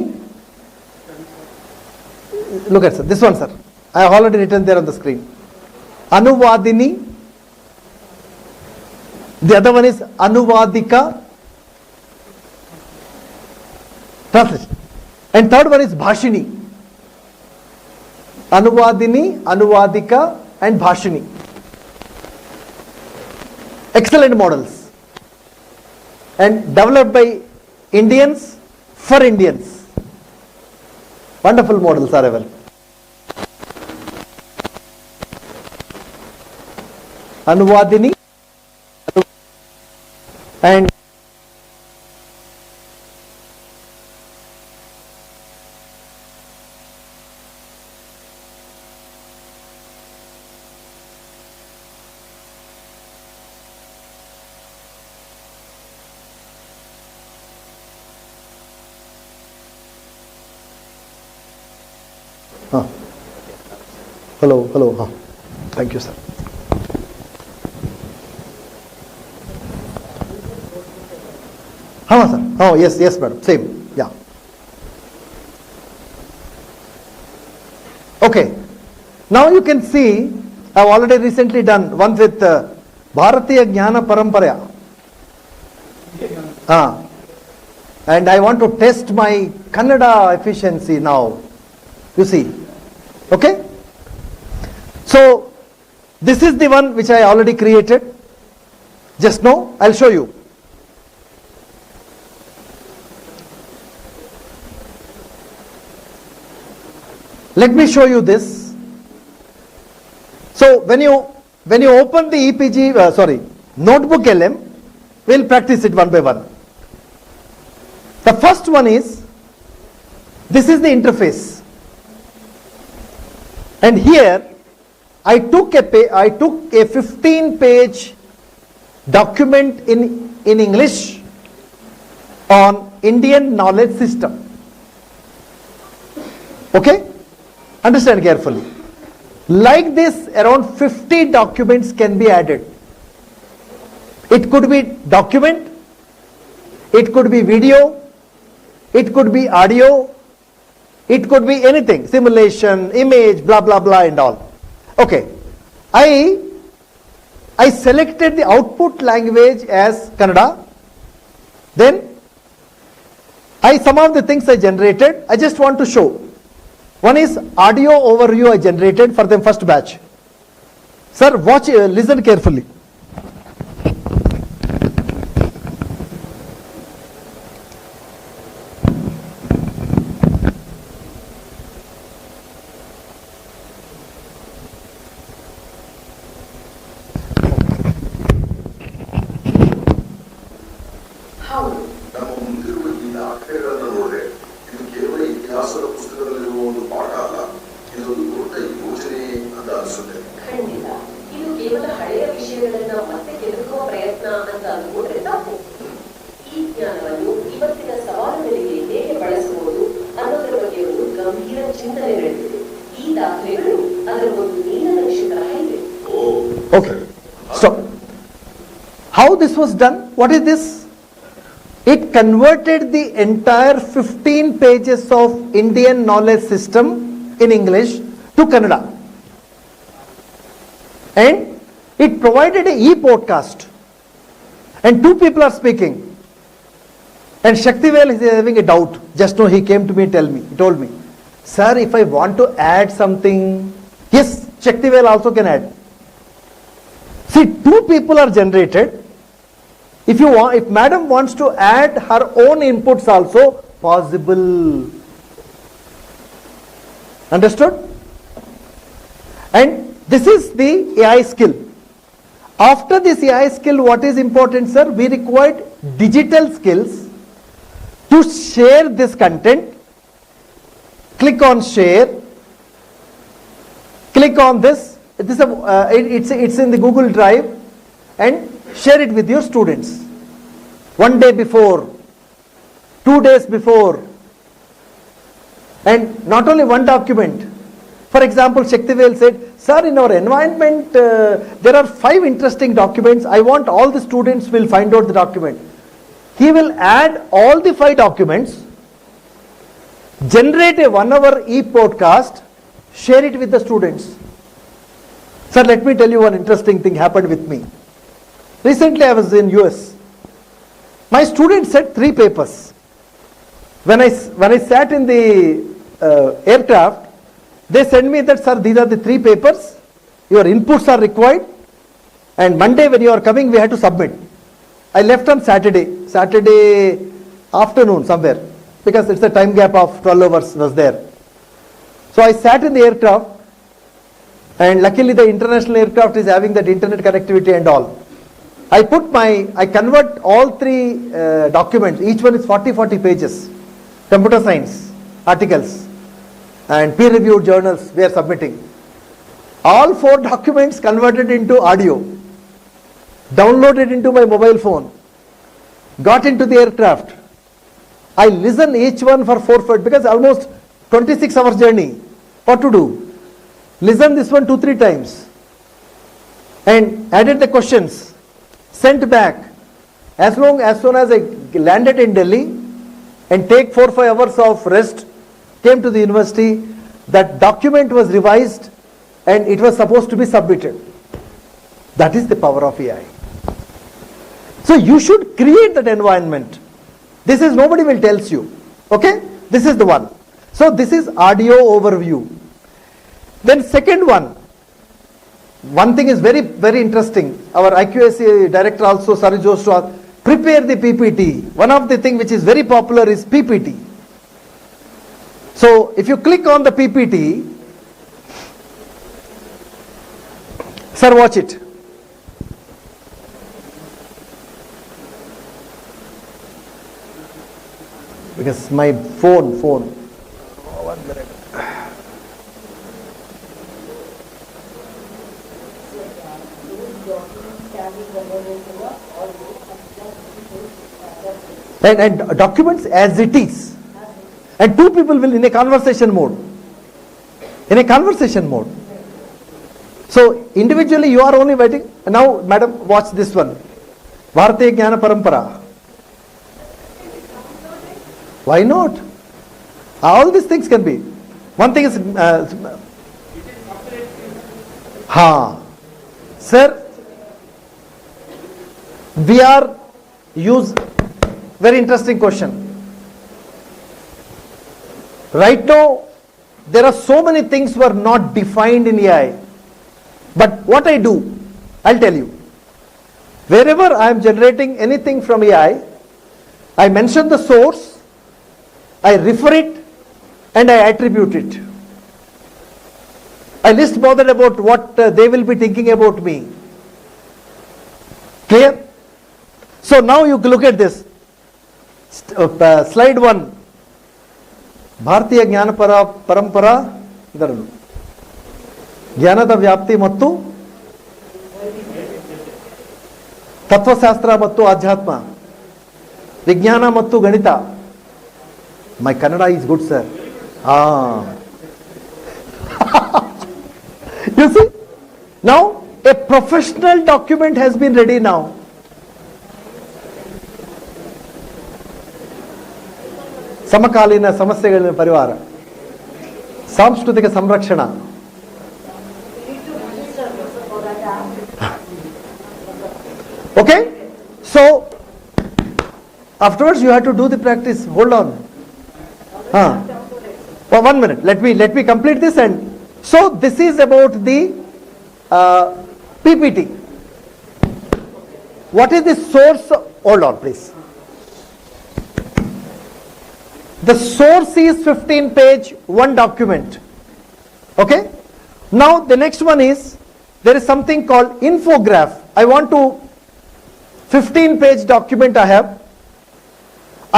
Look at, sir, this one, sir. I have already written there on the screen. Anuvadini. The other one is Anuvadika. Translation. And third one is Bhashini. Anuvadini, Anuvadika and Bhashini. Excellent models. And developed by Indians for Indians. Wonderful models are available. Anuvadini and hello. Thank you, sir. Sir. Oh, yes, madam. Same. Yeah. Okay. Now you can see, I have already recently done one with Bharatiya Jnana Paramparaya. And I want to test my Kannada efficiency now. You see. Okay? So, This is the one which I already created. Just now, I'll show you. Let me show you this. So when you open the EPG, NotebookLM, we'll practice it one by one. The first one is, this is the interface. And here, I took a 15-page document in English on Indian knowledge system. Okay? Understand carefully. Like this, around 50 documents can be added. It could be document, it could be video, it could be audio, it could be anything, simulation, image, blah, blah, blah and all. Okay. I selected the output language as Kannada. Then, some of the things I generated, I just want to show. One is audio overview I generated for the first batch. Sir, watch, listen carefully. Okay. So, how this was done? What is this? It converted the entire 15 pages of Indian knowledge system in English to Kannada. And it provided a e-podcast. And two people are speaking. And Shaktivel is having a doubt. Just now he came to me and he told me, sir, if I want to add something, yes, Shaktivel also can add. See, two people are generated. If madam wants to add her own inputs also, possible. Understood? And this is the AI skill. After this AI skill, what is important, sir? We required digital skills to share this content. Click on share. Click on this. It's in the Google Drive and share it with your students. 1 day before, 2 days before, and not only one document. For example, Shaktivel said, sir, in our environment, there are 5 interesting documents. I want all the students will find out the document. He will add all the 5 documents, generate a 1-hour e-podcast, share it with the students. Sir, let me tell you one interesting thing happened with me. Recently I was in US. My students said 3 papers. When I sat in the aircraft, they sent me that, sir, these are the 3 papers. Your inputs are required. And Monday when you are coming, we had to submit. I left on Saturday afternoon somewhere, because it's a time gap of 12 hours was there. So I sat in the aircraft, and luckily the international aircraft is having that internet connectivity and all. I convert all 3 documents, each one is 40 pages, computer science, articles, and peer-reviewed journals we are submitting. All 4 documents converted into audio, downloaded into my mobile phone, got into the aircraft. I listen each one for 4 because almost 26 hours journey. What to do? Listen this one 2-3 times and added the questions, sent back. As soon as I landed in Delhi and take 4-5 hours of rest, came to the university, that document was revised and it was supposed to be submitted. That is the power of AI. So you should create that environment. This is, nobody will tell you. Okay? This is the one. So this is audio overview. Then second one, one thing is very, very interesting. Our IQAC director also, Sari Joshua, prepare the PPT. One of the things which is very popular is PPT. So if you click on the PPT, sir, watch it. Because my phone. Oh, 1 minute. And documents as it is. And two people will in a conversation mode. So individually you are only writing. Now, madam, watch this one. Bharatiya Jnana Parampara. Why not? All these things can be. One thing is, sir, we are very interesting question. Right now, there are so many things were not defined in AI. But what I do, I'll tell you. Wherever I am generating anything from AI, I mention the source, I refer it, and I attribute it. I least bothered about what they will be thinking about me. Clear? So now you look at this. Slide 1. ಭಾರತೀಯ ಜ್ಞಾನ ಪರಂಪರಾ ಇದರಲ್ಲೂ ಜ್ಞಾನದ ವ್ಯಾಪ್ತಿ ಮತ್ತು ತತ್ವಶಾಸ್ತ್ರ ಮತ್ತು ಆಧ್ಯಾತ್ಮ, ವಿಜ್ಞಾನ ಮತ್ತು ಗಣಿತ. My Kannada is good sir. You see, now a professional document has been ready now. ಸಮಕಾಲೀನ ಸಮಸ್ಯೆಗಳ ಪರಿಹಾರ, ಸಾಂಸ್ಕೃತಿಕ ಸಂರಕ್ಷಣ. Okay, so afterwards you have to do the practice. Hold on. 1 minute. Let me complete this. And so this is about the PPT. What is the source? Hold on, please. The source is 15-page, one document. Okay. Now the next one is, there is something called infograph. I want to 15-page document I have.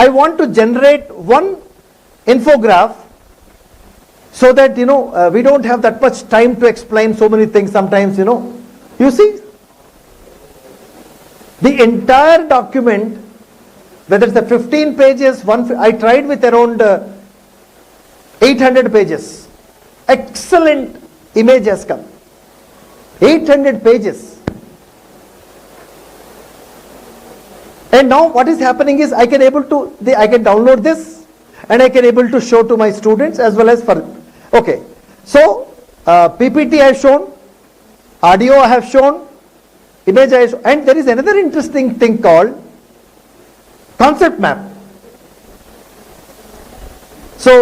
I want to generate one infograph so that, we don't have that much time to explain so many things sometimes, You see, the entire document, whether it's a 15 pages, I tried with around 800 pages. Excellent image has come. 800 pages. And now what is happening is I can download this and I can able to show to my students as well as for. Okay. So PPT I have shown, audio I have shown, image I have shown, and there is another interesting thing called concept map. So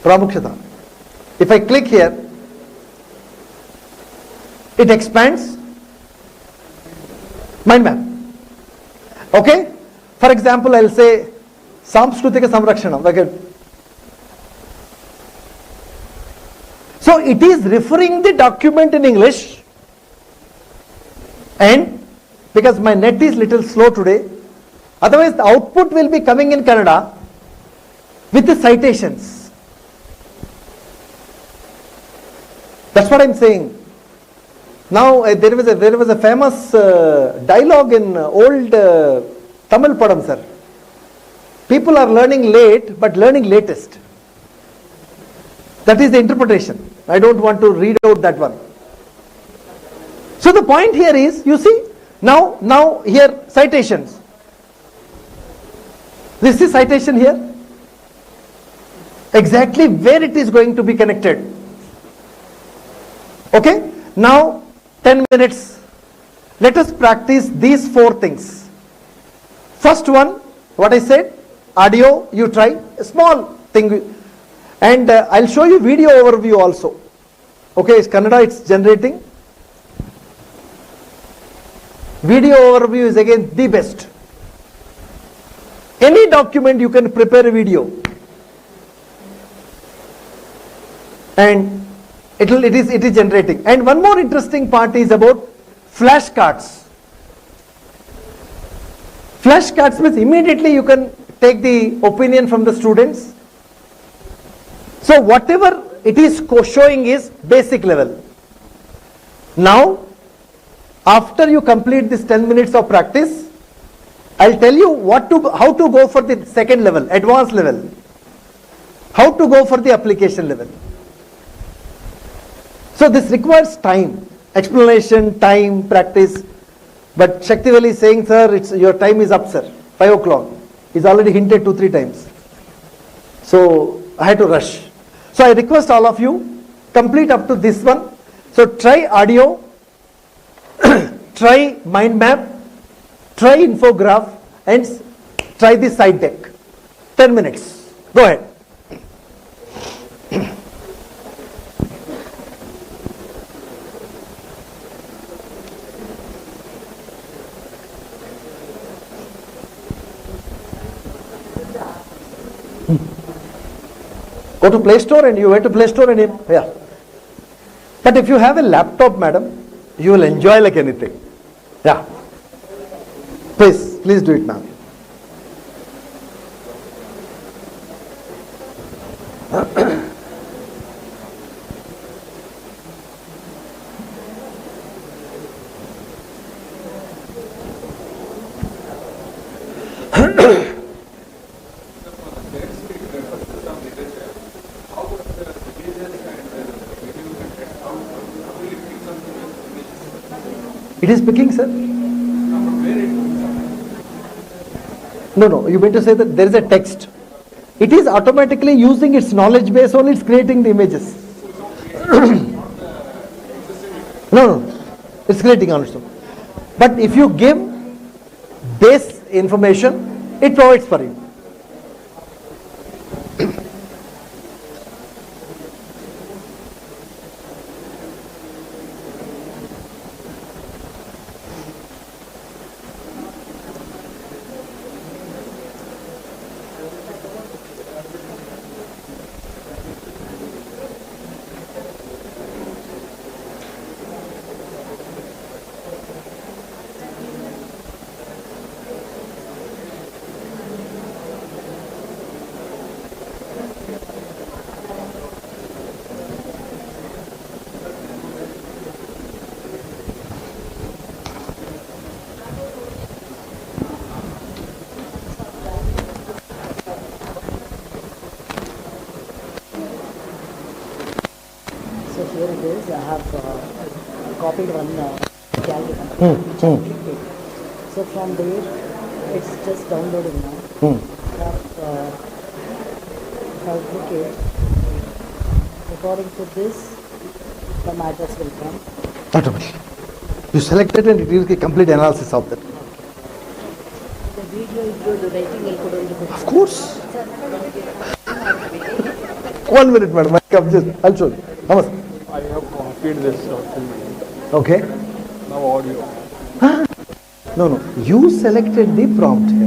Pramukshata. If I click here, it expands mind map. Okay? For example, I'll say Samskrutika Samrakshanam. So it is referring the document in English, and because my net is little slow today, otherwise the output will be coming in Kannada with the citations. That's what I'm saying. Now there was a famous dialogue in old Tamil Padam, sir. People are learning late but learning latest. That is the interpretation. I don't want to read out that one. So the point here is, you see, now here citations. This is citation here. Exactly where it is going to be connected. Okay? Now 10 minutes. Let us practice these 4 things. First one, what I said, audio, you try a small thing, and I'll show you video overview also. Okay, it's Kannada, it's generating. Video overview is again the best. Any document you can prepare a video, and it is generating. And one more interesting part is about flashcards. Flashcards means immediately you can take the opinion from the students. So whatever it is showing is basic level. Now, after you complete this 10 minutes of practice, I'll tell you how to go for the second level, advanced level. How to go for the application level. So this requires time, explanation, time, practice. But Shaktivel is saying, sir, your time is up, sir. 5 o'clock. He's already hinted 2-3 times. So I had to rush. So I request all of you, complete up to this one. So try audio, try mind map, try infograph, and try the side deck. 10 minutes. Go ahead. Go to Play Store and you went to Play Store and yeah. But if you have a laptop, madam, you will enjoy like anything. Yeah. Please do it now. It is picking, sir. No, you mean to say that there is a text. It is automatically using its knowledge base only, it's creating the images. No, it's creating also. But if you give base information, it provides for you. So here it is. I have copied one calculator. So from there, it's just downloading now. I'll click it. According to this, the address will come. Automatically. You select it and it gives a complete analysis of that. The video is good, the writing will put on the Of course. 1 minute, madam. I'll show you. How much? I have copied this document. Okay. Now audio. No. You selected the prompt here.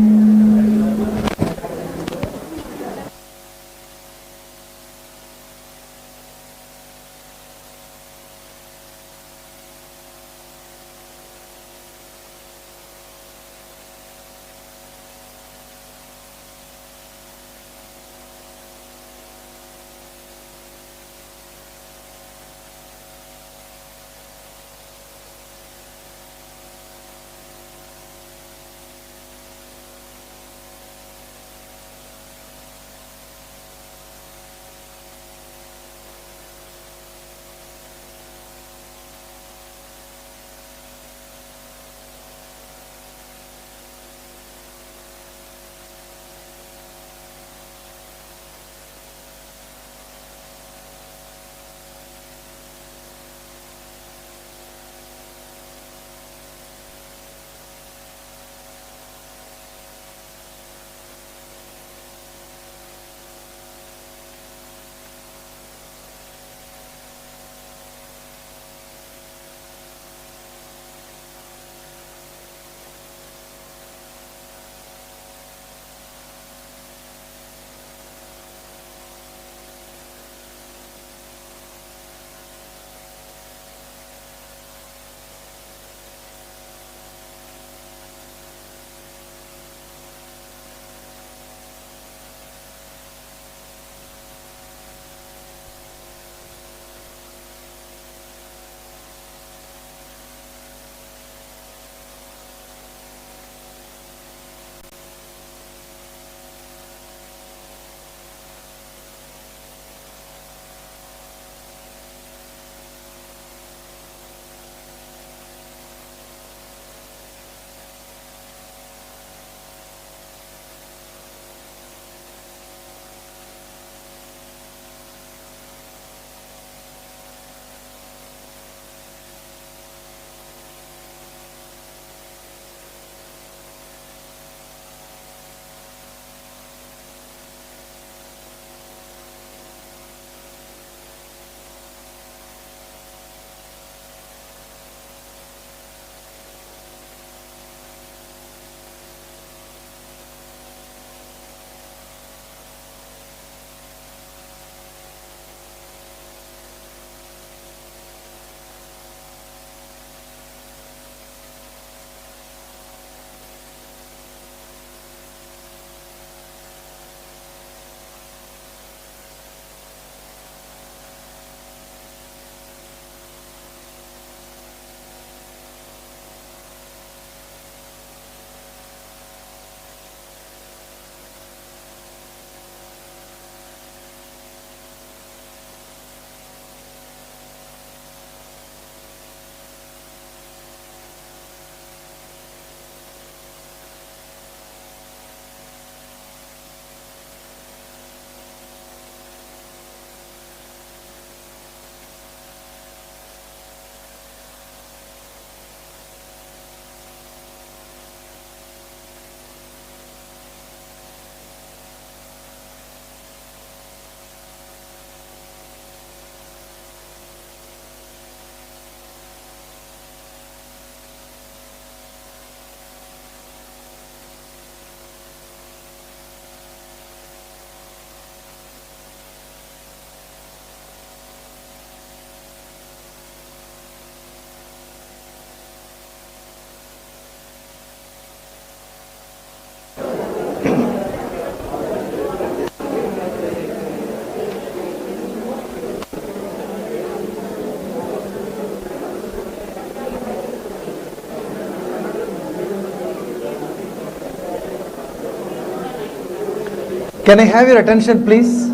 Can I have your attention, please?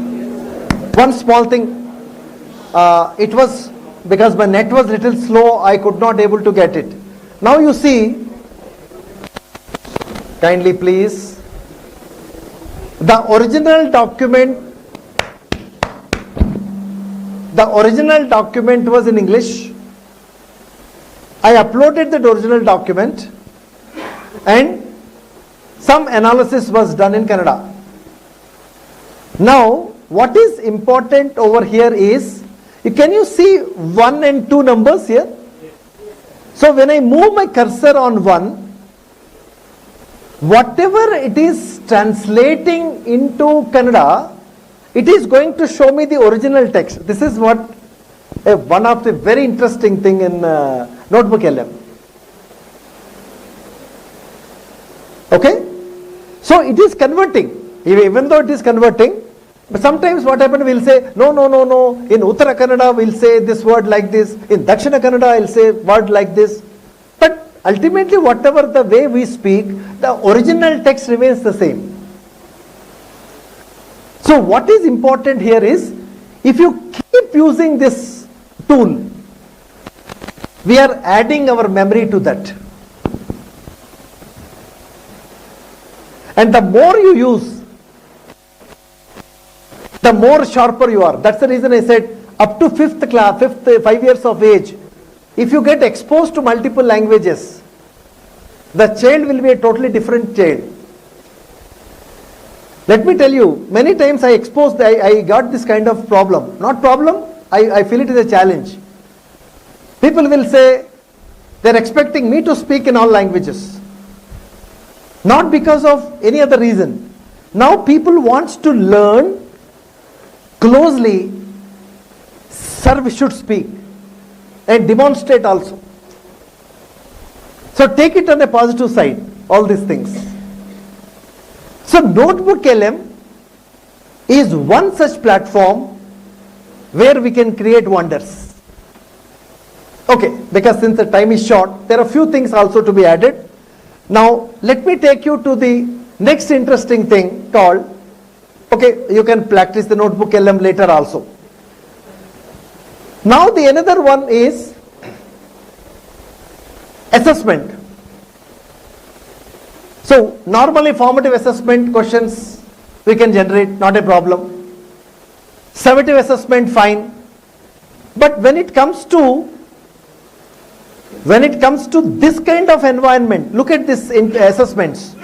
One small thing. It was because my net was little slow, I could not able to get it. Now you see, kindly please, the original document was in English. I uploaded that original document and some analysis was done in Kannada. Now, what is important over here is, can you see 1 and 2 numbers here? So when I move my cursor on 1, whatever it is translating into Kannada, it is going to show me the original text. This is what one of the very interesting thing in NotebookLM. Okay? So it is converting. Even though it is converting, but sometimes what happens, we'll say, no. In Uttara Kannada, we'll say this word like this. In Dakshina Kannada, I'll say word like this. But ultimately, whatever the way we speak, the original text remains the same. So what is important here is, if you keep using this tool, we are adding our memory to that. And the more you use, the more sharper you are. That's the reason I said up to 5 years of age, if you get exposed to multiple languages, the child will be a totally different child. Let me tell you, many times I got this kind of problem. Not problem, I feel it is a challenge. People will say, they are expecting me to speak in all languages. Not because of any other reason. Now people want to learn closely, sir, we should speak and demonstrate also. So take it on a positive side, all these things. So NotebookLM is one such platform where we can create wonders. Okay, because since the time is short, there are few things also to be added. Now let me take you to the next interesting thing called, okay, you can practice the NotebookLM later also. Now the another one is assessment. So normally formative assessment questions we can generate, not a problem. Summative assessment, fine. But when it comes to this kind of environment, look at this assessments.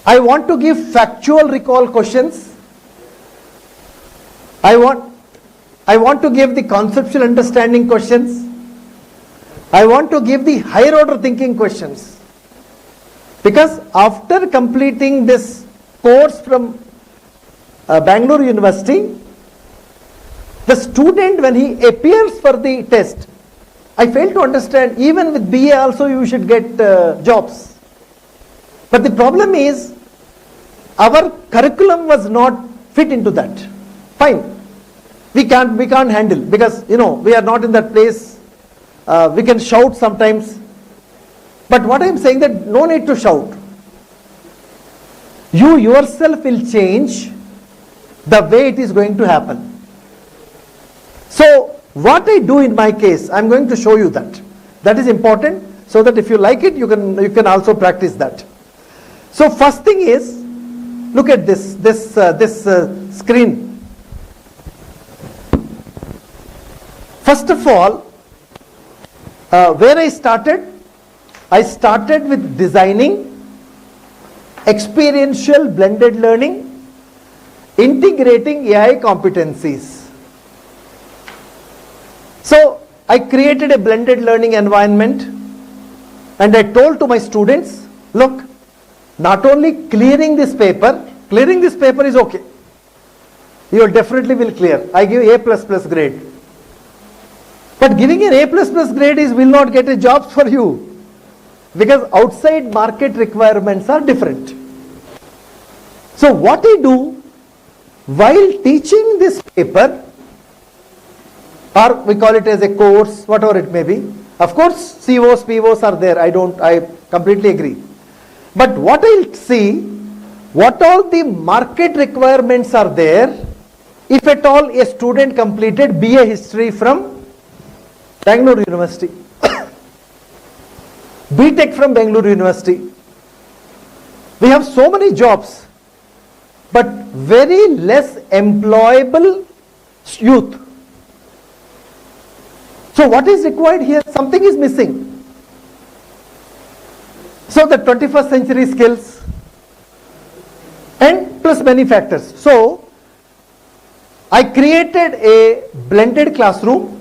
I want to give factual recall questions. I want to give the conceptual understanding questions. I want to give the higher order thinking questions. Because after completing this course from Bangalore University, the student, when he appears for the test, I fail to understand, even with BA also you should get jobs. But the problem is, our curriculum was not fit into that. Fine. We can't handle, because we are not in that place. We can shout sometimes. But what I am saying, that no need to shout. You yourself will change the way it is going to happen. So what I do in my case, I am going to show you that. That is important, so that if you like it, you can also practice that. So first thing is, look at this screen. First of all, where I started with designing experiential blended learning, integrating AI competencies. So I created a blended learning environment, and I told to my students, look, not only clearing this paper is okay. You definitely will clear. I give A++ grade. But giving an A++ grade will not get a job for you, because outside market requirements are different. So what I do while teaching this paper, or we call it as a course, whatever it may be. Of course, COs, POs are there. I completely agree. But what I'll see, what all the market requirements are there, if at all a student completed BA History from Bangalore University, BTech from Bangalore University. We have so many jobs, but very less employable youth. So what is required here? Something is missing. So the 21st century skills and plus many factors. So I created a blended classroom,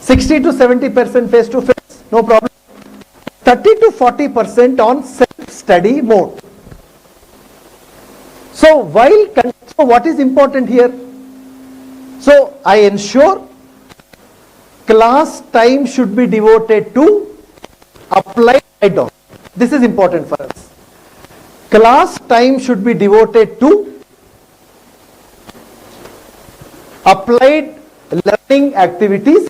60 to 70% face to face, no problem. 30 to 40% on self-study mode. So what is important here? So I ensure class time should be devoted to applied. This is important for us. Class time should be devoted to applied learning activities.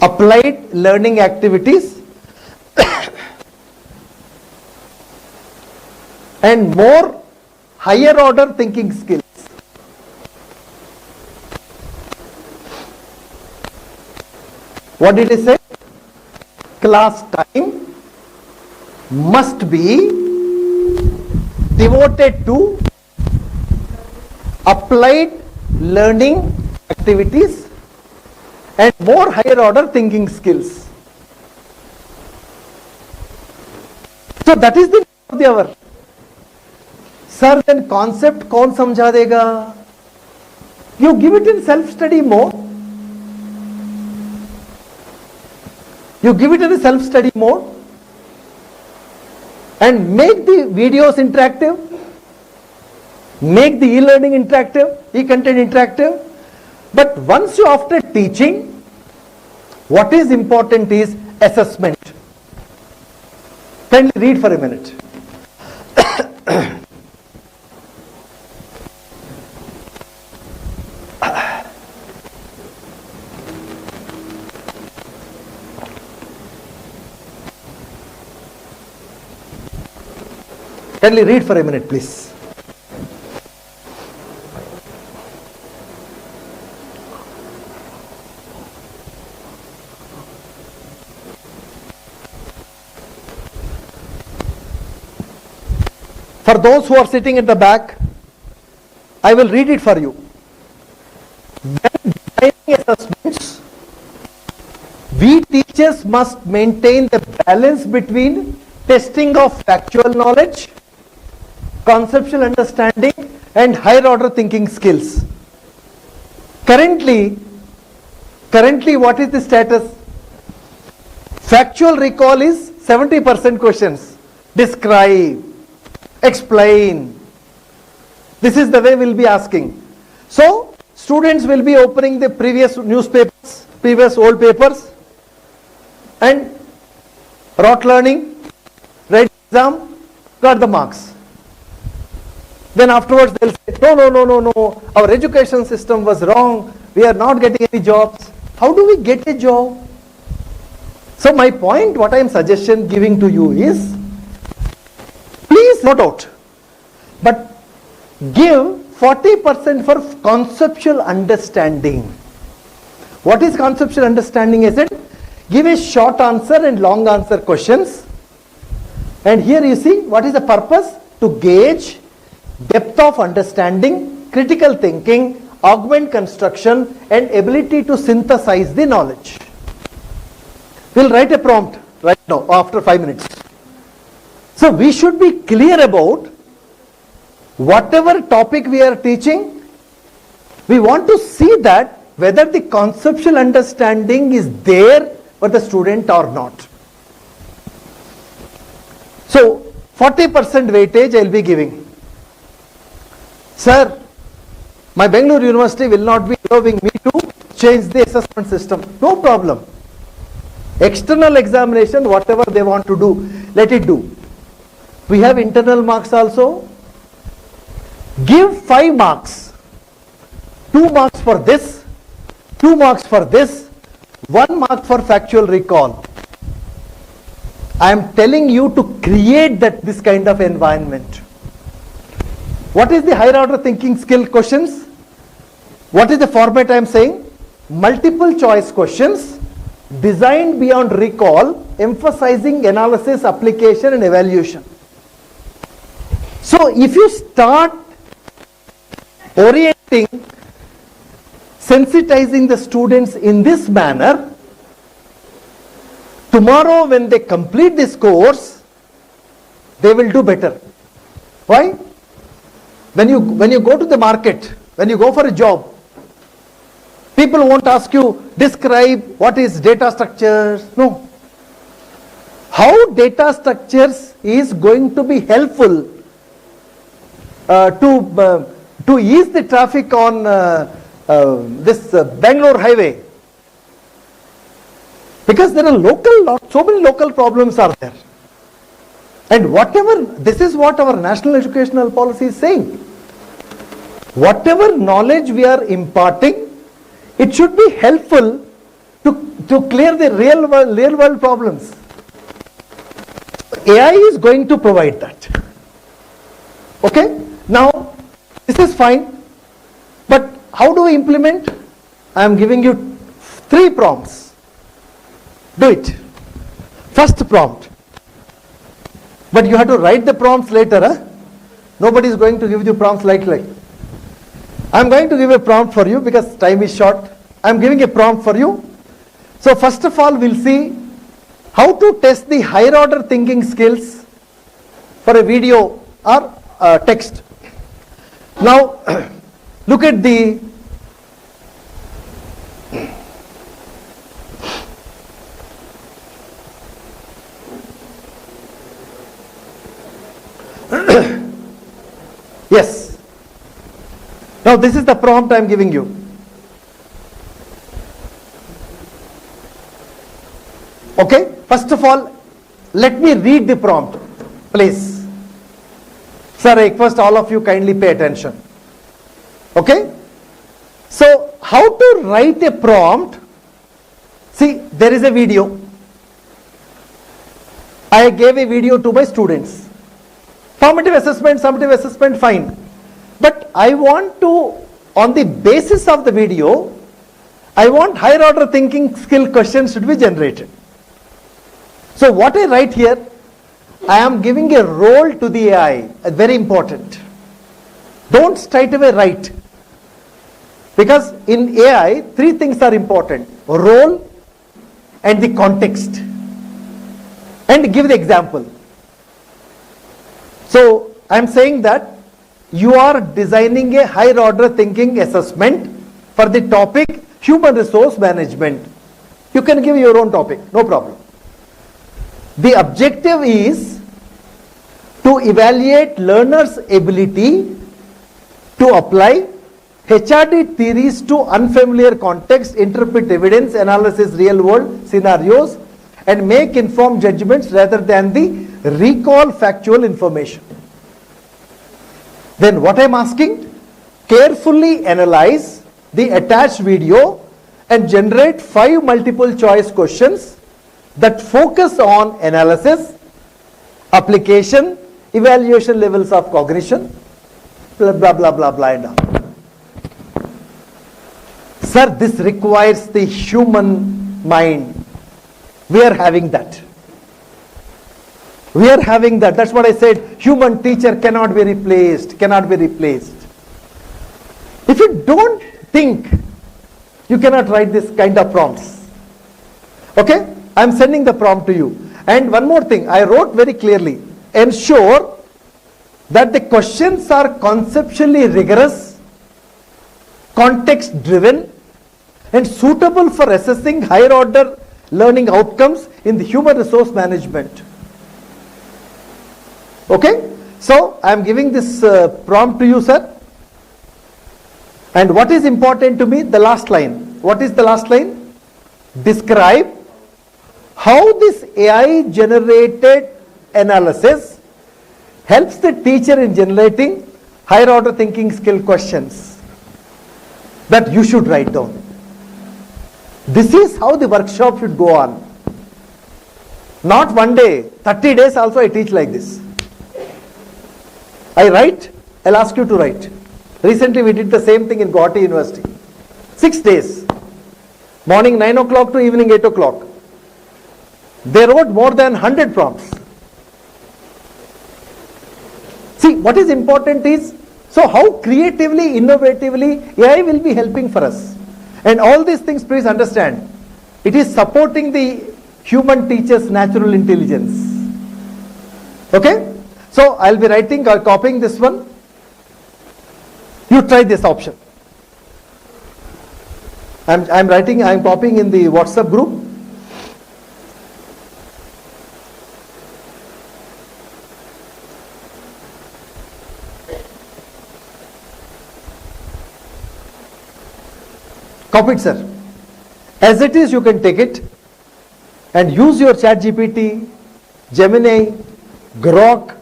Applied learning activities and more higher order thinking skills. What did he say? Class time must be devoted to applied learning activities and more higher order thinking skills. So that is the of the hour. Sir, then concept kaun samjha dega? You give it in self-study mode. You give it in a self-study mode and make the videos interactive, make the e-learning interactive, e-content interactive. But once you after teaching, what is important is assessment. Kindly read for a minute. Kindly read for a minute, please. For those who are sitting at the back, I will read it for you. When designing assessments, we teachers must maintain the balance between testing of factual knowledge, conceptual understanding and higher order thinking skills. Currently what is the status? Factual recall is 70% questions. Describe, explain. This is the way we'll be asking. So students will be opening the previous newspapers, previous old papers and rote learning, write exam, got the marks. Then afterwards they'll say, no, our education system was wrong, we are not getting any jobs. How do we get a job? So my point, what I am giving to you is, please note out, but give 40% for conceptual understanding. What is conceptual understanding? Is it give a short answer and long answer questions. And here you see what is the purpose? To gauge depth of understanding, critical thinking, augment construction and ability to synthesize the knowledge. We'll write a prompt right now after 5 minutes. So we should be clear about whatever topic we are teaching. We want to see that whether the conceptual understanding is there for the student or not. So 40% weightage I will be giving. Sir, my Bangalore University will not be allowing me to change the assessment system. No problem. External examination, whatever they want to do, let it do. We have internal marks also. Give 5 marks. 2 marks for this, 2 marks for this, 1 mark for factual recall. I am telling you to create this kind of environment. What is the higher order thinking skill questions? What is the format I am saying? Multiple choice questions designed beyond recall, emphasizing analysis, application and evaluation. So if you start orienting, sensitizing the students in this manner, tomorrow when they complete this course, they will do better. Why? When you go to the market, when you go for a job, people won't ask you, describe what is data structures. No. How data structures is going to be helpful to ease the traffic on this Bangalore highway. Because there are so many local problems are there. And this is what our national educational policy is saying. Whatever knowledge we are imparting, it should be helpful to clear the real world problems. AI is going to provide that. Okay? Now, this is fine. But how do we implement? I am giving you 3 prompts. Do it. First prompt. But you have to write the prompts later. Huh? Nobody is going to give you prompts like. I am going to give a prompt for you because time is short. I am giving a prompt for you. So first of all, we'll see how to test the higher order thinking skills for a video or text. Now, look at the yes. Now this is the prompt I am giving you. Okay, first of all, let me read the prompt, please. Sir, I request all of you kindly pay attention. Okay? So, how to write a prompt? See, there is a video. I gave a video to my students. Formative assessment, fine. But I want to, on the basis of the video, I want higher order thinking skill questions should be generated. So what I write here, I am giving a role to the AI, very important. Don't straight away write. Because in AI, 3 things are important. Role and the context. And give the example. So I am saying that you are designing a higher order thinking assessment for the topic human resource management. You can give your own topic, no problem. The objective is to evaluate learners' ability to apply HRD theories to unfamiliar context, interpret evidence, analysis real world scenarios, and make informed judgments rather than the recall factual information. Then what I am asking? Carefully analyze the attached video and generate 5 multiple choice questions that focus on analysis, application, evaluation levels of cognition, blah blah blah blah blah and all. Sir, this requires the human mind. We are having that. We are having that. That's what I said. Human teacher cannot be replaced. Cannot be replaced. If you don't think, you cannot write this kind of prompts. Okay? I am sending the prompt to you. And one more thing, I wrote very clearly. Ensure that the questions are conceptually rigorous, context driven, and suitable for assessing higher order learning outcomes in the human resource management. Okay? So, I am giving this prompt to you, sir. And what is important to me? The last line. What is the last line? Describe how this AI generated analysis helps the teacher in generating higher order thinking skill questions that you should write down. This is how the workshop should go on. Not one day, 30 days also I teach like this. I write, I'll ask you to write. Recently we did the same thing in Guwahati University. 6 days. Morning 9 o'clock to evening 8 o'clock. They wrote more than 100 prompts. See, what is important is, so how creatively, innovatively AI will be helping for us. And all these things, please understand, it is supporting the human teacher's natural intelligence. Okay? So, I'll be writing or copying this one. You try this option. I'm copying in the WhatsApp group. Copied, sir. As it is, you can take it and use your ChatGPT, Gemini, Grok,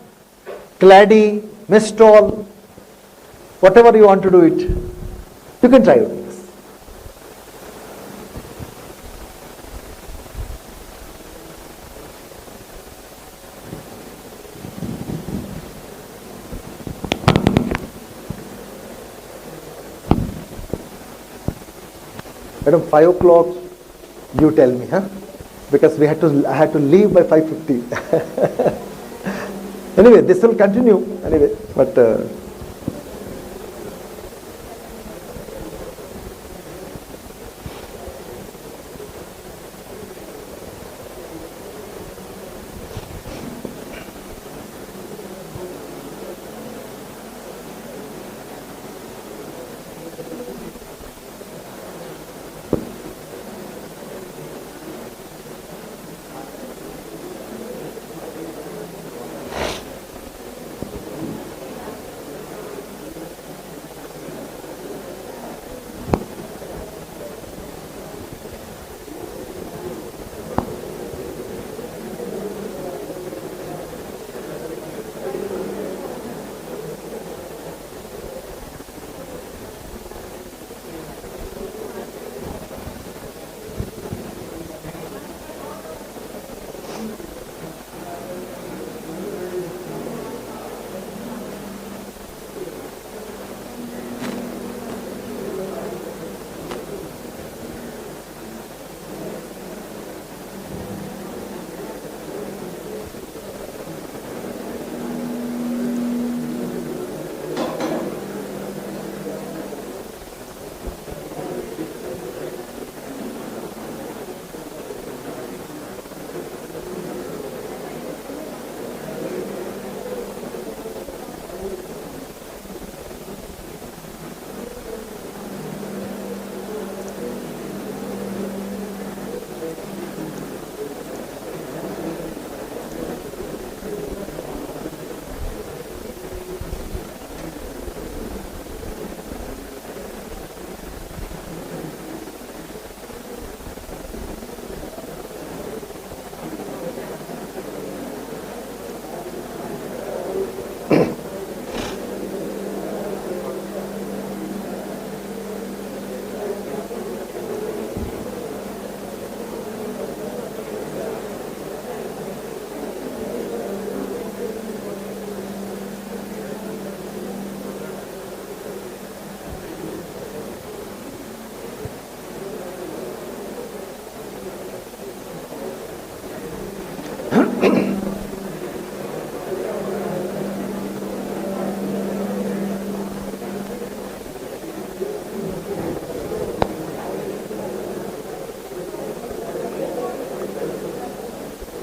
Clady, Mistral, whatever you want to do it. You can try it. Madam, 5 o'clock, you tell me, huh? Because I had to leave by 5:50. Anyway, this will continue anyway, but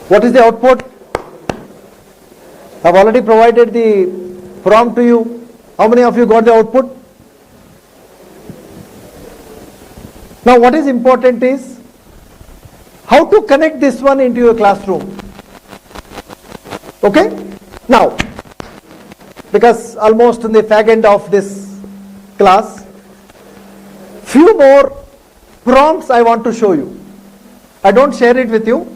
what is the output? I've already provided the prompt to you. How many of you got the output? Now what is important is how to connect this one into your classroom. Okay? Now, because almost in the fag end of this class, few more prompts I want to show you. I don't share it with you.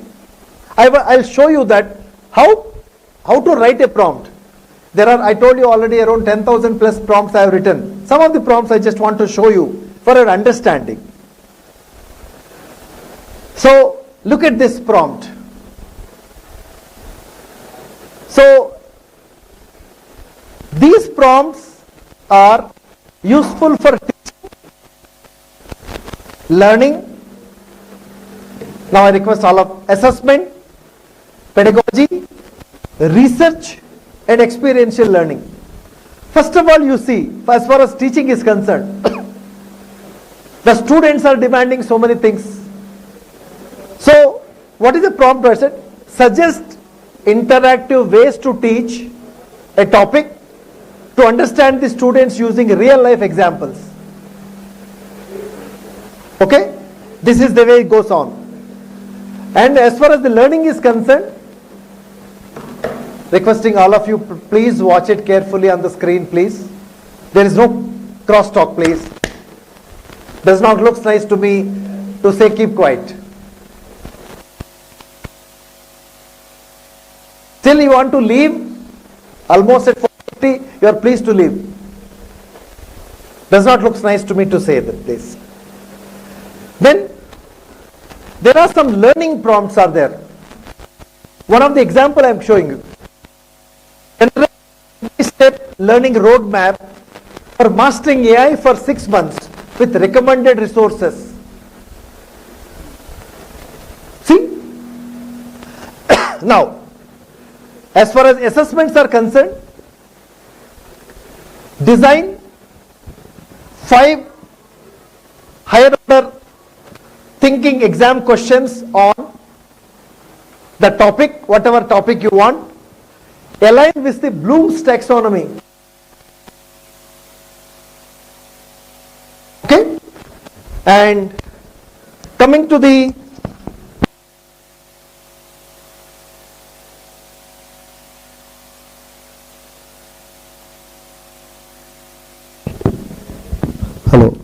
I'll show you that how to write a prompt. There are, I told you already, around 10,000 plus prompts I have written. Some of the prompts I just want to show you for your understanding. So look at this prompt. So these prompts are useful for teaching, learning. Now I request all of assessment, pedagogy, research and experiential learning. First of all, you see, as far as teaching is concerned, the students are demanding so many things. So what is the prompt? I said, suggest interactive ways to teach a topic to understand the students using real life examples. Okay, this is the way it goes on. And as far as the learning is concerned, requesting all of you, please watch it carefully on the screen, please. There is no crosstalk, please. Does not look nice to me to say keep quiet. Still you want to leave almost at 4:50, you are pleased to leave. Does not look nice to me to say that, please. Then there are some learning prompts are there. One of the example I am showing you. Step learning roadmap for mastering AI for 6 months with recommended resources. See? Now, as far as assessments are concerned, design 5 higher order thinking exam questions on the topic, whatever topic you want, align with the Bloom's taxonomy. Okay? And coming to the hello.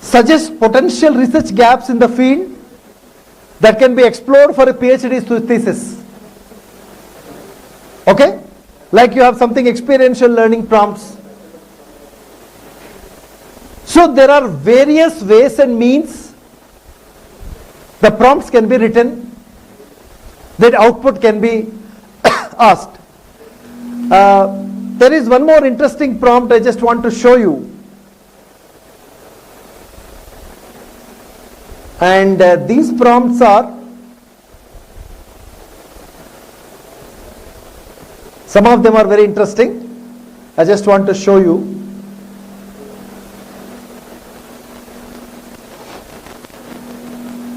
Suggest potential research gaps in the field that can be explored for a PhD thesis. Okay? Like you have something experiential learning prompts. So there are various ways and means the prompts can be written, that output can be asked. There is one more interesting prompt I just want to show you. And these prompts are, some of them are very interesting. I just want to show you.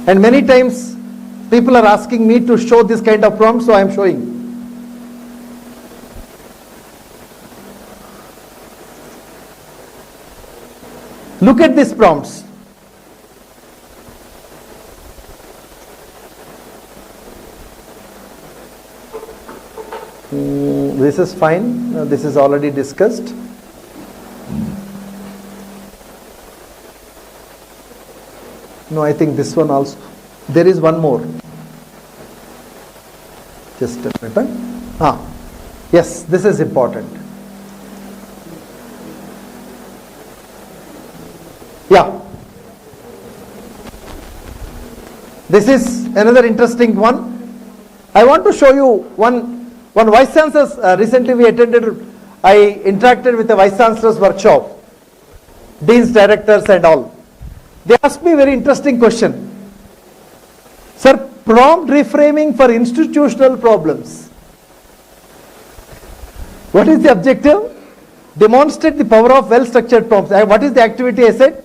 And many times people are asking me to show this kind of prompt, so I am showing. Look at these prompts. This is fine. This is already discussed. No, I think this one also. There is one more. Just a minute. Yes, this is important. Yeah. This is another interesting one. I want to show you one vice chancellor's, recently we attended, I interacted with the vice chancellor's workshop, deans, directors and all. They asked me a very interesting question. Sir, prompt reframing for institutional problems. What is the objective? Demonstrate the power of well-structured prompts. What is the activity? I said,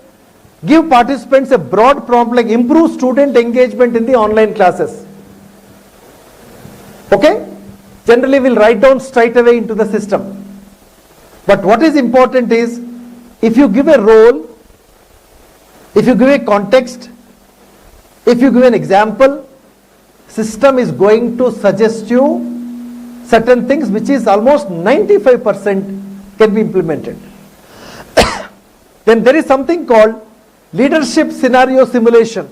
give participants a broad prompt like improve student engagement in the online classes. Okay? Generally we'll write down straight away into the system. But what is important is, if you give a role, if you give a context, if you give an example, system is going to suggest you certain things which is almost 95% can be implemented. Then there is something called leadership scenario simulation.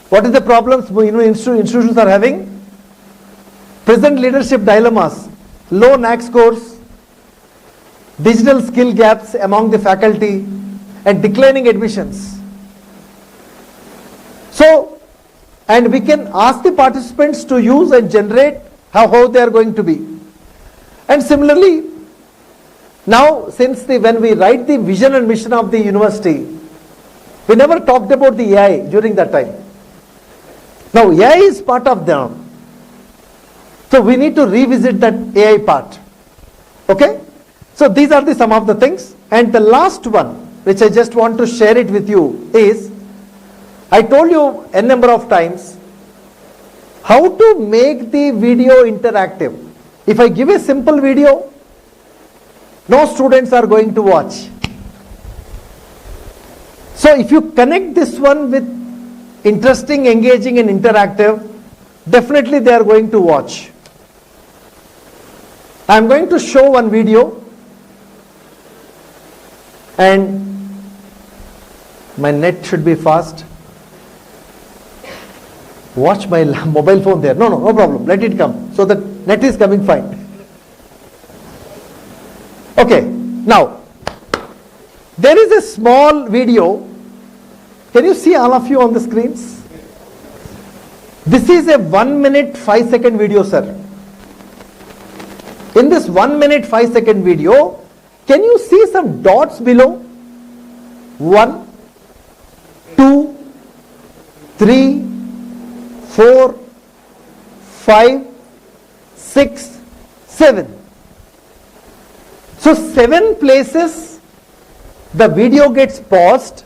What is the problems institutions are having? Present leadership dilemmas, low NAAC scores, digital skill gaps among the faculty, and declining admissions. So and we can ask the participants to use and generate how they are going to be. And similarly, now since when we write the vision and mission of the university, we never talked about the AI during that time. Now AI is part of them. So we need to revisit that AI part. Okay? So these are some of the things. And the last one, which I just want to share it with you, is I told you a number of times how to make the video interactive. If I give a simple video, no students are going to watch. So if you connect this one with interesting, engaging and interactive, definitely they are going to watch. I am going to show one video, and my net should be fast. Watch my mobile phone there. No problem. Let it come. So the net is coming fine. Okay. Now, there is a small video. Can you see all of you on the screens? This is a 1 minute 5 second video, sir. In this 1 minute 5 second video, can you see some dots below? 1, 2, 3, 4, 5, 6, 7. So 7 places the video gets paused,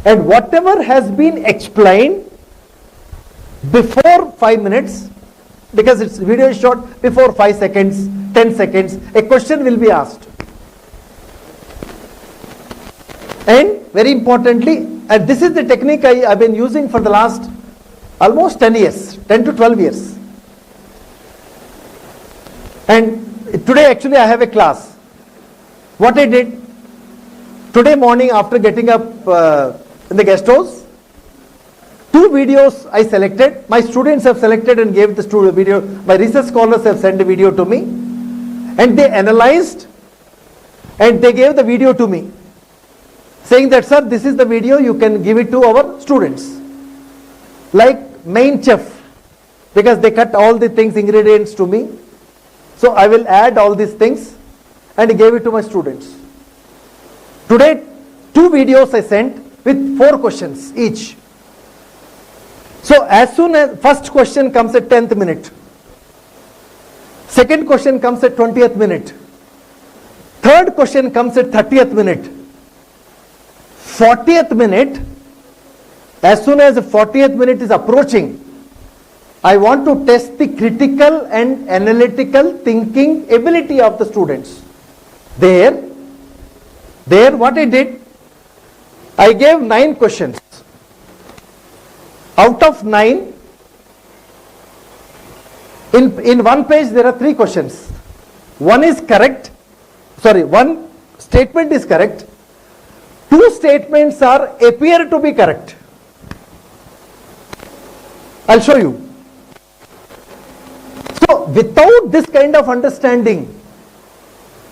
and whatever has been explained before 5 minutes, because its video is short, before 5 seconds, 10 seconds, a question will be asked. And very importantly, and this is the technique I have been using for the last almost 10 years, 10 to 12 years. And today actually I have a class. What I did, today morning after getting up in the guest house, 2 videos I selected. My students have selected and gave the video. My research scholars have sent the video to me, and they analyzed and they gave the video to me, saying that, sir, this is the video, you can give it to our students. Like main chef, because they cut all the things, ingredients to me. So I will add all these things and gave it to my students. Today, 2 videos I sent with 4 questions each. So as soon as first question comes at 10th minute, second question comes at 20th minute, third question comes at 30th minute, 40th minute, as soon as the 40th minute is approaching, I want to test the critical and analytical thinking ability of the students. There what I did, I gave 9 questions. Out of 9, in one page there are 3 questions. One is correct, one statement is correct, 2 statements appear to be correct. I'll show you. So without this kind of understanding,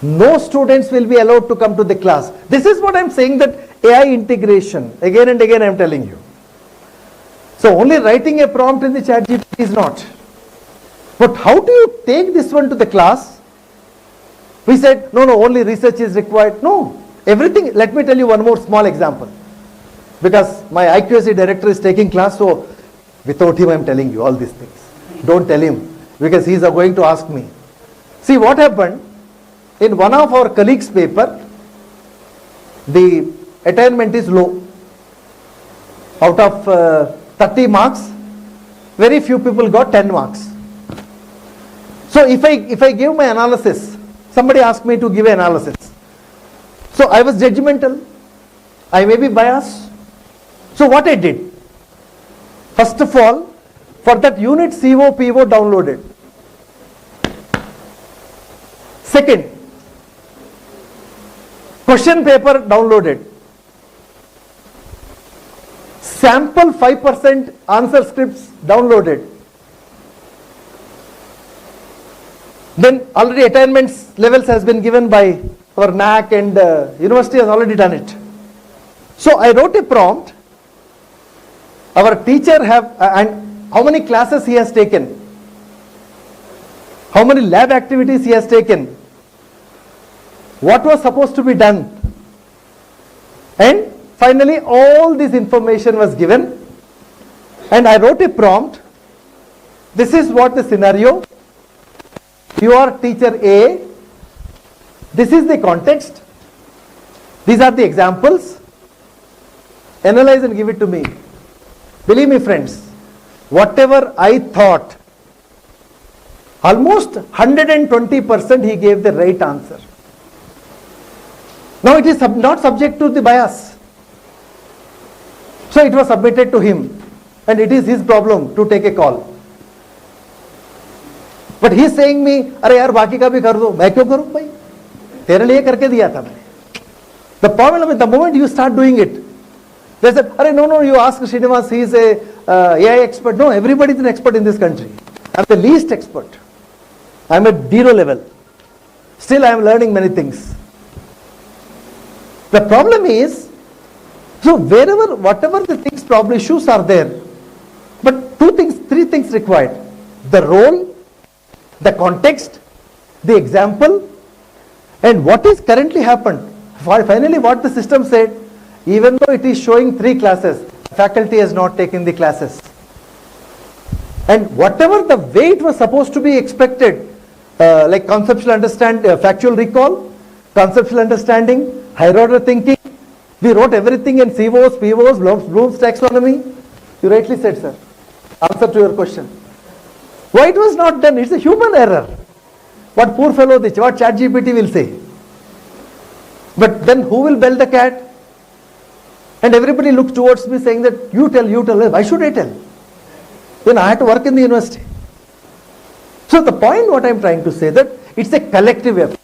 no students will be allowed to come to the class. This is what I'm saying, that AI integration, again and again I'm telling you. So only writing a prompt in the ChatGPT is not. But how do you take this one to the class? We said, no, only research is required. No, everything. Let me tell you one more small example. Because my IQSC director is taking class, so without him I'm telling you all these things. Don't tell him, because he is going to ask me. See what happened, in one of our colleagues' paper, the attainment is low. Out of 30 marks, very few people got 10 marks. So if I give my analysis, somebody asked me to give an analysis. So I was judgmental. I may be biased. So what I did, first of all, for that unit COPO downloaded. Second, question paper downloaded. Sample 5% answer scripts downloaded. Then already attainments levels has been given by our NAC, and university has already done it. So I wrote a prompt our teacher and how many classes he has taken, how many lab activities he has taken, what was supposed to be done, and finally all this information was given, and I wrote a prompt. This is what the scenario. You are teacher A. This is the context. These are the examples. Analyze and give it to me. Believe me, friends, whatever I thought, almost 120% he gave the right answer. Now it is not subject to the bias. So it was submitted to him, and it is his problem to take a call. But he is saying me, अरे यार बाकी का भी कर दो, मैं क्यों करूं भाई? तेरे लिए करके दिया था मैंने. The problem is the moment you start doing it, they said, अरे no, you ask Srinivas, he is a AI expert. No, everybody is an expert in this country. I am the least expert. I am at 0 level. Still I am learning many things. The problem is, so whatever the things, problem issues are there, but 3 things required: the role, the context, the example, and what is currently happened. Finally, what the system said, even though it is showing 3 classes, faculty has not taken the classes. And whatever the way it was supposed to be expected, like conceptual understanding, factual recall, conceptual understanding, higher order thinking, we wrote everything in COs, POs, Bloom's taxonomy. You rightly said, sir. Answer to your question. Why it was not done? It's a human error. What poor fellow, what ChatGPT will say. But then who will bell the cat? And everybody looks towards me saying that you tell. Why should I tell? Then I had to work in the university. So the point what I am trying to say that it's a collective effort.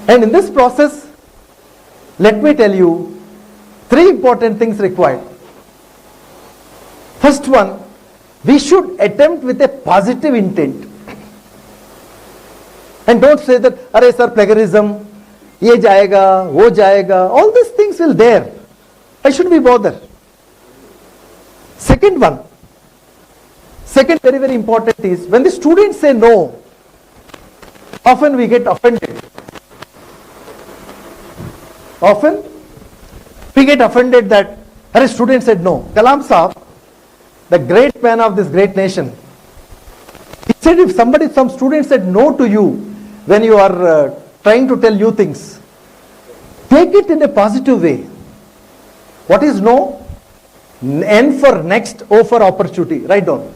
And in this process, let me tell you 3 important things required. First one, we should attempt with a positive intent. And don't say that, अरे sir, plagiarism, ये जाएगा, वो जाएगा, all these things will there. I shouldn't be bothered. Second very, very important is, when the students say no, often we get offended. Often we get offended that, a student said no. Kalam Saab, the great man of this great nation, he said if some student said no to you when you are trying to tell you things, take it in a positive way. What is no? N for next, O for opportunity. Write down.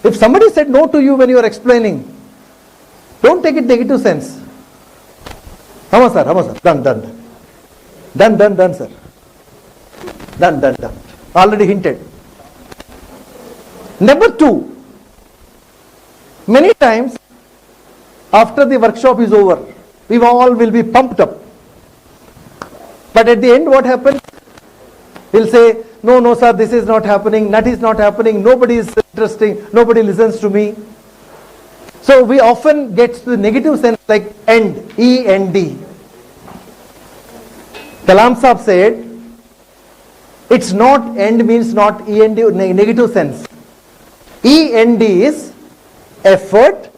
If somebody said no to you when you are explaining, don't take it negative sense. Hama sir, done, sir. Done. Already hinted. Number 2, many times after the workshop is over, we all will be pumped up. But at the end what happens? We'll say, no sir, this is not happening, that is not happening, nobody is interesting, nobody listens to me. So we often get to the negative sense like end, E-N-D. Kalam Saab said, it's not end means not E-N-D, negative sense. E-N-D is effort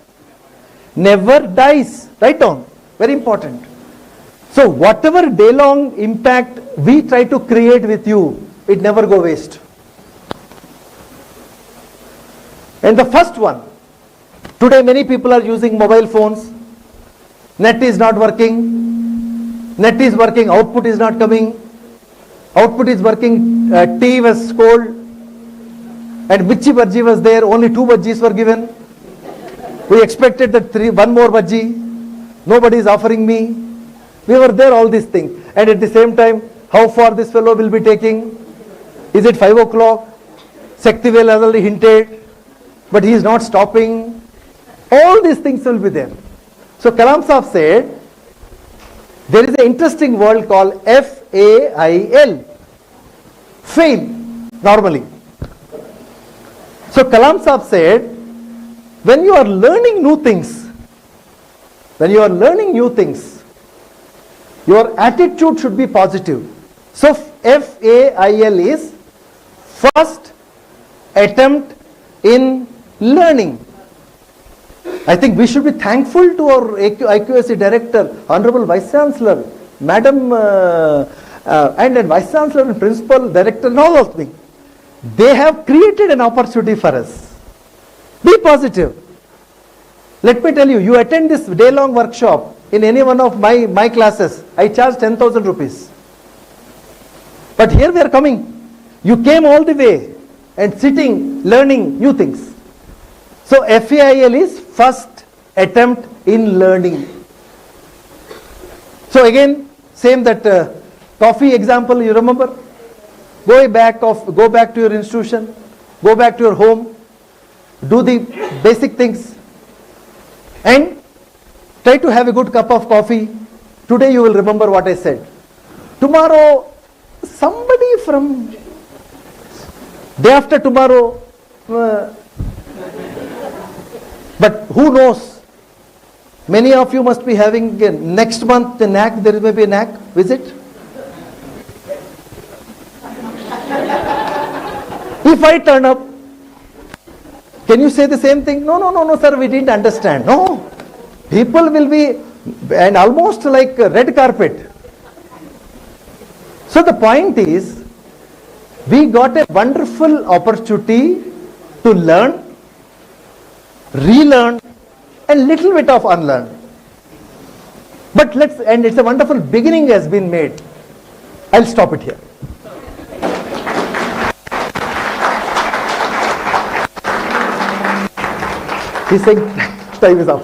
never dies. Write down. Very important. So whatever day-long impact we try to create with you, it never go waste. And the first one, today many people are using mobile phones. Net is not working. Net is working, output is not coming. Output is working, tea was cold. And Michi Bhaji was there, only 2 Bhajis were given. We expected that 1 more Bhaji. Nobody is offering me. We were there, all these things. And at the same time, how far this fellow will be taking? Is it 5 o'clock? Shaktivel has already hinted, but he is not stopping. All these things will be there. So Kalam Saab said, there is an interesting word called F-A-I-L. Fail, normally. So Kalam Saab said, when you are learning new things, your attitude should be positive. So FAIL is first attempt in learning. I think we should be thankful to our IQAC director, Honorable Vice Chancellor, Madam, and then Vice Chancellor and Principal, Director and all of me. They have created an opportunity for us. Be positive. Let me tell you, you attend this day-long workshop in any one of my classes, I charge 10,000 rupees. But here we are coming. You came all the way and sitting, learning new things. So FAIL is first attempt in learning. So again, same that coffee example, you remember? Go back to your institution, go back to your home, do the basic things, and try to have a good cup of coffee. Today you will remember what I said. Tomorrow, somebody from day after tomorrow, but who knows? Many of you must be having next month the NAC, there may be a NAC visit. If I turn up, can you say the same thing? No, sir, we didn't understand. No, people will be, and almost like a red carpet. So the point is, we got a wonderful opportunity to learn, relearn, and little bit of unlearn. But and it's a wonderful beginning has been made. I'll stop it here. He's saying time is up.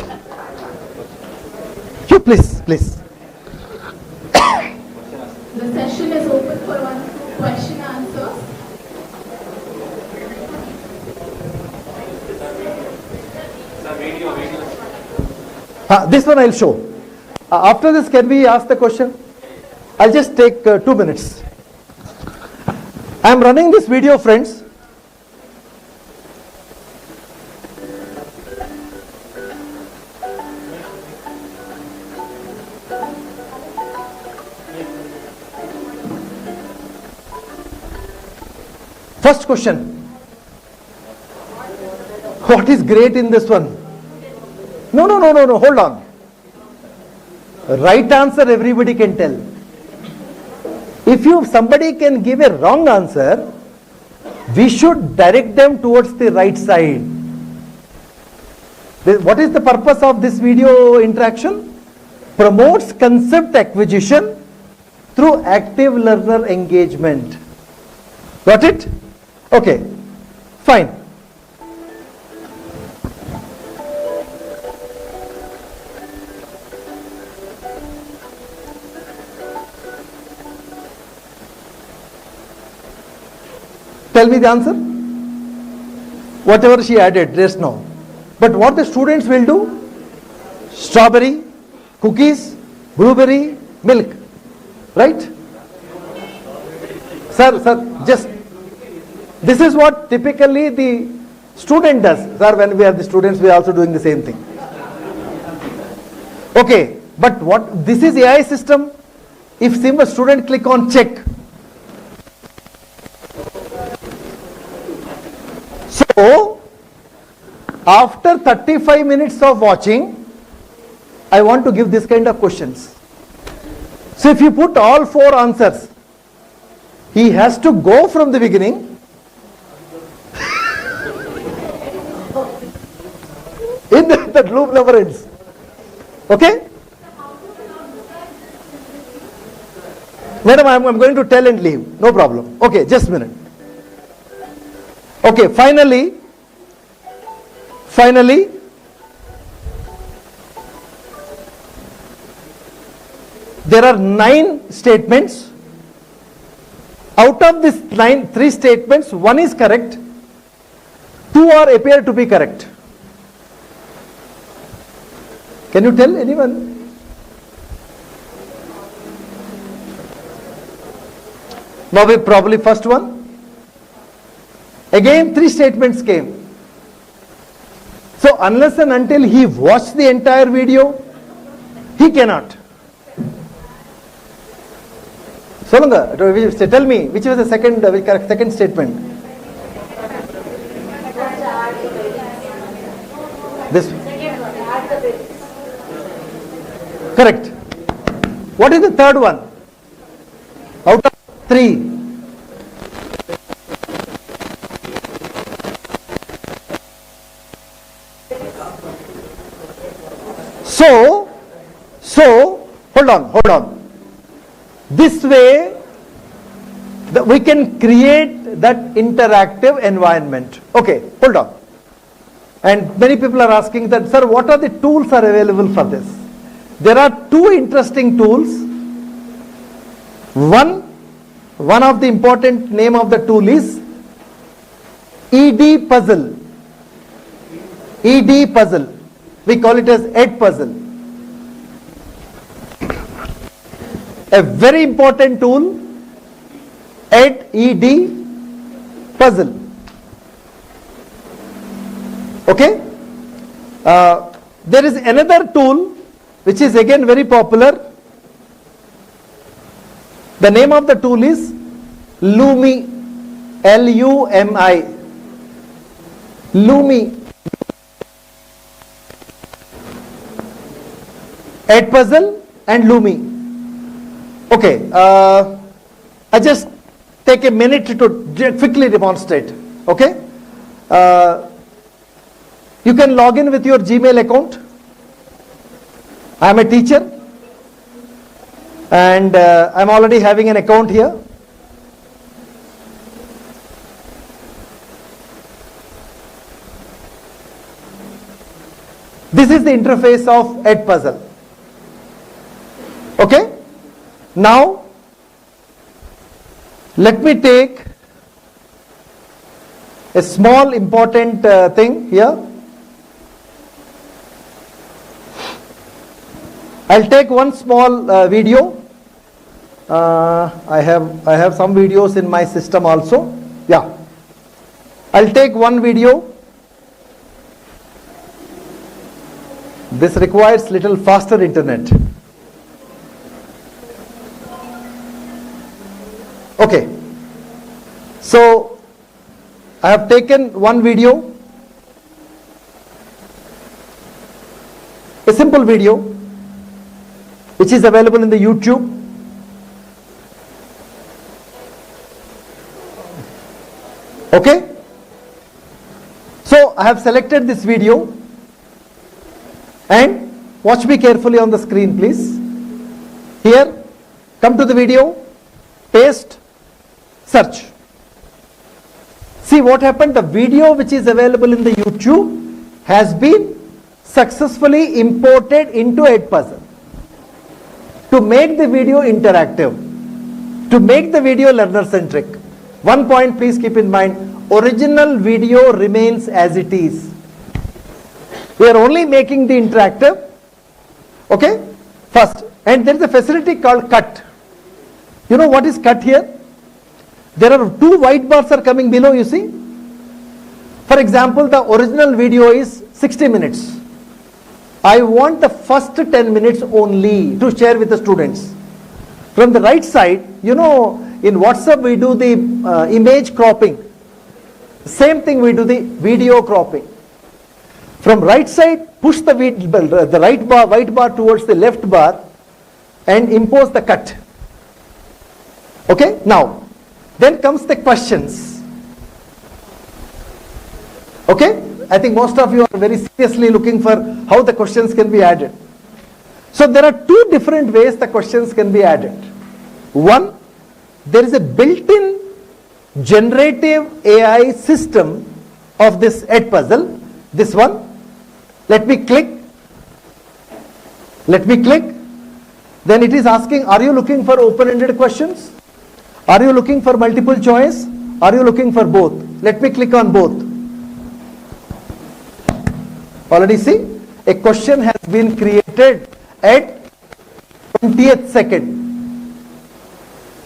You please. The session is open for one question and answers. This one I'll show. After this, can we ask the question? I'll just take 2 minutes. I'm running this video, friends. First question. What is great in this one? No, hold on. Right answer everybody can tell. If somebody can give a wrong answer, we should direct them towards the right side. What is the purpose of this video interaction? Promotes concept acquisition through active learner engagement. Got it? Okay, fine. Tell me the answer. Whatever she added just now. But what the students will do? Strawberry, cookies, blueberry, milk. Right? Sir, just. This is what typically the student does. Sir, when we have the students, we are also doing the same thing. Okay, but what this is AI system. If simple student click on check. So, after 35 minutes of watching, I want to give this kind of questions. So if you put all 4 answers, he has to go from the beginning. In that loop never ends. Okay? Madam, I'm going to tell and leave. No problem. Okay, just a minute. Okay, finally, there are 9 statements. Out of these 3 statements, 1 is correct, 2 appear to be correct. Can you tell anyone? Now probably first one. Again 3 statements came. So unless and until he watched the entire video, he cannot. Solunga, tell me, which was the second statement? This. Second one, add the bits. Correct. What is the third one? Out of 3. So, hold on. This way, we can create that interactive environment. Okay, hold on. And many people are asking that, sir, what are the tools are available for this? There are 2 interesting tools. One of the important name of the tool is ED Puzzle. ED Puzzle. We call it as Ed Puzzle. A very important tool, ED Puzzle. Okay? There is another tool which is again very popular. The name of the tool is Lumi. Lumi. Lumi. Ed Puzzle and Lumi. Okay, I just take a minute to quickly demonstrate. Okay, you can log in with your Gmail account. I am a teacher and I am already having an account here. This is the interface of Ed Puzzle. Okay. Now, let me take a small important thing here. I'll take one small video. I have some videos in my system also. Yeah. I'll take one video. This requires little faster internet. Okay, so I have taken one video, a simple video which is available in the YouTube. Okay, so I have selected this video and watch me carefully on the screen, please. Here, come to the video, paste, search. See what happened? The video which is available in the YouTube has been successfully imported into Edpuzzle. To make the video interactive, to make the video learner centric. One point please keep in mind, original video remains as it is. We are only making the interactive, okay, first. And there is a facility called cut. You know what is cut here? There are 2 white bars are coming below, you see. For example, the original video is 60 minutes. I want the first 10 minutes only to share with the students. From the right side, you know, in WhatsApp we do the image cropping. Same thing we do the video cropping. From right side, push the white bar towards the left bar and impose the cut. Okay, now then comes the questions. Okay, I think most of you are very seriously looking for how the questions can be added. So there are 2 different ways the questions can be added. One, there is a built-in generative AI system of this Edpuzzle. This one, let me click. Then it is asking, are you looking for open-ended questions? Are you looking for multiple choice? Are you looking for both? Let me click on both. Already see, a question has been created at 20th second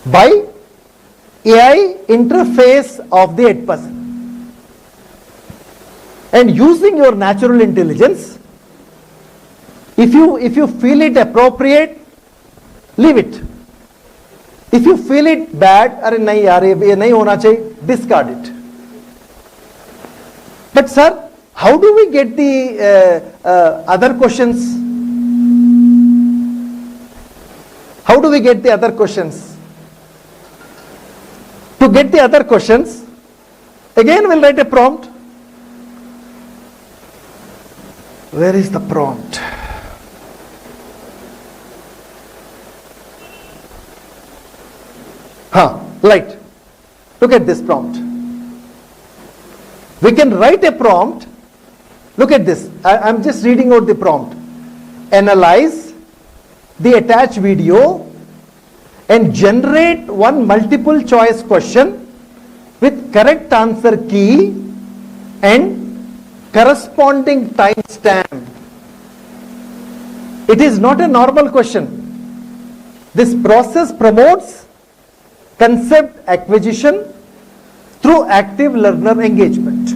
by AI interface of the Edpuzzle. And using your natural intelligence, if you feel it appropriate, leave it. If you feel it bad, अरे नहीं यार ये नहीं होना चाहिए, discard it. But sir, how do we get the other questions? How do we get the other questions? To get the other questions, again we'll write a prompt. Where is the prompt? Right. Look at this prompt. We can write a prompt. Look at this. I'm just reading out the prompt. Analyze the attached video and generate one multiple choice question with correct answer key and corresponding timestamp. It is not a normal question. This process promotes concept acquisition through active learner engagement.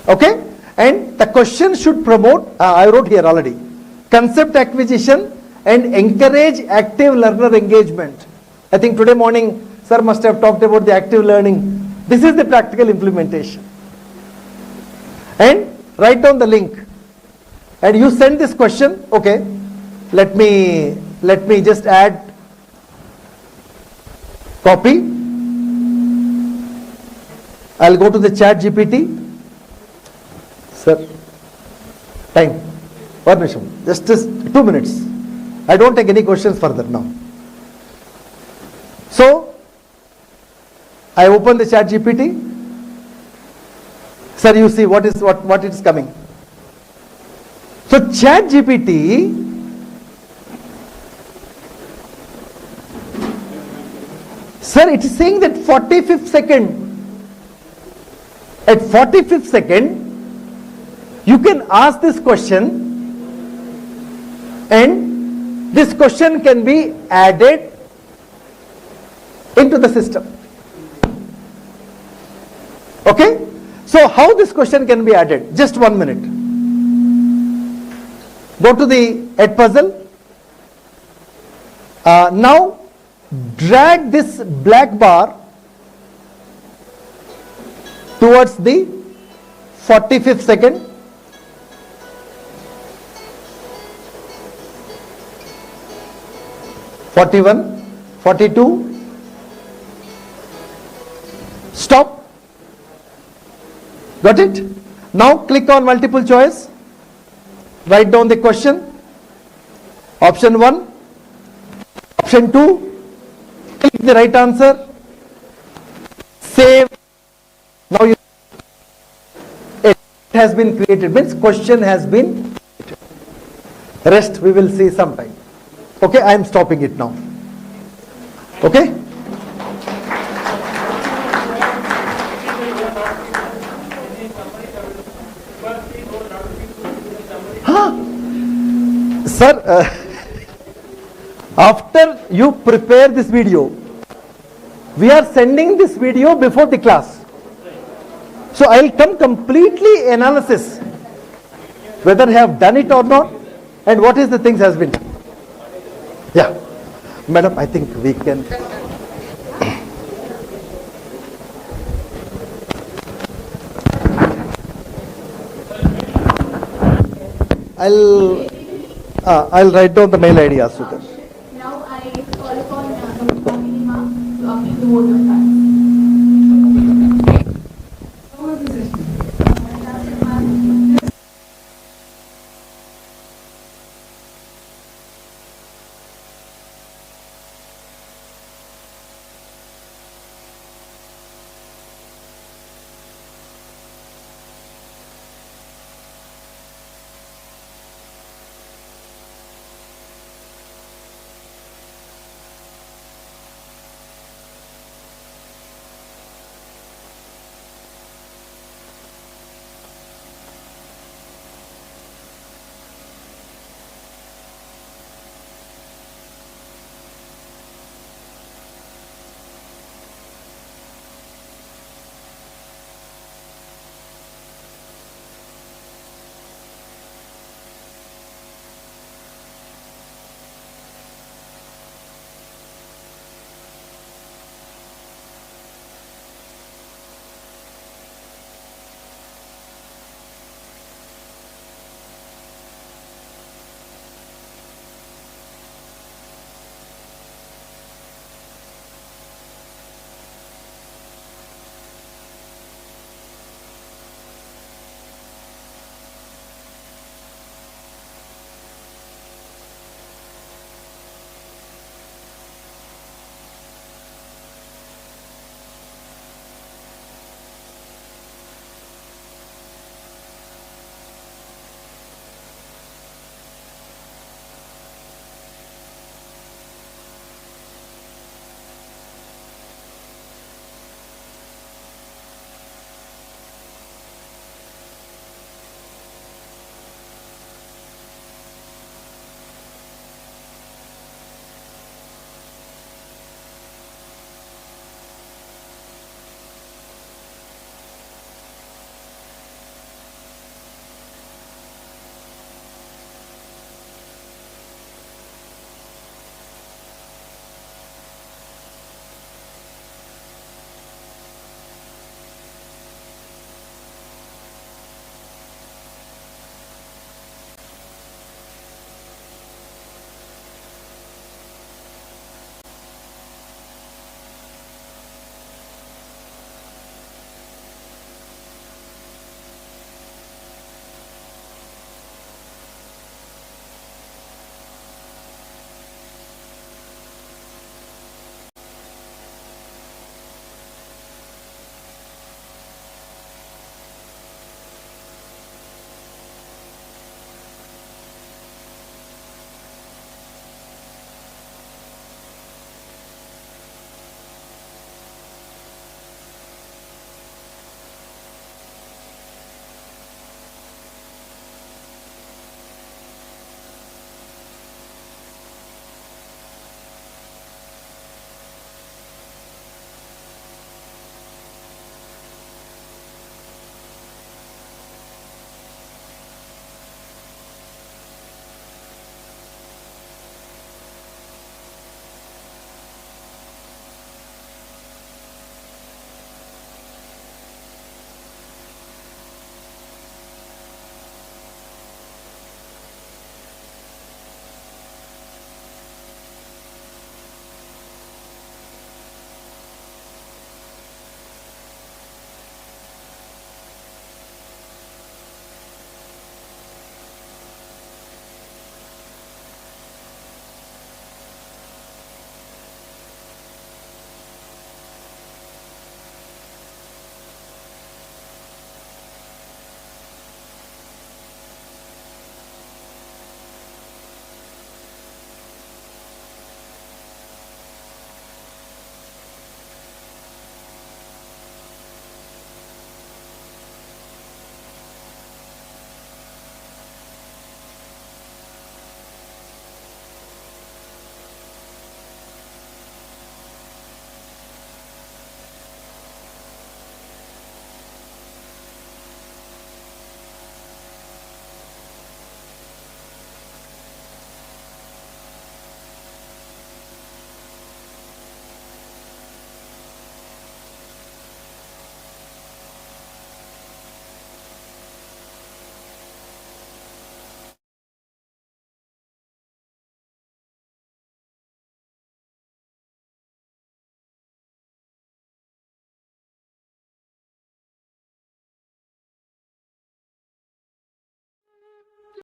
Okay? And the question should promote, I wrote here already, concept acquisition and encourage active learner engagement. I think today morning, sir must have talked about the active learning. This is the practical implementation. And write down the link. And you send this question, okay, let me just add copy. I'll go to the chat GPT. Sir, time. 1 minute. Just 2 minutes. I don't take any questions further now. So, I open the chat GPT. Sir, you see what is coming. So, chat GPT sir, it is saying that 45th second. At 45th second, you can ask this question and this question can be added into the system. Okay? So how this question can be added? Just 1 minute. Go to the Edpuzzle. Now drag this black bar towards the 45th second. (41), 42. Stop. Got it? Now click on multiple choice. Write down the question. Option 1. Option 2. Click the right answer. Save. Now it has been created. Means question has been created. Rest we will see sometime. Okay, I am stopping it now. Okay? Sir, after you prepare this video, we are sending this video before the class. So I will come completely analysis whether I have done it or not and what is the things has been done. Yeah, madam, I think we can. I'll write down the mail ID also. Now I call upon Dr. Ma'am to update the vote of